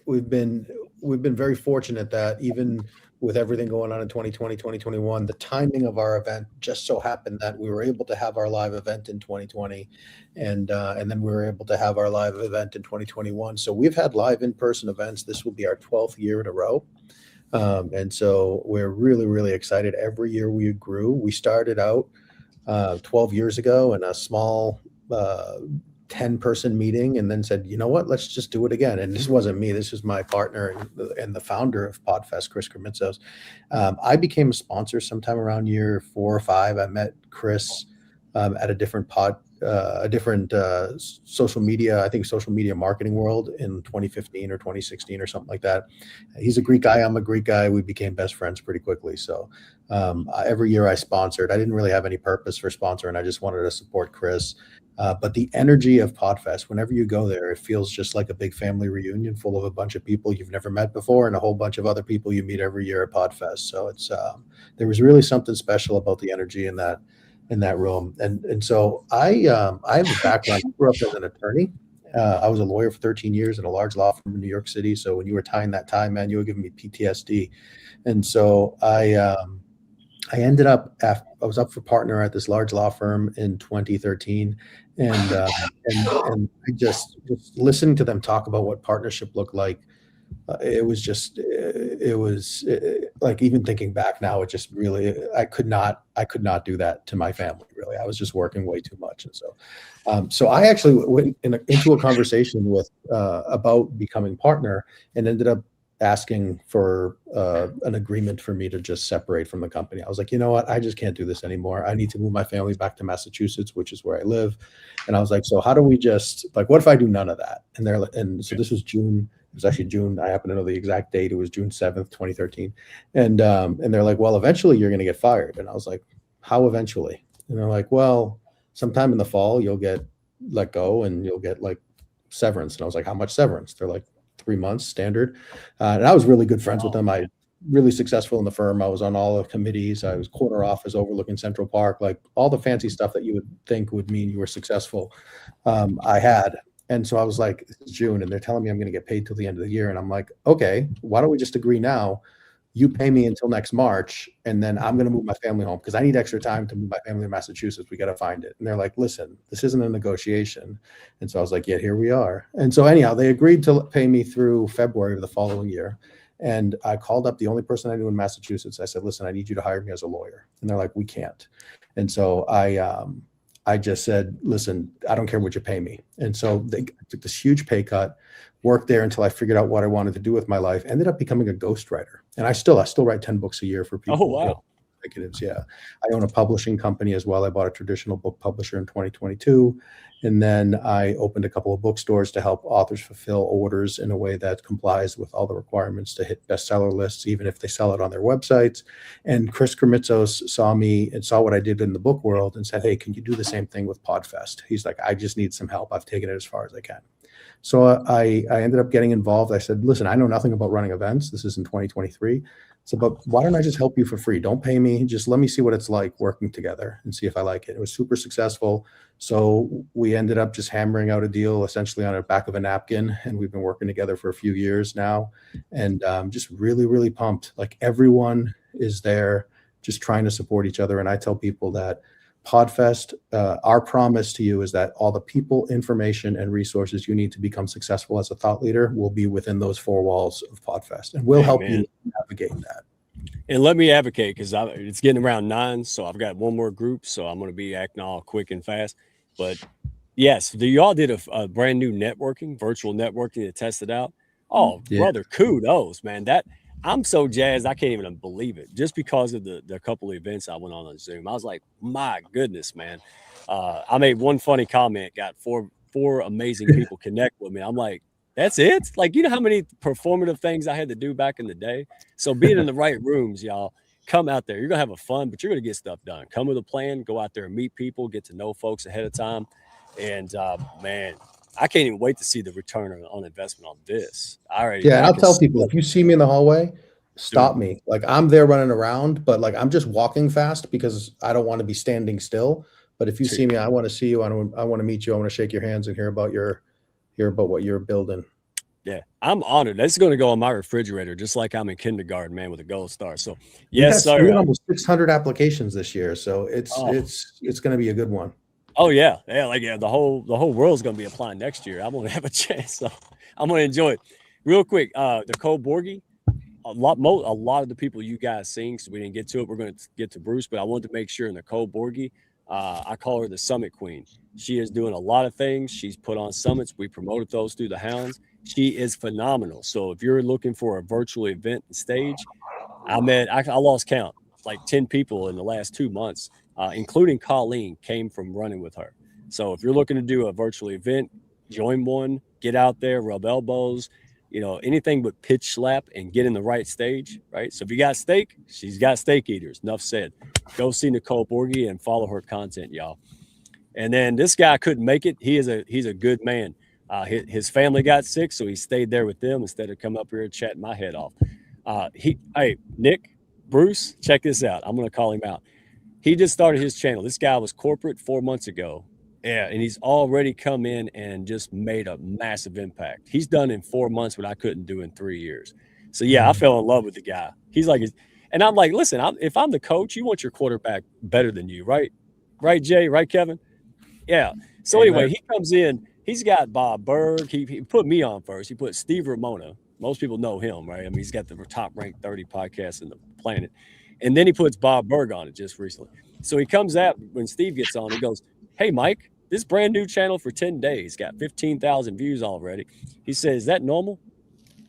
We've been very fortunate that even with everything going on in 2020, 2021, the timing of our event just so happened that we were able to have our live event in 2020, and then we were able to have our live event in 2021. So we've had live in-person events. This will be our 12th year in a row. And so we're really, really excited. Every year we grew. We started out 12 years ago in a small 10-person meeting, and then said, you know what, let's just do it again. And this wasn't me. This is my partner and the founder of Podfest, Chris Krimitsos. I became a sponsor sometime around year 4 or 5. I met Chris at a different social media marketing world in 2015 or 2016 or something like that. He's a Greek guy. I'm a Greek guy. We became best friends pretty quickly. So every year I sponsored. I didn't really have any purpose for sponsoring. I just wanted to support Chris. But the energy of Podfest, whenever you go there, it feels just like a big family reunion full of a bunch of people you've never met before and a whole bunch of other people you meet every year at Podfest. So it's there was really something special about the energy in that room. And so I have a background. I grew up as an attorney. I was a lawyer for 13 years in a large law firm in New York City. So when you were tying that tie, man, you were giving me PTSD. And so I ended up I was up for partner at this large law firm in 2013, and I just listening to them talk about what partnership looked like. It was like, even thinking back now, it just really, I could not do that to my family. Really, I was just working way too much, and so I actually went into a conversation with about becoming partner, and ended up asking for an agreement for me to just separate from the company. I was like, you know what, I just can't do this anymore. I need to move my family back to Massachusetts, which is where I live. And I was like, so how do we just, like, what if I do none of that? And so this was June. It was actually June. I happen to know the exact date. It was June 7th, 2013. And they're like, well, eventually you're going to get fired. And I was like, how eventually? And they're like, well, sometime in the fall you'll get let go and you'll get like severance. And I was like, how much severance? They're like, 3 months standard. And I was really good friends with them. I really successful in the firm. I was on all the committees. I was corner office overlooking Central Park, like all the fancy stuff that you would think would mean you were successful. I had. And so I was like, it's June, and they're telling me I'm going to get paid till the end of the year. And I'm like, okay, why don't we just agree now? You pay me until next March, and then I'm going to move my family home because I need extra time to move my family to Massachusetts. We got to find it. And they're like, listen, this isn't a negotiation. And so I was like, yeah, here we are. And so anyhow, they agreed to pay me through February of the following year. And I called up the only person I knew in Massachusetts. I said, listen, I need you to hire me as a lawyer. And they're like, we can't. And so I just said, listen, I don't care what you pay me. And so they took this huge pay cut, worked there until I figured out what I wanted to do with my life, ended up becoming a ghostwriter. And I still write 10 books a year for people. Oh, wow. Executives. Yeah. I own a publishing company as well. I bought a traditional book publisher in 2022. And then I opened a couple of bookstores to help authors fulfill orders in a way that complies with all the requirements to hit bestseller lists, even if they sell it on their websites. And Chris Krimitsos saw me and saw what I did in the book world and said, hey, can you do the same thing with PodFest? He's like, I just need some help. I've taken it as far as I can. So I ended up getting involved. I said, listen, I know nothing about running events. This is in 2023. So, but why don't I just help you for free? Don't pay me. Just let me see what it's like working together and see if I like it. It was super successful. So we ended up just hammering out a deal essentially on the back of a napkin. And we've been working together for a few years now. And just really, really pumped. Like everyone is there just trying to support each other. And I tell people that PodFest, our promise to you is that all the people, information, and resources you need to become successful as a thought leader will be within those four walls of PodFest, and we'll help you navigate that. And let me advocate, because it's getting around 9, so I've got one more group, so I'm going to be acting all quick and fast. But yes, y'all did a brand new virtual networking to test it out. Oh, yeah. Brother, kudos, man. I'm so jazzed, I can't even believe it. Just because of the couple of events I went on Zoom, I was like, my goodness, man. I made one funny comment, got four amazing people connect with me. I'm like, that's it? Like, you know how many performative things I had to do back in the day? So being in the right rooms, y'all, come out there. You're going to have a fun, but you're going to get stuff done. Come with a plan, go out there and meet people, get to know folks ahead of time. And, man, I can't even wait to see the return on investment on this. And I'll tell people, if you see me in the hallway, stop me. Like, I'm there running around, but like I'm just walking fast because I don't want to be standing still. But if you see me, I want to see you. I want to meet you. I want to shake your hands and hear about what you're building. Yeah, I'm honored. That's going to go on my refrigerator, just like I'm in kindergarten, man, with a gold star. So yes, sir. We got almost 600 applications this year, so it's going to be a good one. Oh yeah, the whole world's going to be applying next year. I'm going to have a chance, so I'm going to enjoy it. Real quick, Nicole Borgie, a lot of the people you guys sing, so we didn't get to it. We're going to get to Bruce, but I wanted to make sure Nicole Borgie, I call her the Summit Queen. She is doing a lot of things. She's put on summits. We promoted those through the Hounds. She is phenomenal. So if you're looking for a virtual event and stage, I lost count, like 10 people in the last 2 months. Including Colleen, came from running with her. So if you're looking to do a virtual event, join one, get out there, rub elbows, anything but pitch slap and get in the right stage, right? So if you got steak, she's got steak eaters. Enough said. Go see Nicole Borgie and follow her content, y'all. And then this guy couldn't make it. He's a good man. His family got sick, so he stayed there with them instead of coming up here and chatting my head off. Hey, Nick, Bruce, check this out. I'm going to call him out. He just started his channel. This guy was corporate 4 months ago. Yeah, and he's already come in and just made a massive impact. He's done in 4 months what I couldn't do in 3 years. So, yeah, I fell in love with the guy. He's like, and I'm like, listen, if I'm the coach, you want your quarterback better than you, right? Right, Jay? Right, Kevin? Yeah. So, anyway, he comes in. He's got Bob Berg. He put me on first. He put Steve Ramona. Most people know him, right? I mean, he's got the top-ranked 30 podcasts in the planet. And then he puts Bob Berg on it just recently. So he comes out when Steve gets on. He goes, hey, Mike, this brand new channel for 10 days got 15,000 views already. He says, is that normal?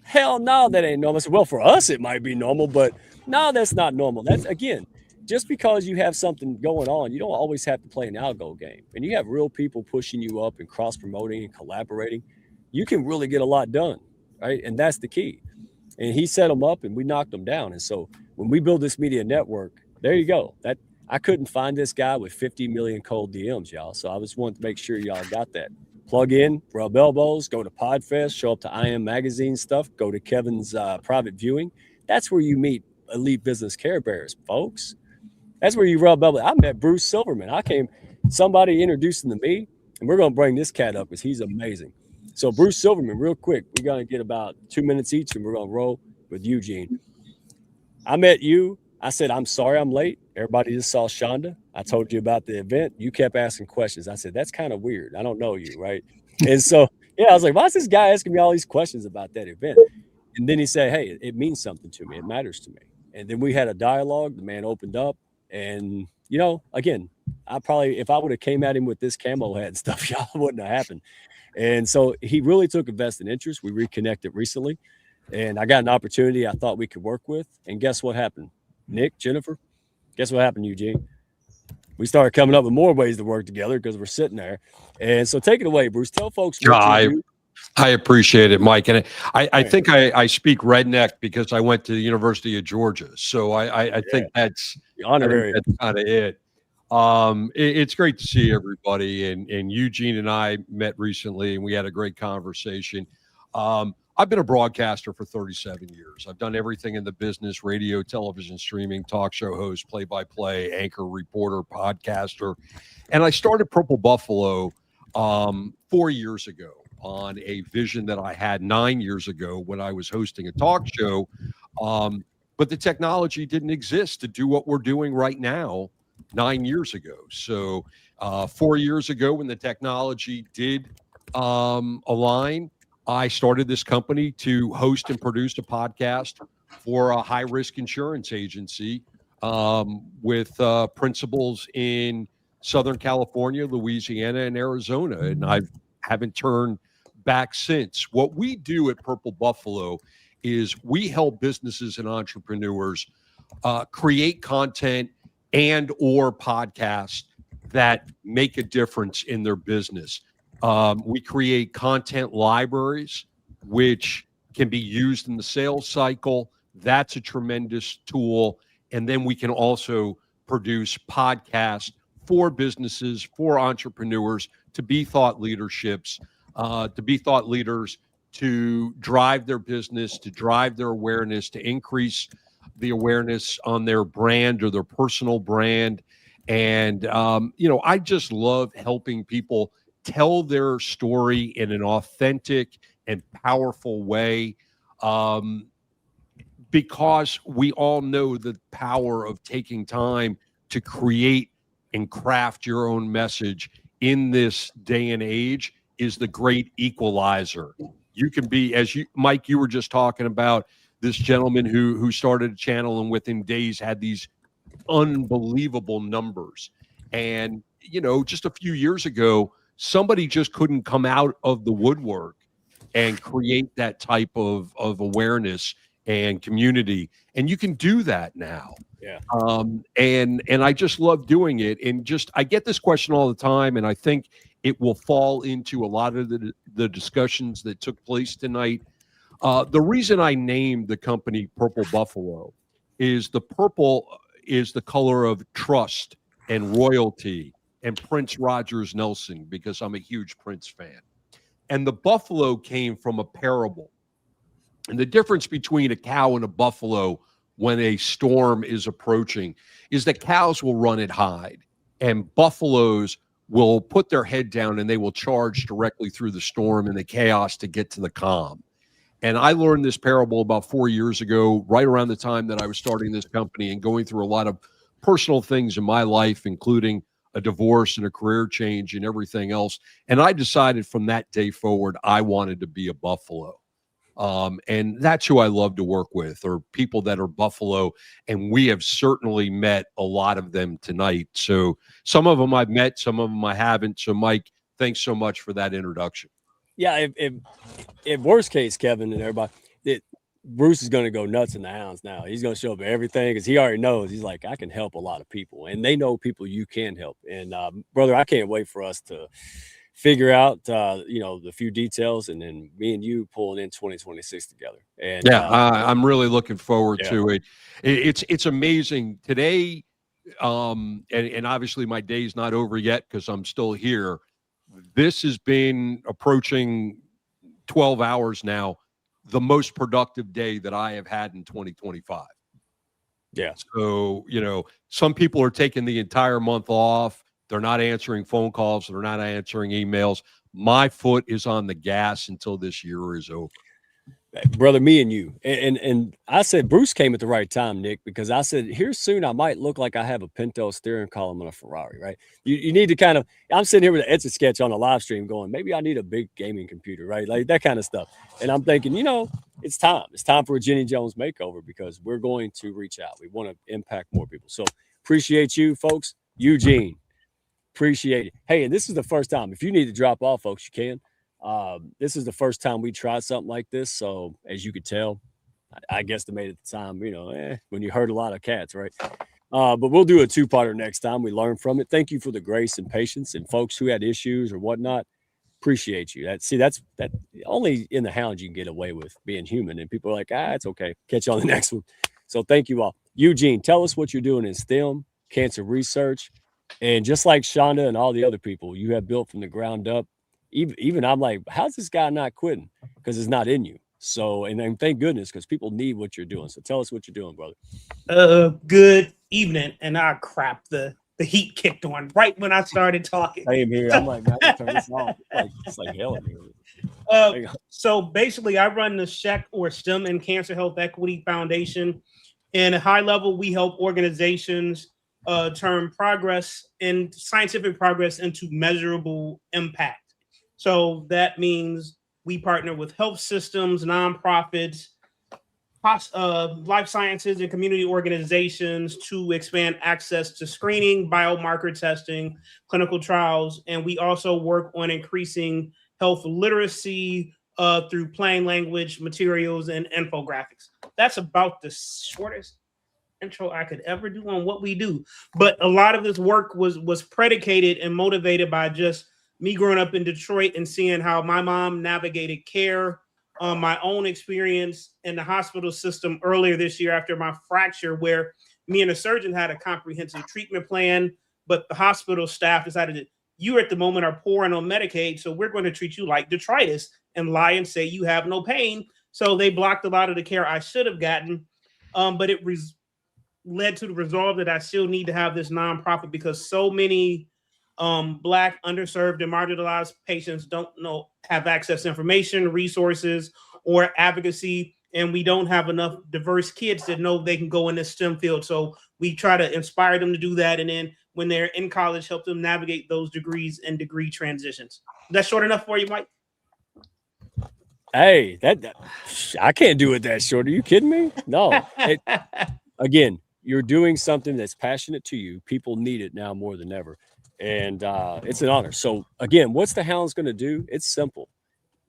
Hell no, that ain't normal. I said, well, for us, it might be normal, but no, that's not normal. That's, again, just because you have something going on, you don't always have to play an algo game. And you have real people pushing you up and cross-promoting and collaborating. You can really get a lot done, right? And that's the key. And he set them up and we knocked them down. And so when we build this media network, there you go. That I couldn't find this guy with 50 million cold DMs, y'all. So I just wanted to make sure y'all got that. Plug in, rub elbows, go to PodFest, show up to I Am Magazine stuff, go to Kevin's private viewing. That's where you meet elite business care bears, folks. That's where you rub elbows. I met Bruce Silverman. Somebody introduced him to me, and we're going to bring this cat up because he's amazing. So Bruce Silverman, real quick, we're going to get about 2 minutes each, and we're going to roll with Eugene. I met you. I said, I'm sorry I'm late. Everybody just saw Shonda. I told you about the event. You kept asking questions. I said, that's kind of weird. I don't know you, right? And so, I was like, why is this guy asking me all these questions about that event? And then he said, hey, it means something to me. It matters to me. And then we had a dialogue. The man opened up. And, again, I probably, if I would have came at him with this camo hat and stuff, y'all wouldn't have happened. And so he really took a vested interest. We reconnected recently, and I got an opportunity I thought we could work with. And guess what happened? Nick, Jennifer, guess what happened, Eugene? We started coming up with more ways to work together because we're sitting there. And so take it away, Bruce. Tell folks what you do. I appreciate it, Mike. And I think I speak redneck because I went to the University of Georgia. So I think that's kind of it. It's great to see everybody. And Eugene and I met recently, and we had a great conversation. I've been a broadcaster for 37 years. I've done everything in the business: radio, television, streaming, talk show host, play-by-play, anchor, reporter, podcaster. And I started Purple Buffalo 4 years ago on a vision that I had 9 years ago when I was hosting a talk show. But the technology didn't exist to do what we're doing right now 9 years ago. So 4 years ago, when the technology did align, I started this company to host and produce a podcast for a high-risk insurance agency with principals in Southern California, Louisiana, and Arizona. And I haven't turned back since. What we do at Purple Buffalo is we help businesses and entrepreneurs create content and or podcasts that make a difference in their business. We create content libraries, which can be used in the sales cycle. That's a tremendous tool. And then we can also produce podcasts for businesses, for entrepreneurs, to be thought leaderships, to be thought leaders, to drive their business, to drive their awareness, to increase the awareness on their brand or their personal brand. And, I just love helping people tell their story in an authentic and powerful way, because we all know the power of taking time to create and craft your own message in this day and age is the great equalizer. You can be, Mike, you were just talking about this gentleman who started a channel and within days had these unbelievable numbers. And, just a few years ago, somebody just couldn't come out of the woodwork and create that type of awareness and community. And you can do that now. Yeah. And I just love doing it. And I get this question all the time, and I think it will fall into a lot of the discussions that took place tonight. The reason I named the company Purple Buffalo is the purple is the color of trust and royalty and Prince Rogers Nelson, because I'm a huge Prince fan. And the buffalo came from a parable. And the difference between a cow and a buffalo when a storm is approaching is that cows will run and hide, and buffaloes will put their head down and they will charge directly through the storm and the chaos to get to the calm. And I learned this parable about 4 years ago, right around the time that I was starting this company and going through a lot of personal things in my life, including a divorce and a career change and everything else. And I decided from that day forward, I wanted to be a buffalo. And that's who I love to work with, or people that are buffalo. And we have certainly met a lot of them tonight. So some of them I've met, some of them I haven't. So Mike, thanks so much for that introduction. Yeah, if worst case, Kevin and everybody, Bruce is going to go nuts in the Hounds now. He's going to show up everything because he already knows. He's like, I can help a lot of people, and they know people you can help. And brother, I can't wait for us to figure out, the few details, and then me and you pulling in 2026 together. And yeah, I'm really looking forward to it. It's amazing today. And obviously my day's not over yet because I'm still here. This has been approaching 12 hours now, the most productive day that I have had in 2025. Yeah. So, some people are taking the entire month off. They're not answering phone calls. They're not answering emails. My foot is on the gas until this year is over. Brother, me and you. And I said, Bruce came at the right time, Nick, because I said, here soon I might look like I have a Pinto steering column on a Ferrari, right? You need to I'm sitting here with an Etch-a-Sketch on a live stream going, maybe I need a big gaming computer, right? Like that kind of stuff. And I'm thinking, it's time. It's time for a Jenny Jones makeover because we're going to reach out. We want to impact more people. So appreciate you, folks. Eugene, Appreciate it. Hey, and this is the first time. If you need to drop off, folks, you can. This is the first time we tried something like this. So as you could tell, I guesstimated at the time, when you herd a lot of cats, right? But we'll do a two-parter next time. We learn from it. Thank you for the grace and patience, and folks who had issues or whatnot. Appreciate you. That's only in the Hounds you can get away with being human, and people are like, it's okay. Catch you on the next one. So thank you all. Eugene, tell us what you're doing in STEM, cancer research, and just like Shonda and all the other people you have built from the ground up. Even I'm like, how's this guy not quitting? Because it's not in you. So, and thank goodness, because people need what you're doing. So tell us what you're doing, brother. Good evening. And crap, the heat kicked on right when I started talking. Same here. I'm like, man, turn this off. It's like hell in here. So basically, I run the SHEC, or STEM and Cancer Health Equity Foundation. And at high level, we help organizations turn progress and scientific progress into measurable impact. So that means we partner with health systems, nonprofits, life sciences, and community organizations to expand access to screening, biomarker testing, clinical trials. And we also work on increasing health literacy through plain language materials and infographics. That's about the shortest intro I could ever do on what we do. But a lot of this work was predicated and motivated by just me growing up in Detroit and seeing how my mom navigated care, my own experience in the hospital system earlier this year after my fracture, where me and a surgeon had a comprehensive treatment plan, but the hospital staff decided that you at the moment are poor and on Medicaid, so we're going to treat you like detritus and lie and say you have no pain. So they blocked a lot of the care I should have gotten, but it led to the resolve that I still need to have this nonprofit, because so many Black, underserved, and marginalized patients don't have access to information, resources, or advocacy, and we don't have enough diverse kids that know they can go in this STEM field. So we try to inspire them to do that, and then when they're in college, help them navigate those degrees and degree transitions. Is that short enough for you, Mike? Hey, I can't do it that short. Are you kidding me? No. Again, you're doing something that's passionate to you. People need it now more than ever. And it's an honor. So again, what's the Hounds going to do? It's simple.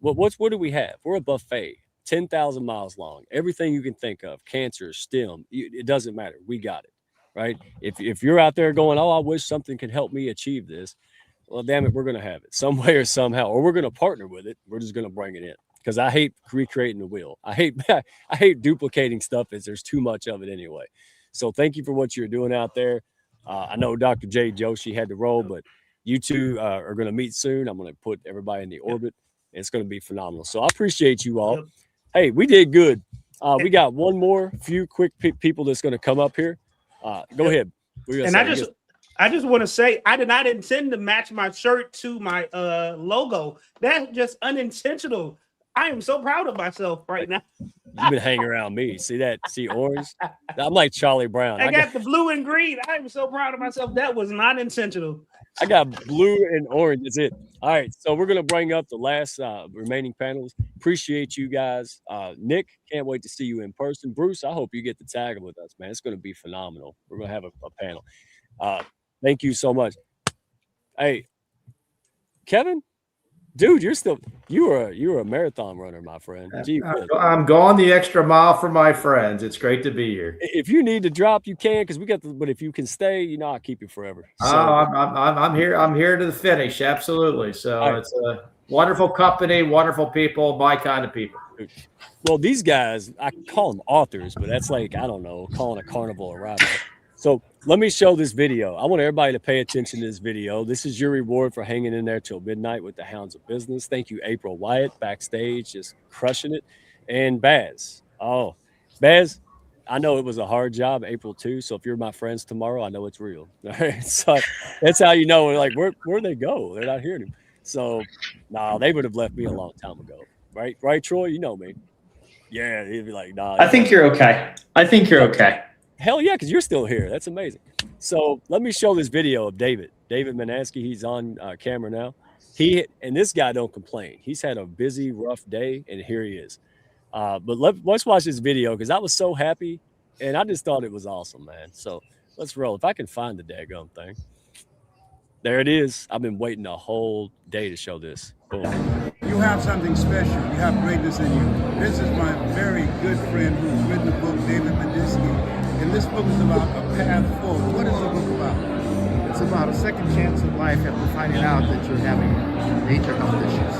What do we have? We're a buffet, 10,000 miles long. Everything you can think of, cancer, STEM, it doesn't matter. We got it, right? If you're out there going, I wish something could help me achieve this. Well, damn it, we're going to have it some way or somehow, or we're going to partner with it. We're just going to bring it in, because I hate recreating the wheel. I hate duplicating stuff as there's too much of it anyway. So thank you for what you're doing out there. I know Dr. J. Joshi had to roll, but you two are going to meet soon. I'm going to put everybody in the orbit. It's going to be phenomenal. So I appreciate you all. Hey, we did good. We got one more few quick people that's going to come up here. Go ahead. And I just want to say, I did not intend to match my shirt to my logo. That's just unintentional. I am so proud of myself right now. You've been hanging around me. See that? See orange? I'm like Charlie Brown. I got the blue and green. I am so proud of myself. That was not intentional. I got blue and orange. That's it. All right. So we're going to bring up the last remaining panels. Appreciate you guys. Nick, can't wait to see you in person. Bruce, I hope you get to tag with us, man. It's going to be phenomenal. We're going to have a panel. Thank you so much. Hey, Kevin? Dude, you were a marathon runner, my friend. Gee, I'm going the extra mile for my friends. It's great to be here. If you need to drop, you can, because we got but if you can stay, I'll keep you forever. So, I'm here. I'm here to the finish. Absolutely. So It's a wonderful company, wonderful people, my kind of people. Well, these guys, I call them authors, but that's like, I don't know, calling a carnival a ride. So let me show this video. I want everybody to pay attention to this video. This is your reward for hanging in there till midnight with the Hounds of Business. Thank you, April Wyatt, backstage, just crushing it. And Baz. Oh, Baz, I know it was a hard job, April too. So if you're my friends tomorrow, I know it's real. All right. So that's how you know, like, where'd they go? They're not hearing him. So, no, they would have left me a long time ago. Right? Right, Troy? You know me. Yeah, he'd be like, nah. I think you're okay. I think you're okay. Hell yeah, because you're still here. That's amazing. So let me show this video of David Manansky. He's on camera now. And this guy don't complain. He's had a busy, rough day, and here he is. But let's watch this video, because I was so happy, and I just thought it was awesome, man. So let's roll. If I can find the daggone thing. There it is. I've been waiting a whole day to show this. Boom. You have something special. You have greatness in you. This is my very good friend who's written the book, David Medinsky. And this book is about a path forward. What is the book about? It's about a second chance at life after finding out that you're having major health issues.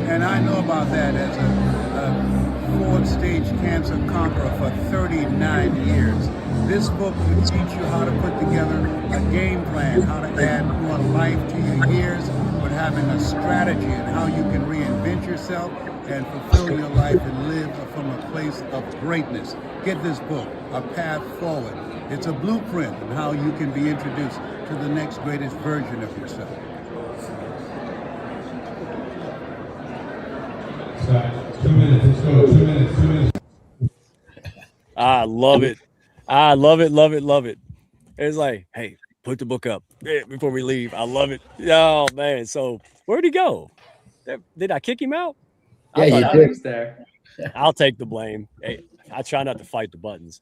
And I know about that as a fourth-stage cancer conqueror for 39 years. This book will teach you how to put together a game plan, how to add more life to your years, but having a strategy and how you can reinvent yourself and fulfill your life and live from a place of greatness. Get this book, A Path Forward. It's a blueprint on how you can be introduced to the next greatest version of yourself. 2 minutes, let's go. 2 minutes, 2 minutes. I love it. I love it, love it, love it. It's like, hey, put the book up before we leave. I love it. Oh, man. So where'd he go? Did I kick him out? Yeah, you did. There. I'll take the blame. Hey, I try not to fight the buttons.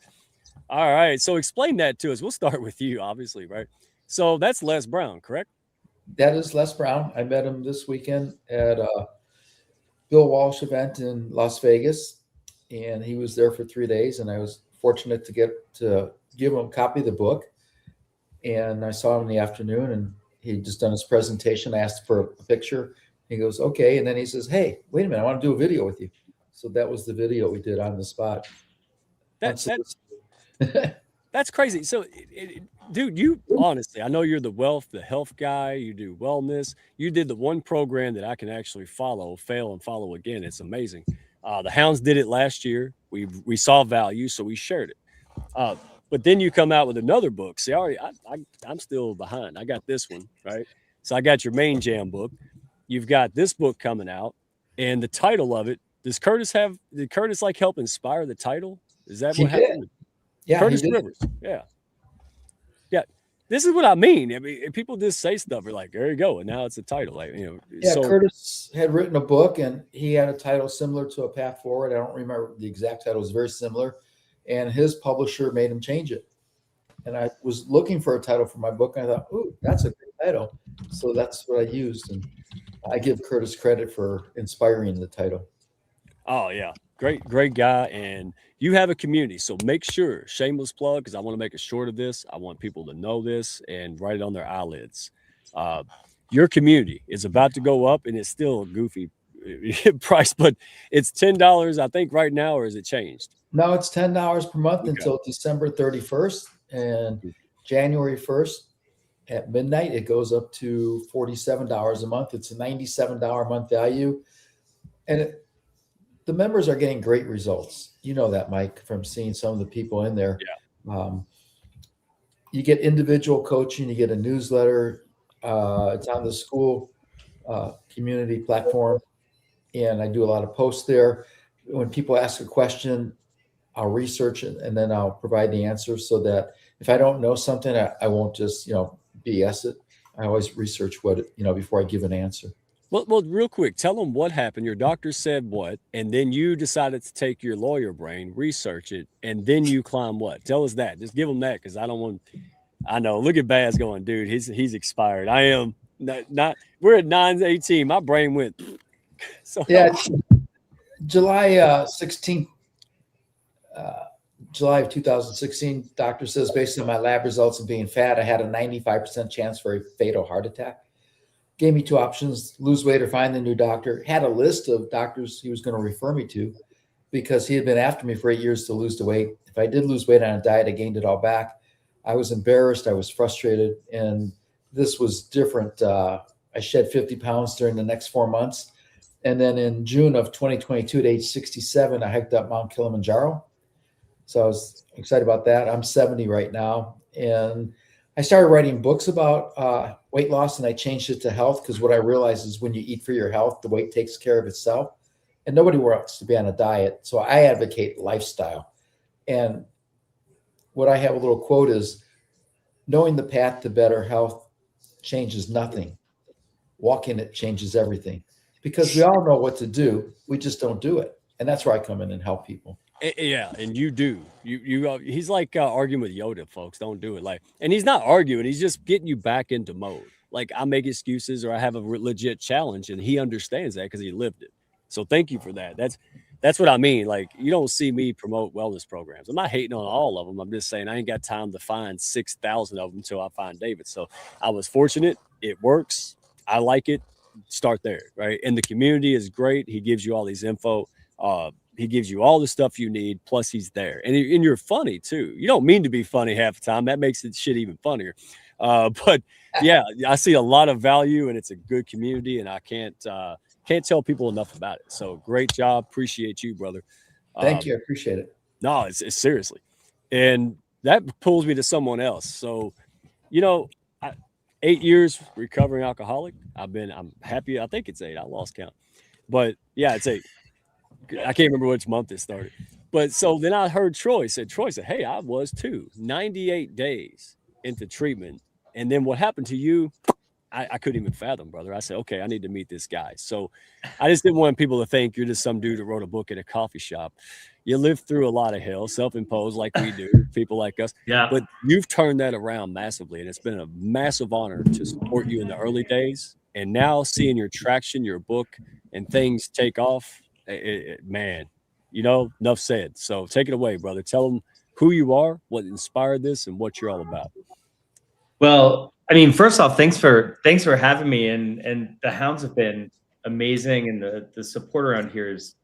All right. So explain that to us. We'll start with you, obviously, right? So that's Les Brown, correct? That is Les Brown. I met him this weekend at a Bill Walsh event in Las Vegas, and he was there for 3 days, and I was fortunate to give him a copy of the book. And I saw him in the afternoon, and he'd just done his presentation. I asked for a picture. He goes, okay. And then he says, hey, wait a minute, I want to do a video with you. So that was the video we did on the spot. That's crazy. So, dude, you honestly, I know you're the health guy. You do wellness. You did the one program that I can actually fail and follow again. It's amazing. The Hounds did it last year. We saw value, so we shared it. But then you come out with another book. See, I'm still behind. I got this one, right? So I got your main jam book. You've got this book coming out, and the title of it. Did Curtis like help inspire the title? Is that what happened? Yeah, Curtis Rivers. Yeah. This is what I mean. I mean, people just say stuff. We're like, there you go, and now it's a title. Like, Yeah, so Curtis had written a book, and he had a title similar to A Path Forward. I don't remember the exact title. It was very similar, and his publisher made him change it. And I was looking for a title for my book, and I thought, ooh, that's a good title. So that's what I used, and I give Curtis credit for inspiring the title. Oh yeah, great guy, and you have a community. So make sure, shameless plug, because I want to make a short of this. I want people to know this and write it on their eyelids. Your community is about to go up, and it's still a goofy price, but it's $10, I think, right now, or is it changed? No, it's $10 per month until December 31st, and January 1st at midnight, it goes up to $47 a month. It's a $97 a month value, and the members are getting great results. You know that, Mike, from seeing some of the people in there. Yeah. You get individual coaching. You get a newsletter. It's on the school community platform, and I do a lot of posts there. When people ask a question, I'll research it, and then I'll provide the answer, so that if I don't know something, I won't just BS it. I always research before I give an answer. Well, real quick, tell them what happened. Your doctor said what, and then you decided to take your lawyer brain, research it, and then you climb what? Tell us that. Just give them that, because I know. Look at Baz going, dude. He's expired. I am not. We're at 9/18. My brain went. So yeah, July 16th, July of 2016. Doctor says, based on my lab results and being fat, I had a 95% chance for a fatal heart attack. Gave me two options: lose weight or find a new doctor. Had a list of doctors he was going to refer me to, because he had been after me for 8 years to lose the weight. If I did lose weight on a diet, I gained it all back. I was embarrassed. I was frustrated. And this was different. I shed 50 pounds during the next 4 months. And then in June of 2022, at age 67, I hiked up Mount Kilimanjaro. So I was excited about that. I'm 70 right now. And I started writing books about weight loss, and I changed it to health, because what I realized is when you eat for your health, the weight takes care of itself, and nobody wants to be on a diet. So I advocate lifestyle. And what I have a little quote is, knowing the path to better health changes nothing. Walking it changes everything, because we all know what to do. We just don't do it. And that's where I come in and help people. Yeah, and you do. He's like arguing with Yoda, folks. Don't do it. And he's not arguing. He's just getting you back into mode. like I make excuses or I have a legit challenge, and he understands that because he lived it. So thank you for that. That's what I mean. Like, you don't see me promote wellness programs. I'm not hating on all of them. I'm just saying I ain't got time to find 6,000 of them until I find David. So I was fortunate. It works. I like it. Start there, right? And the community is great. He gives you all these info. He gives you all the stuff you need. Plus, he's there, and you're funny too. You don't mean to be funny half the time. That makes it shit even funnier. But yeah, I see a lot of value, and it's a good community, and I can't tell people enough about it. So great job. Appreciate you, brother. Thank you. I appreciate it. No, it's seriously. And that pulls me to someone else. So, 8 years recovering alcoholic. I'm happy. I think it's 8. I lost count. But yeah, it's 8. I can't remember which month it started. But so then I heard Troy said, hey, I was too. 98 days into treatment. And then what happened to you? I couldn't even fathom, brother. I said, okay, I need to meet this guy. So I just didn't want people to think you're just some dude that wrote a book at a coffee shop. You lived through a lot of hell, self-imposed like we do, people like us. Yeah. But you've turned that around massively, and it's been a massive honor to support you in the early days. And now seeing your traction, your book, and things take off, man, enough said. So take it away, brother. Tell them who you are, what inspired this, and what you're all about. Well, I mean, first off, thanks for having me, and the Hounds have been amazing, and the support around here is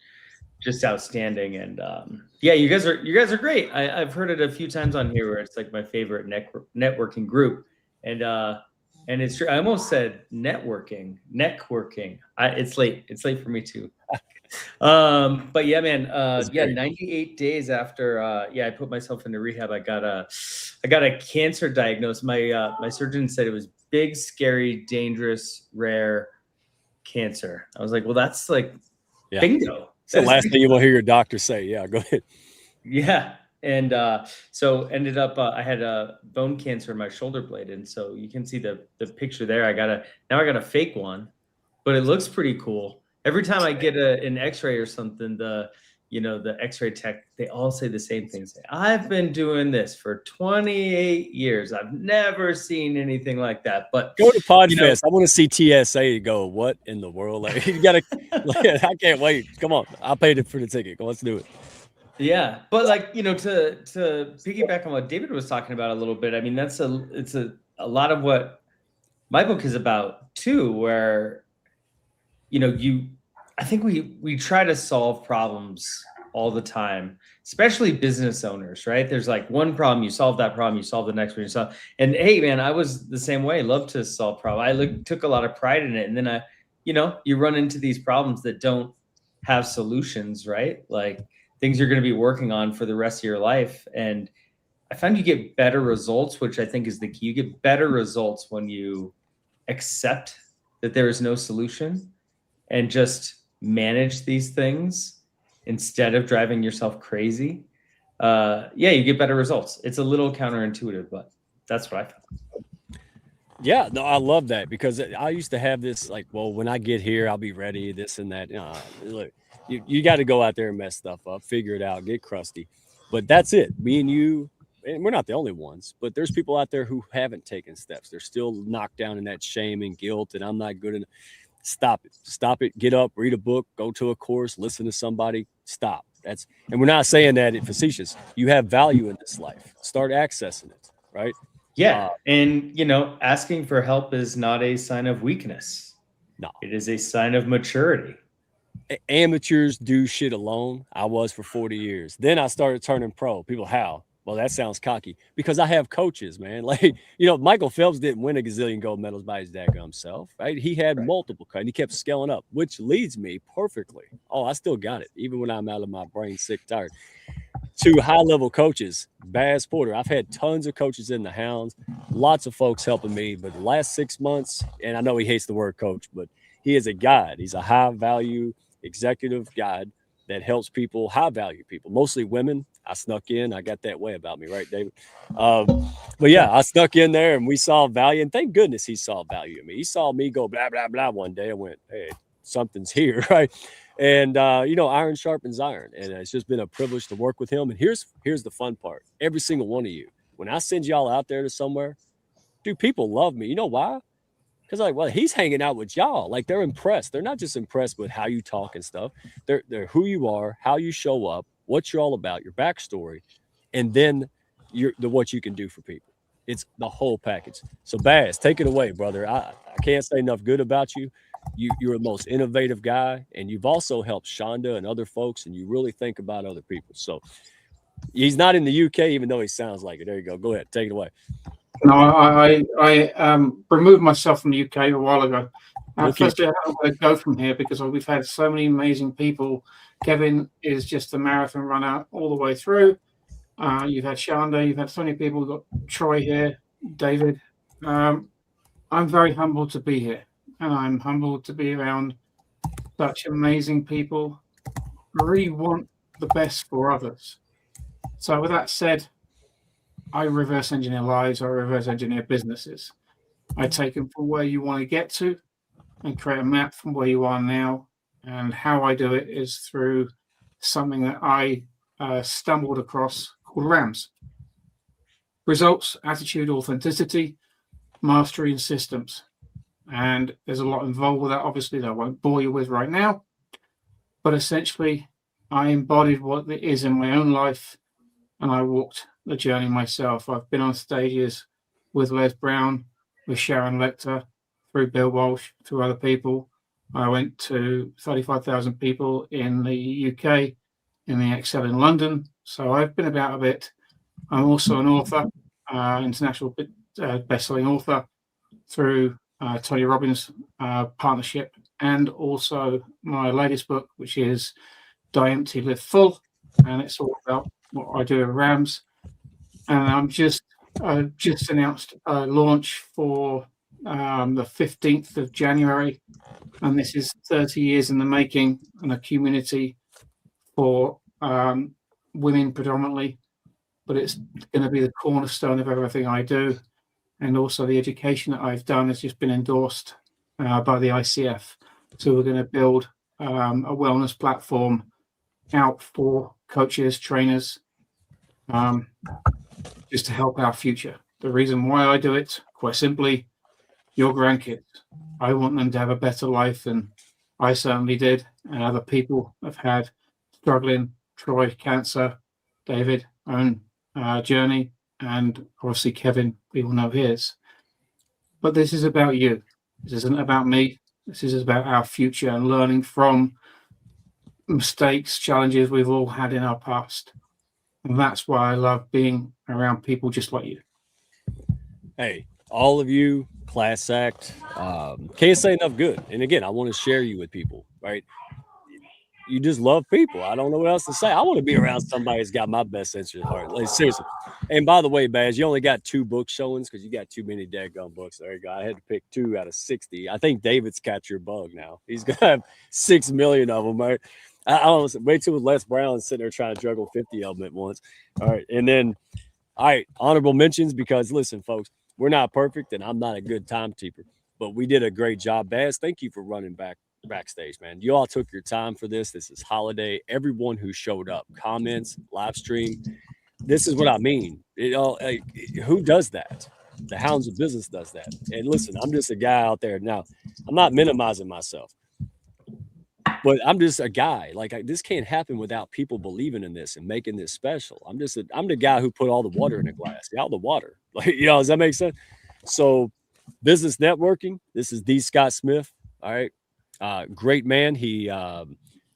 just outstanding. And yeah, you guys are great. I've heard it a few times on here where it's like my favorite networking group, and it's true. I almost said networking. It's late for me too. But yeah, man, 98 days after, I put myself into rehab. I got a cancer diagnosis. My surgeon said it was big, scary, dangerous, rare cancer. I was like, well, that's like bingo. It's the last thing you will hear your doctor say. Yeah, go ahead. Yeah. And so ended up, I had a bone cancer in my shoulder blade. And so you can see the picture there. Now I got a fake one, but it looks pretty cool. Every time I get an x-ray or something, the x-ray tech, they all say the same thing. Say, I've been doing this for 28 years. I've never seen anything like that. But go to PodFest. I want to see TSA go, what in the world? Like, you gotta, I can't wait. Come on. I paid for the ticket. Let's do it. Yeah. But like, to piggyback on what David was talking about a little bit, I mean, it's a lot of what my book is about too, where I think we try to solve problems all the time, especially business owners, right? There's like one problem, you solve that problem, you solve the next one, and hey, man, I was the same way. Love to solve problems. I took a lot of pride in it. And then you run into these problems that don't have solutions, right? Like things you're going to be working on for the rest of your life. And I found you get better results, which I think is the key. You get better results when you accept that there is no solution and just manage these things instead of driving yourself crazy. You get better results. It's a little counterintuitive, but that's what I found. Yeah, no, I love that because I used to have this like, well, when I get here, I'll be ready, this and that. Look, you got to go out there and mess stuff up, figure it out, get crusty. But that's it. Me and you, and we're not the only ones, but there's people out there who haven't taken steps. They're still knocked down in that shame and guilt, and I'm not good enough. Stop it. Get up, read a book, go to a course, listen to somebody. Stop. And we're not saying that it's facetious. You have value in this life. Start accessing it, right? Yeah. And asking for help is not a sign of weakness. No. It is a sign of maturity. Amateurs do shit alone. I was for 40 years. Then I started turning pro. People, how? Well, that sounds cocky because I have coaches, man. Like, Michael Phelps didn't win a gazillion gold medals by his daggum self, right? He had multiple, and he kept scaling up, which leads me perfectly. Oh, I still got it, even when I'm out of my brain, sick, tired. To high-level coaches, Baz Porter. I've had tons of coaches in the Hounds, lots of folks helping me, but the last 6 months, and I know he hates the word coach, but he is a guide. He's a high-value executive guide that helps people, high-value people, mostly women. I snuck in. I got that way about me, right, David? But yeah, I snuck in there and we saw value. And thank goodness he saw value in me. He saw me go blah, blah, blah one day. I went, hey, something's here, right? And, iron sharpens iron. And it's just been a privilege to work with him. And here's the fun part. Every single one of you, when I send y'all out there to somewhere, dude, people love me. You know why? Because like, well, he's hanging out with y'all. Like they're impressed. They're not just impressed with how you talk and stuff. They're who you are, how you show up, what you're all about, your backstory, and then what you can do for people. It's the whole package. So Baz, take it away, brother. I can't say enough good about you. You're the most innovative guy, and you've also helped Shonda and other folks, and you really think about other people. So he's not in the UK, even though he sounds like it. There you go. Go ahead, take it away. No, I removed myself from the UK a while ago. Firstly, I'm going to go from here because we've had so many amazing people. Kevin is just a marathon runner all the way through. You've had Shonda, you've had so many people. We've got Troy here, David. I'm very humbled to be here, and I'm humbled to be around such amazing people who really want the best for others. So with that said, I reverse engineer lives, I reverse engineer businesses. I take them from where you want to get to and create a map from where you are now. And how I do it is through something that I stumbled across called RAMS. Results, attitude, authenticity, mastery, and systems. And there's a lot involved with that, obviously, that I won't bore you with right now. But essentially, I embodied what it is in my own life, and I walked the journey myself. I've been on stages with Les Brown, with Sharon Lecter, through Bill Walsh, through other people. I went to 35,000 people in the UK, in the Excel in London. So I've been about a bit. I'm also an author, international best-selling author through Tony Robbins partnership, and also my latest book, which is Die Empty, Live Full, and it's all about what I do at RAMS. And I'm just announced a launch for the 15th of January, and this is 30 years in the making, and a community for women predominantly, but it's going to be the cornerstone of everything I do. And also the education that I've done has just been endorsed by the ICF. So we're going to build a wellness platform out for coaches, trainers, just to help our future. The reason why I do it, quite simply, your grandkids. I want them to have a better life than I certainly did, and other people have had struggling. Troy, cancer, David, own journey, and obviously Kevin, we all know his. But this is about you. This isn't about me. This is about our future and learning from mistakes, challenges we've all had in our past. And that's why I love being around people just like you. Hey, all of you, class act, can't say enough good. And again, I want to share you with people, right? You just love people. I don't know what else to say. I want to be around somebody that's got my best interest at heart. Like, seriously. And by the way, Baz, you only got 2 book showings because you got too many daggone books. There you go. I had to pick 2 out of 60. I think David's got your bug now. He's going to have 6 million of them, right? I don't wait till Les Brown sitting there trying to juggle 50 of them at once. All right. And then, all right, honorable mentions, because listen, folks, we're not perfect and I'm not a good timekeeper, but we did a great job. Baz, thank you for running backstage, man. You all took your time for this. This is holiday. Everyone who showed up, comments, live stream. This is what I mean. Who does that? The Hounds of Business does that. And listen, I'm just a guy out there. Now, I'm not minimizing myself, but I'm just a guy. Like this can't happen without people believing in this and making this special. I'm the guy who put all the water in the glass. Out the water. Like, does that make sense? So, business networking. This is D. Scott Smith. All right. Great man. He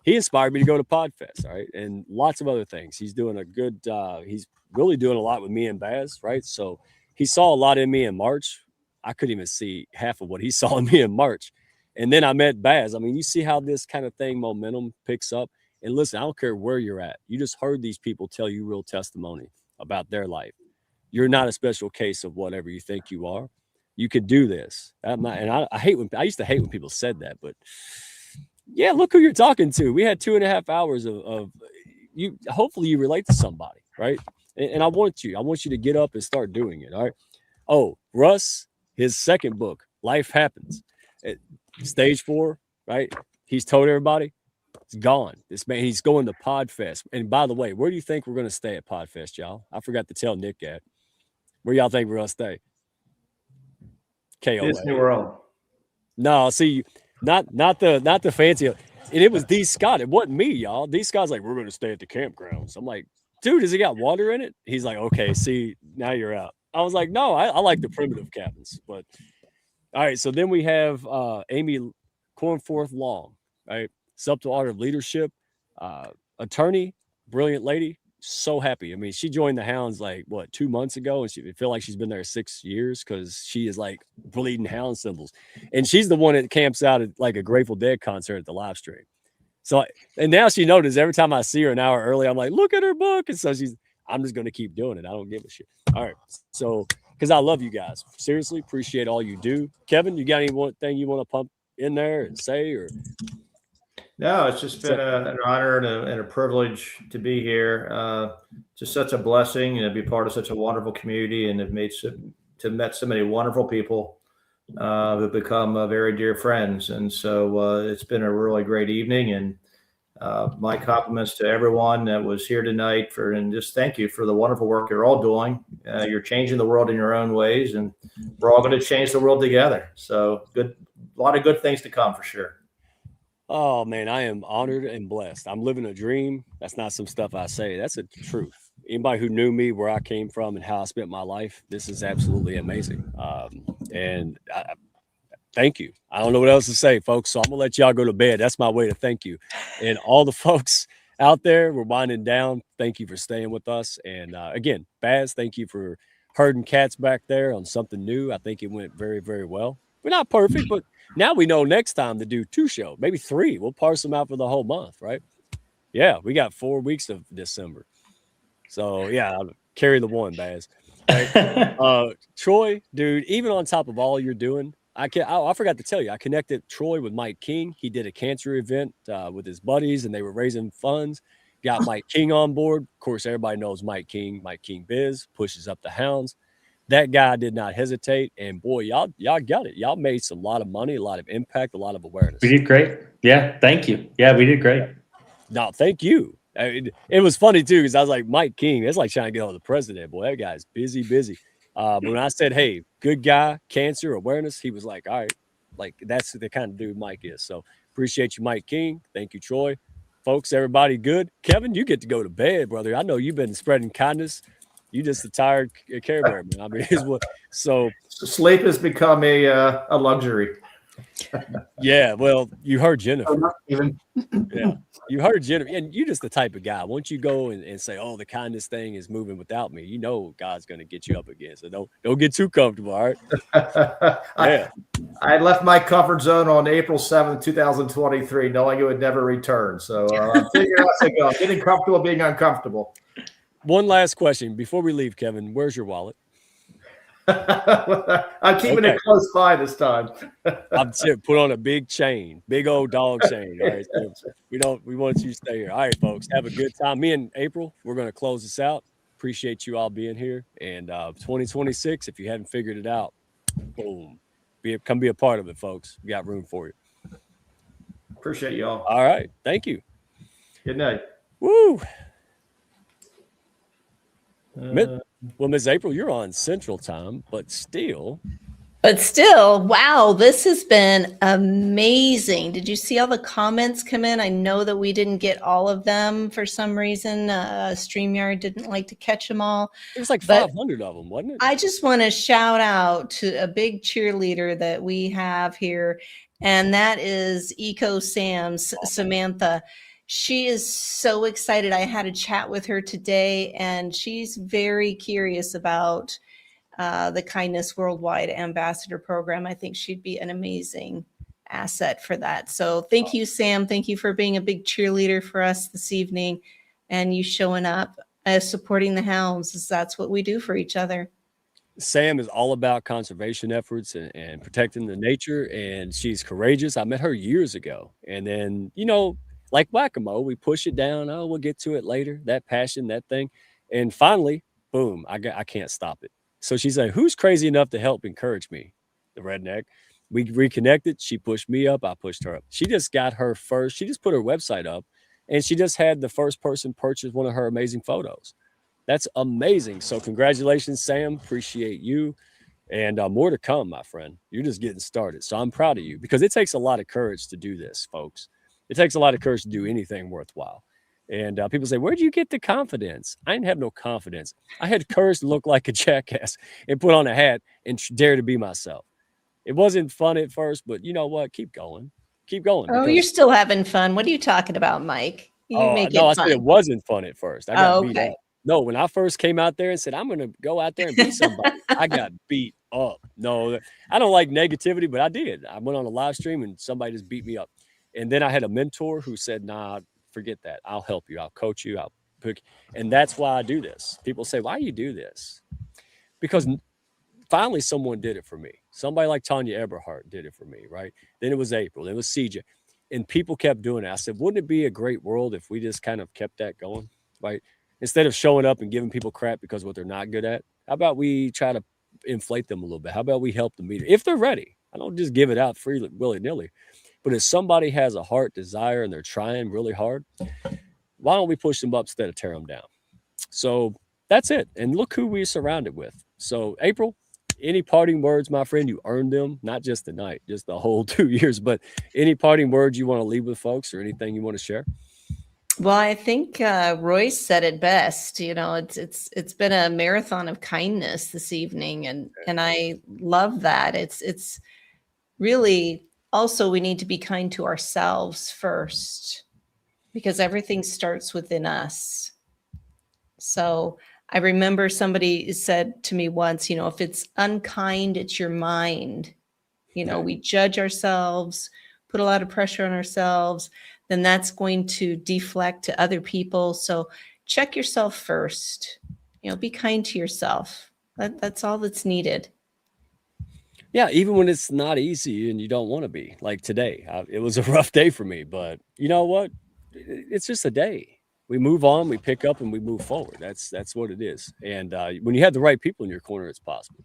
inspired me to go to Podfest, all right, and lots of other things. He's doing a good. He's really doing a lot with me and Baz, right? So he saw a lot in me in March. I couldn't even see half of what he saw in me in March, and then I met Baz. I mean, you see how this kind of thing momentum picks up. And listen, I don't care where you're at. You just heard these people tell you real testimony about their life. You're not a special case of whatever you think you are. You could do this. I hate when I used to hate when people said that, but yeah, look who you're talking to. We had 2.5 hours of you. Hopefully you relate to somebody, right? And I want you to get up and start doing it. All right. Oh, Russ, his second book, Life Happens, stage 4, right? He's told everybody it's gone. This man, he's going to Podfest. And by the way, where do you think we're going to stay at Podfest, y'all? I forgot to tell Nick that. Where y'all think we're going to stay? KOA. Disney World. No, see, not the fancy. And it was D Scott. It wasn't me, y'all. D Scott's like, we're going to stay at the campgrounds. I'm like, dude, has it got water in it? He's like, okay, see, now you're out. I was like, no, I like the primitive cabins. But all right, so then we have Amy Cornforth Long, right? Subtle Art of Leadership, attorney, brilliant lady. So happy. I mean, she joined the Hounds like what 2 months ago, and she feel like she's been there 6 years because she is like bleeding Hound symbols, and she's the one that camps out at like a Grateful Dead concert at the live stream. So, and now she noticed every time I see her an hour early, I'm like, look at her book, and so I'm just gonna keep doing it. I don't give a shit. All right, so because I love you guys, seriously appreciate all you do. Kevin, you got anything you want to pump in there and say or? No, it's just been an honor and a privilege to be here. Just such a blessing and to be part of such a wonderful community, and have met so many wonderful people who've become very dear friends. And so it's been a really great evening. And my compliments to everyone that was here tonight and just thank you for the wonderful work you're all doing. You're changing the world in your own ways, and we're all going to change the world together. So a lot of good things to come for sure. Oh man, I am honored and blessed. I'm living a dream. That's not some stuff I say. That's the truth. Anybody who knew me, where I came from, and how I spent my life, this is absolutely amazing. And thank you. I don't know what else to say, folks. So I'm gonna let y'all go to bed. That's my way to thank you. And all the folks out there, we're winding down. Thank you for staying with us. And again, Baz, thank you for herding cats back there on something new. I think it went very, very well. We're not perfect, but now we know next time to do 2 shows, maybe 3. We'll parse them out for the whole month, right? Yeah, we got 4 weeks of December. So yeah, I'll carry the one, Baz. Right? Troy, dude, even on top of all you're doing, I forgot to tell you, I connected Troy with Mike King. He did a cancer event with his buddies, and they were raising funds. Got Mike King on board. Of course, everybody knows Mike King Biz, pushes up the Hounds. That guy did not hesitate, and boy, y'all got it. Y'all made a lot of money, a lot of impact, a lot of awareness. We did great. Yeah, thank you. Yeah, we did great. No, thank you. It was funny too, because I was like, Mike King, that's like trying to get on the president. Boy, that guy's busy. But when I said, hey, good guy, cancer awareness, he was like, all right, like that's the kind of dude Mike is. So appreciate you, Mike King. Thank you, Troy. Folks, everybody good. Kevin, you get to go to bed, brother. I know you've been spreading kindness. You just a tired Care Bear, man. I mean, so sleep has become a luxury. Yeah, well, you heard Jennifer. Even. Yeah, you heard Jennifer, and you're just the type of guy. Once you go and say, "Oh, the kindness thing is moving without me," you know God's going to get you up again. So don't get too comfortable. All right. Yeah. I left my comfort zone on April 7th, 2023, knowing it would never return. So I'm figuring out to go. Getting comfortable being uncomfortable. One last question before we leave, Kevin. Where's your wallet? I'm keeping it close by this time. I'm put on a big chain, big old dog chain. All right, so we want you to stay here. All right, folks, have a good time. Me and April, we're going to close this out. Appreciate you all being here. And 2026, if you haven't figured it out, boom, come be a part of it, folks. We got room for you. Appreciate y'all. All right, thank you. Good night. Woo. Well, Ms. April, you're on Central Time, but still, wow, this has been amazing. Did you see all the comments come in? I know that we didn't get all of them for some reason. StreamYard didn't like to catch them all. It was like 500 of them, wasn't it? I just want to shout out to a big cheerleader that we have here, and that is Eco Sam's Samantha. She is so excited. I had a chat with her today, and she's very curious about the Kindness Worldwide Ambassador Program. I think she'd be an amazing asset for that. So thank you, Sam. Thank you for being a big cheerleader for us this evening, and you showing up as supporting the Hounds. That's what we do for each other. Sam is all about conservation efforts and protecting the nature, and she's courageous. I met her years ago, and then, like whack-a-mole, we push it down. Oh, we'll get to it later. That passion, that thing. And finally, boom, I can't stop it. So she's like, who's crazy enough to help encourage me? The redneck. We reconnected. She pushed me up. I pushed her up. She just got she just put her website up, and she just had the first person purchase one of her amazing photos. That's amazing. So congratulations, Sam. Appreciate you. And more to come, my friend. You're just getting started. So I'm proud of you, because it takes a lot of courage to do this, folks. It takes a lot of courage to do anything worthwhile. And people say, where'd you get the confidence? I didn't have no confidence. I had courage to look like a jackass and put on a hat and dare to be myself. It wasn't fun at first, but you know what? Keep going. Keep going. Oh, you're still having fun. What are you talking about, Mike? You make it I fun. said it wasn't fun at first. I got beat okay. up. No, when I first came out there and said, I'm going to go out there and be somebody, I got beat up. No, I don't like negativity, but I did. I went on a live stream and somebody just beat me up. And then I had a mentor who said, nah, forget that. I'll help you. I'll coach you. I'll pick. And that's why I do this. People say, why do you do this? Because finally someone did it for me. Somebody like Tanya Eberhardt did it for me, right? Then it was April. Then it was CJ. And people kept doing it. I said, wouldn't it be a great world if we just kind of kept that going, right? Instead of showing up and giving people crap because what they're not good at, how about we try to inflate them a little bit? How about we help them meet it if they're ready? I don't just give it out freely, willy-nilly. But if somebody has a heart desire and they're trying really hard, why don't we push them up instead of tear them down? So that's it. And look who we're surrounded with. So April, any parting words, my friend? You earned them, not just tonight, just the whole 2 years, but any parting words you want to leave with folks or anything you want to share? Well, I think Royce said it best. You know, it's been a marathon of kindness this evening, and I love that. It's really also we need to be kind to ourselves first, because everything starts within us. So I remember somebody said to me once, you know, if it's unkind, it's your mind. You know, we judge ourselves, put a lot of pressure on ourselves, then that's going to deflect to other people. So check yourself first. You know, be kind to yourself. That's all that's needed. Yeah, even when it's not easy and you don't want to be. Like today, it was a rough day for me, but you know what? It's just a day. We move on, we pick up, and we move forward. That's what it is. And when you have the right people in your corner, it's possible.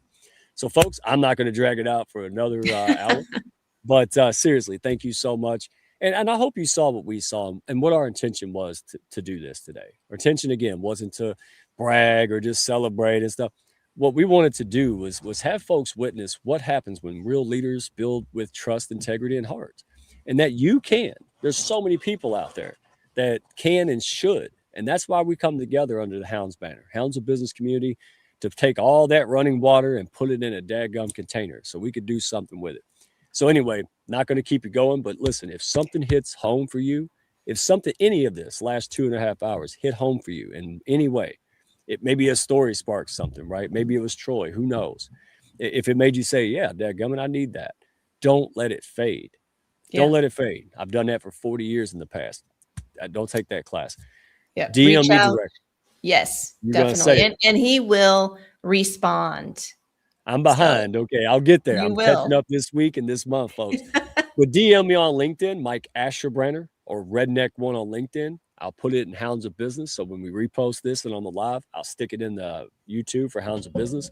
So, folks, I'm not going to drag it out for another hour. But seriously, thank you so much. And I hope you saw what we saw and what our intention was to do this today. Our intention, again, wasn't to brag or just celebrate and stuff. What we wanted to do was have folks witness what happens when real leaders build with trust, integrity, and heart. And that you can. There's so many people out there that can and should. And that's why we come together under the Hounds banner, Hounds of Business community, to take all that running water and put it in a dadgum container so we could do something with it. So anyway, not going to keep you going, but listen, if something hits home for you, if something, any of this last 2.5 hours hit home for you in any way, it maybe a story sparked something, right? Maybe it was Troy, who knows? If it made you say, yeah, dadgummit, I need that. Don't let it fade. Yeah. Don't let it fade. I've done that for 40 years in the past. Don't take that class. Yeah. DM me direct. Yes, definitely. And he will respond. I'm behind. So, okay, I'll get there. I'm catching up this week and this month, folks. But DM me on LinkedIn, Mike Asherbrenner or Redneck1 on LinkedIn. I'll put it in Hounds of Business. So when we repost this and on the live, I'll stick it in the YouTube for Hounds of Business.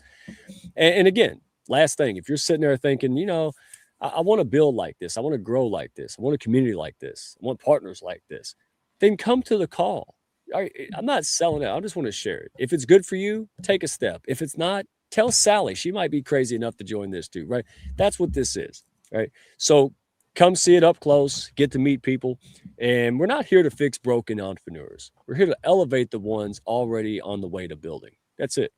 And again, last thing, if you're sitting there thinking, you know, I want to build like this. I want to grow like this. I want a community like this. I want partners like this. Then come to the call. I'm not selling it. I just want to share it. If it's good for you, take a step. If it's not, tell Sally. She might be crazy enough to join this too, right? That's what this is, right? So come see it up close, get to meet people. And we're not here to fix broken entrepreneurs. We're here to elevate the ones already on the way to building. That's it.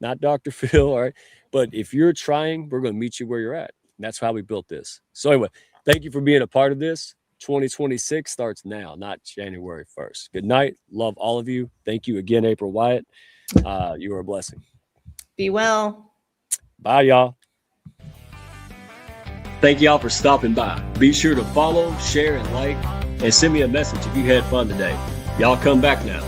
Not Dr. Phil, all right? But if you're trying, we're going to meet you where you're at. And that's how we built this. So anyway, thank you for being a part of this. 2026 starts now, not January 1st. Good night. Love all of you. Thank you again, April Wyatt. You are a blessing. Be well. Bye, y'all. Thank y'all for stopping by. Be sure to follow, share, and like, and send me a message if you had fun today. Y'all come back now.